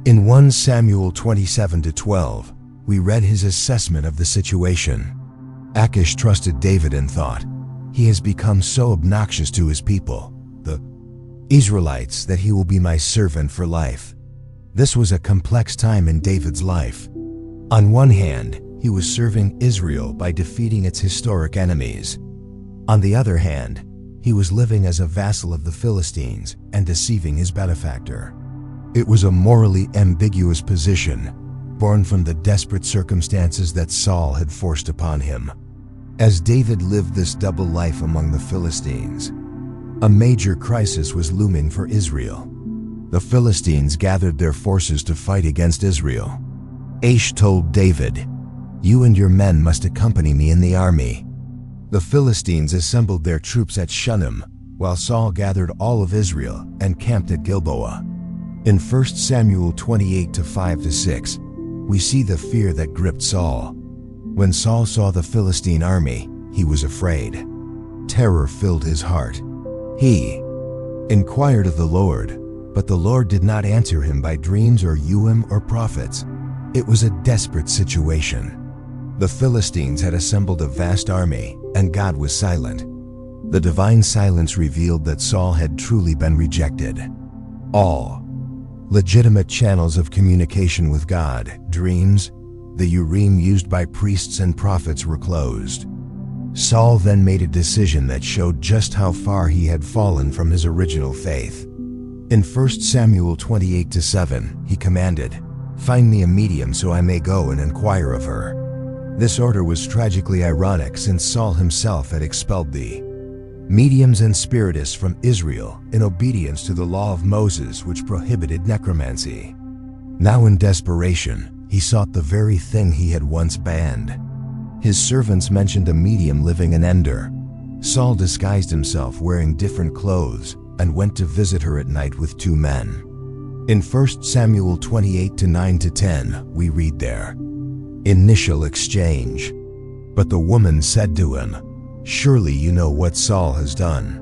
In 1 Samuel 27-12, we read his assessment of the situation. Achish trusted David and thought, He has become so obnoxious to his people, the Israelites, that he will be my servant for life. This was a complex time in David's life. On one hand, he was serving Israel by defeating its historic enemies. On the other hand, he was living as a vassal of the Philistines and deceiving his benefactor. It was a morally ambiguous position, born from the desperate circumstances that Saul had forced upon him. As David lived this double life among the Philistines, a major crisis was looming for Israel. The Philistines gathered their forces to fight against Israel. Achish told David, "You and your men must accompany me in the army." The Philistines assembled their troops at Shunem, while Saul gathered all of Israel and camped at Gilboa. In 1 Samuel 28 5-6, we see the fear that gripped Saul. When Saul saw the Philistine army, he was afraid. Terror filled his heart. He inquired of the Lord, but the Lord did not answer him by dreams or Urim or prophets. It was a desperate situation. The Philistines had assembled a vast army, and God was silent. The divine silence revealed that Saul had truly been rejected. All legitimate channels of communication with God, dreams, the Urim used by priests and prophets, were closed. Saul then made a decision that showed just how far he had fallen from his original faith. In 1 Samuel 28-7, he commanded, "Find me a medium so I may go and inquire of her." This order was tragically ironic since Saul himself had expelled the mediums and spiritists from Israel in obedience to the law of Moses, which prohibited necromancy. Now in desperation, he sought the very thing he had once banned. His servants mentioned a medium living in Endor. Saul disguised himself wearing different clothes and went to visit her at night with two men. In 1 Samuel 28-9-10, we read there, initial exchange. But the woman said to him, "Surely you know what Saul has done.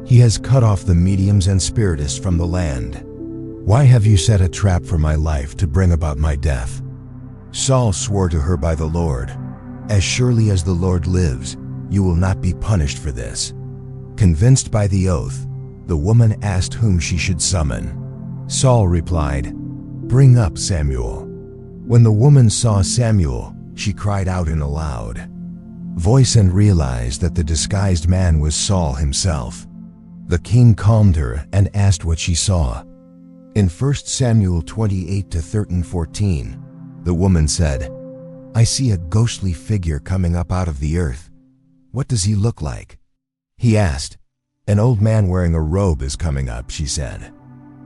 He has cut off the mediums and spiritists from the land. Why have you set a trap for my life to bring about my death?" Saul swore to her by the Lord, "As surely as the Lord lives, you will not be punished for this." Convinced by the oath, the woman asked whom she should summon. Saul replied, "Bring up Samuel." When the woman saw Samuel, she cried out in a loud voice and realized that the disguised man was Saul himself. The king calmed her and asked what she saw. In 1 Samuel 28-13-14, the woman said, "I see a ghostly figure coming up out of the earth. What does he look like?" He asked. "An old man wearing a robe is coming up," she said.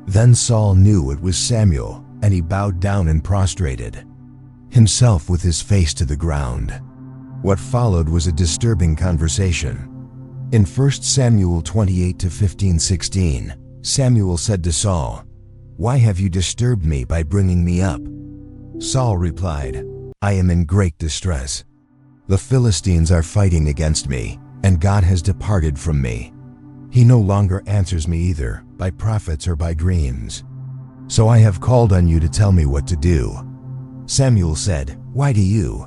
Then Saul knew it was Samuel, and he bowed down and prostrated himself with his face to the ground. What followed was a disturbing conversation. In 1 Samuel 28-15-16, Samuel said to Saul, "Why have you disturbed me by bringing me up?" Saul replied, "I am in great distress. The Philistines are fighting against me, and God has departed from me. He no longer answers me either by prophets or by dreams. So I have called on you to tell me what to do." Samuel said, "Why do you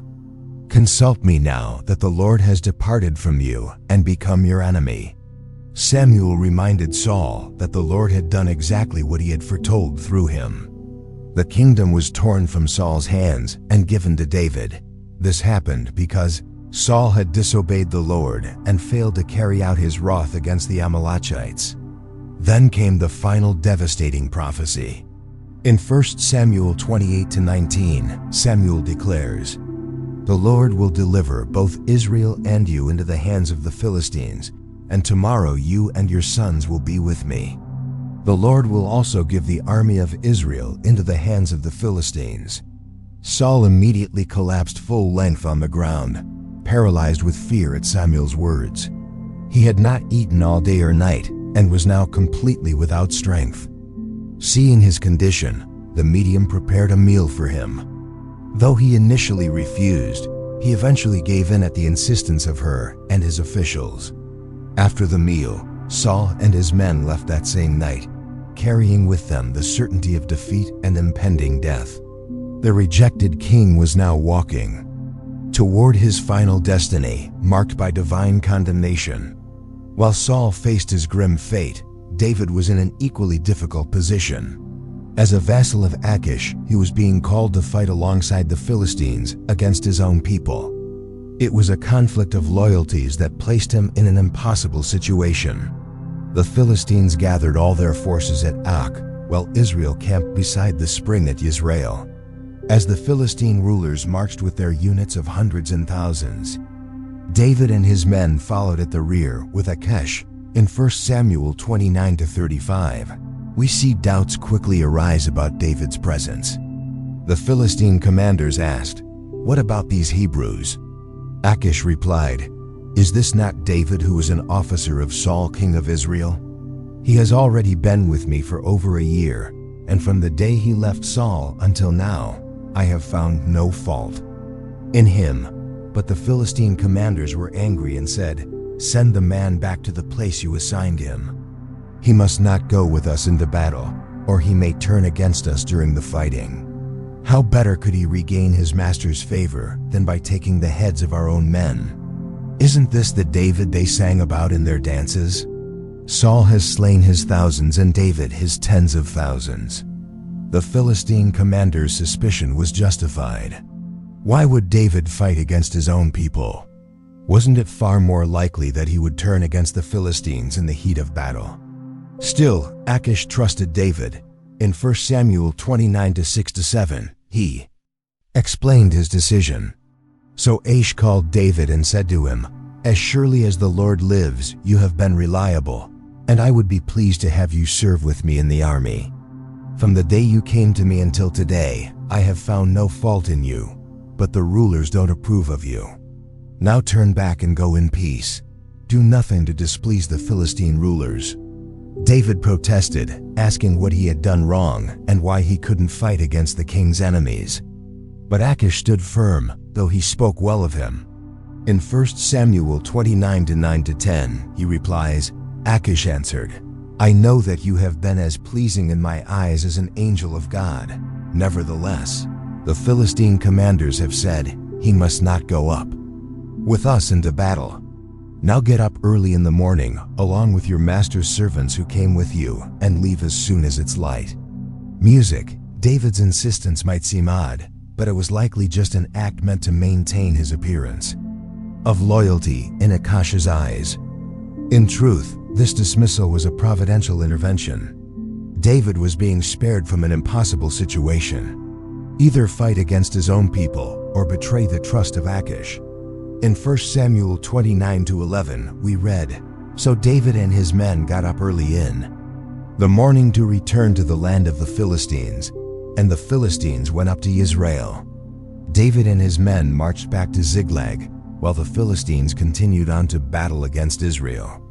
consult me now that the Lord has departed from you and become your enemy?" Samuel reminded Saul that the Lord had done exactly what he had foretold through him. The kingdom was torn from Saul's hands and given to David. This happened because Saul had disobeyed the Lord and failed to carry out his wrath against the Amalekites. Then came the final devastating prophecy. In 1 Samuel 28-19, Samuel declares, "The Lord will deliver both Israel and you into the hands of the Philistines, and tomorrow you and your sons will be with me. The Lord will also give the army of Israel into the hands of the Philistines." Saul immediately collapsed full length on the ground, paralyzed with fear at Samuel's words. He had not eaten all day or night and was now completely without strength. Seeing his condition, the medium prepared a meal for him. Though he initially refused, he eventually gave in at the insistence of her and his officials. After the meal, Saul and his men left that same night, carrying with them the certainty of defeat and impending death. The rejected king was now walking toward his final destiny, marked by divine condemnation. While Saul faced his grim fate, David was in an equally difficult position. As a vassal of Achish, he was being called to fight alongside the Philistines against his own people. It was a conflict of loyalties that placed him in an impossible situation. The Philistines gathered all their forces at Ach, while Israel camped beside the spring at Yisrael. As the Philistine rulers marched with their units of hundreds and thousands, David and his men followed at the rear with Achish. In 1 Samuel 29-35, we see doubts quickly arise about David's presence. The Philistine commanders asked, "What about these Hebrews?" Achish replied, "Is this not David, who is an officer of Saul, king of Israel? He has already been with me for over a year, and from the day he left Saul until now, I have found no fault in him." But the Philistine commanders were angry and said, "Send the man back to the place you assigned him. He must not go with us into battle, or he may turn against us during the fighting. How better could he regain his master's favor than by taking the heads of our own men? Isn't this the David they sang about in their dances? Saul has slain his thousands and David his tens of thousands." The Philistine commander's suspicion was justified. Why would David fight against his own people? Wasn't it far more likely that he would turn against the Philistines in the heat of battle? Still, Achish trusted David. In 1 Samuel 29-6-7, he explained his decision. So Achish called David and said to him, "As surely as the Lord lives, you have been reliable, and I would be pleased to have you serve with me in the army. From the day you came to me until today, I have found no fault in you, but the rulers don't approve of you. Now turn back and go in peace. Do nothing to displease the Philistine rulers." David protested, asking what he had done wrong and why he couldn't fight against the king's enemies. But Achish stood firm, though he spoke well of him. In 1 Samuel 29-9-10, he replies, Achish answered, "I know that you have been as pleasing in my eyes as an angel of God. Nevertheless, the Philistine commanders have said, 'He must not go up with us into battle.' Now get up early in the morning, along with your master's servants who came with you, and leave as soon as it's light." Music. David's insistence might seem odd, but it was likely just an act meant to maintain his appearance of loyalty in Achish's eyes. In truth, this dismissal was a providential intervention. David was being spared from an impossible situation. Either fight against his own people or betray the trust of Achish. In 1 Samuel 29-11, we read, "So David and his men got up early in the morning to return to the land of the Philistines, and the Philistines went up to Yisrael. David and his men marched back to Ziklag, while the Philistines continued on to battle against Israel."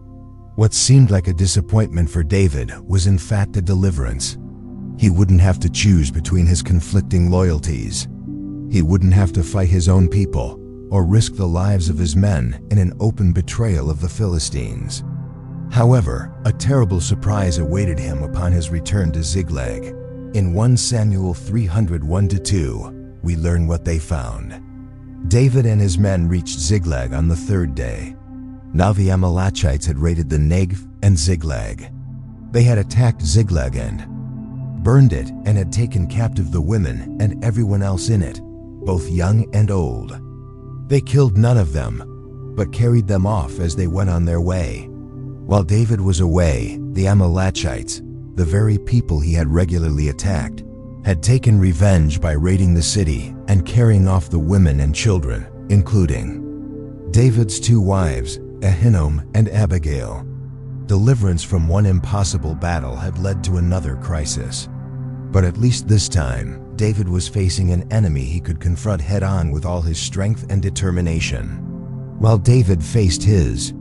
What seemed like a disappointment for David was in fact a deliverance. He wouldn't have to choose between his conflicting loyalties. He wouldn't have to fight his own people or risk the lives of his men in an open betrayal of the Philistines. However, a terrible surprise awaited him upon his return to Ziklag. In 1 Samuel 300:1-2, we learn what they found. David and his men reached Ziklag on the third day. Now the Amalekites had raided the Negev and Ziklag. They had attacked Ziklag and burned it, and had taken captive the women and everyone else in it, both young and old. They killed none of them, but carried them off as they went on their way. While David was away, the Amalekites, the very people he had regularly attacked, had taken revenge by raiding the city and carrying off the women and children, including David's two wives, Ahinoam and Abigail. Deliverance from one impossible battle had led to another crisis. But at least this time, David was facing an enemy he could confront head-on with all his strength and determination. While David faced his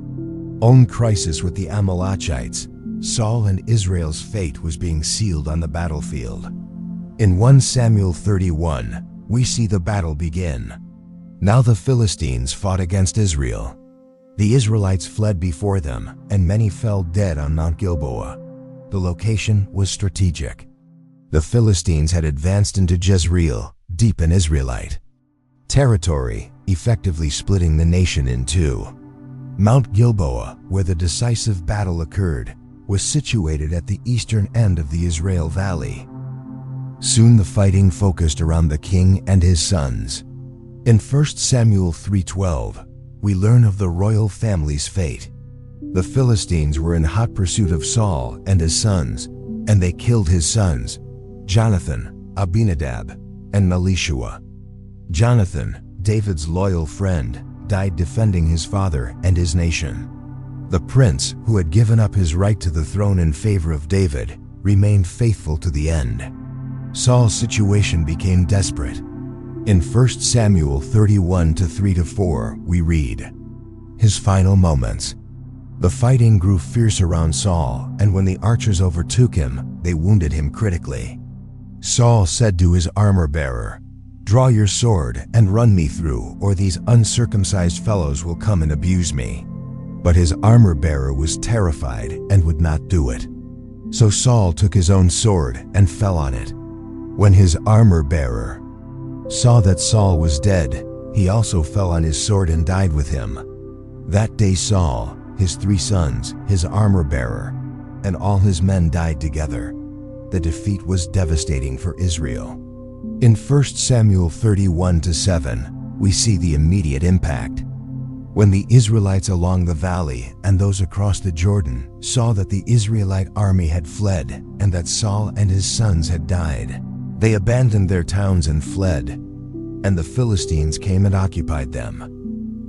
own crisis with the Amalekites, Saul and Israel's fate was being sealed on the battlefield. In 1 Samuel 31, we see the battle begin. Now the Philistines fought against Israel. The Israelites fled before them, and many fell dead on Mount Gilboa. The location was strategic. The Philistines had advanced into Jezreel, deep in Israelite territory, effectively splitting the nation in two. Mount Gilboa, where the decisive battle occurred, was situated at the eastern end of the Israel Valley. Soon the fighting focused around the king and his sons. In 1 Samuel 3:12, we learn of the royal family's fate. The Philistines were in hot pursuit of Saul and his sons, and they killed his sons, Jonathan, Abinadab, and Melishua. Jonathan, David's loyal friend, died defending his father and his nation. The prince, who had given up his right to the throne in favor of David, remained faithful to the end. Saul's situation became desperate. In 1 Samuel 31:3-4, we read, his final moments. The fighting grew fierce around Saul, and when the archers overtook him, they wounded him critically. Saul said to his armor-bearer, "Draw your sword and run me through, or these uncircumcised fellows will come and abuse me." But his armor-bearer was terrified and would not do it. So Saul took his own sword and fell on it. When his armor-bearer saw that Saul was dead, he also fell on his sword and died with him. That day Saul, his 3 sons, his armor-bearer, and all his men died together. The defeat was devastating for Israel. In 1 Samuel 31:7, we see the immediate impact. When the Israelites along the valley and those across the Jordan saw that the Israelite army had fled and that Saul and his sons had died, they abandoned their towns and fled, and the Philistines came and occupied them.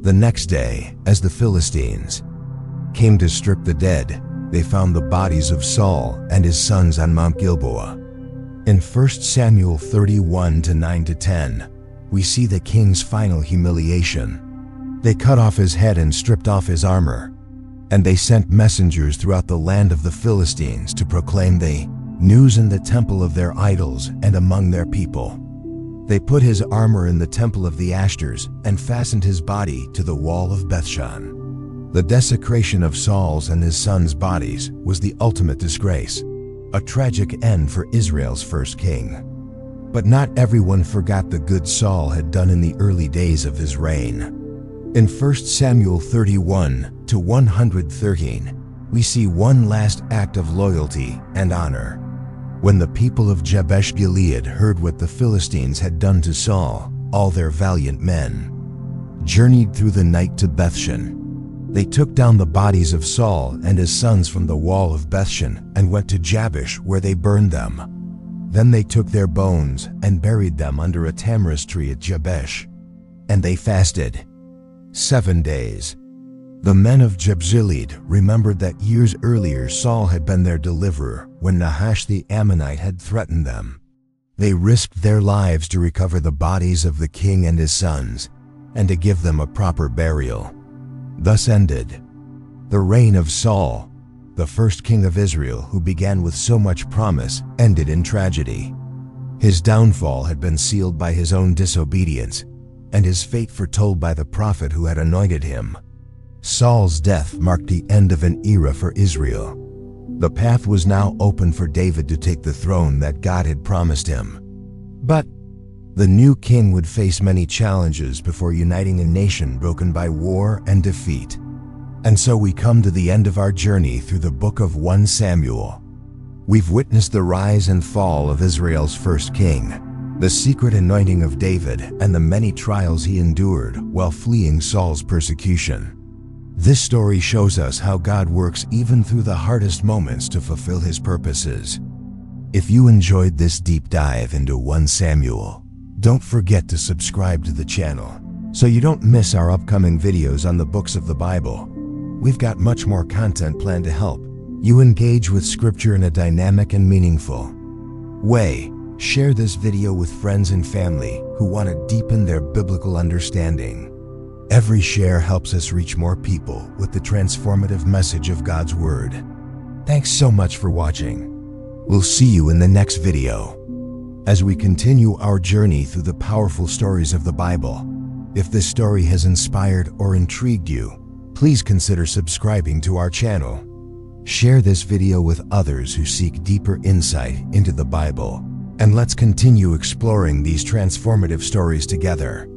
The next day, as the Philistines came to strip the dead, they found the bodies of Saul and his sons on Mount Gilboa. In 1 Samuel 31:9-10, we see the king's final humiliation. They cut off his head and stripped off his armor, and they sent messengers throughout the land of the Philistines to proclaim the news in the temple of their idols and among their people. They put his armor in the temple of the Ashtars and fastened his body to the wall of Bethshan. The desecration of Saul's and his sons' bodies was the ultimate disgrace, a tragic end for Israel's first king. But not everyone forgot the good Saul had done in the early days of his reign. In 1 Samuel 31:113, we see one last act of loyalty and honor. When the people of Jabesh Gilead heard what the Philistines had done to Saul, all their valiant men journeyed through the night to Bethshan. They took down the bodies of Saul and his sons from the wall of Bethshan and went to Jabesh, where they burned them. Then they took their bones and buried them under a tamarisk tree at Jabesh, and they fasted 7 days. The men of Jabzilid remembered that years earlier Saul had been their deliverer when Nahash the Ammonite had threatened them. They risked their lives to recover the bodies of the king and his sons, and to give them a proper burial. Thus ended the reign of Saul, the first king of Israel, who began with so much promise, ended in tragedy. His downfall had been sealed by his own disobedience, and his fate foretold by the prophet who had anointed him. Saul's death marked the end of an era for Israel. The path was now open for David to take the throne that God had promised him. But the new king would face many challenges before uniting a nation broken by war and defeat. And so we come to the end of our journey through the book of 1 Samuel. We've witnessed the rise and fall of Israel's first king, the secret anointing of David, and the many trials he endured while fleeing Saul's persecution. This story shows us how God works even through the hardest moments to fulfill his purposes. If you enjoyed this deep dive into 1 Samuel, don't forget to subscribe to the channel so you don't miss our upcoming videos on the books of the Bible. We've got much more content planned to help you engage with Scripture in a dynamic and meaningful way. Share this video with friends and family who want to deepen their biblical understanding. Every share helps us reach more people with the transformative message of God's Word. Thanks so much for watching. We'll see you in the next video as we continue our journey through the powerful stories of the Bible. If this story has inspired or intrigued you, please consider subscribing to our channel. Share this video with others who seek deeper insight into the Bible, and let's continue exploring these transformative stories together.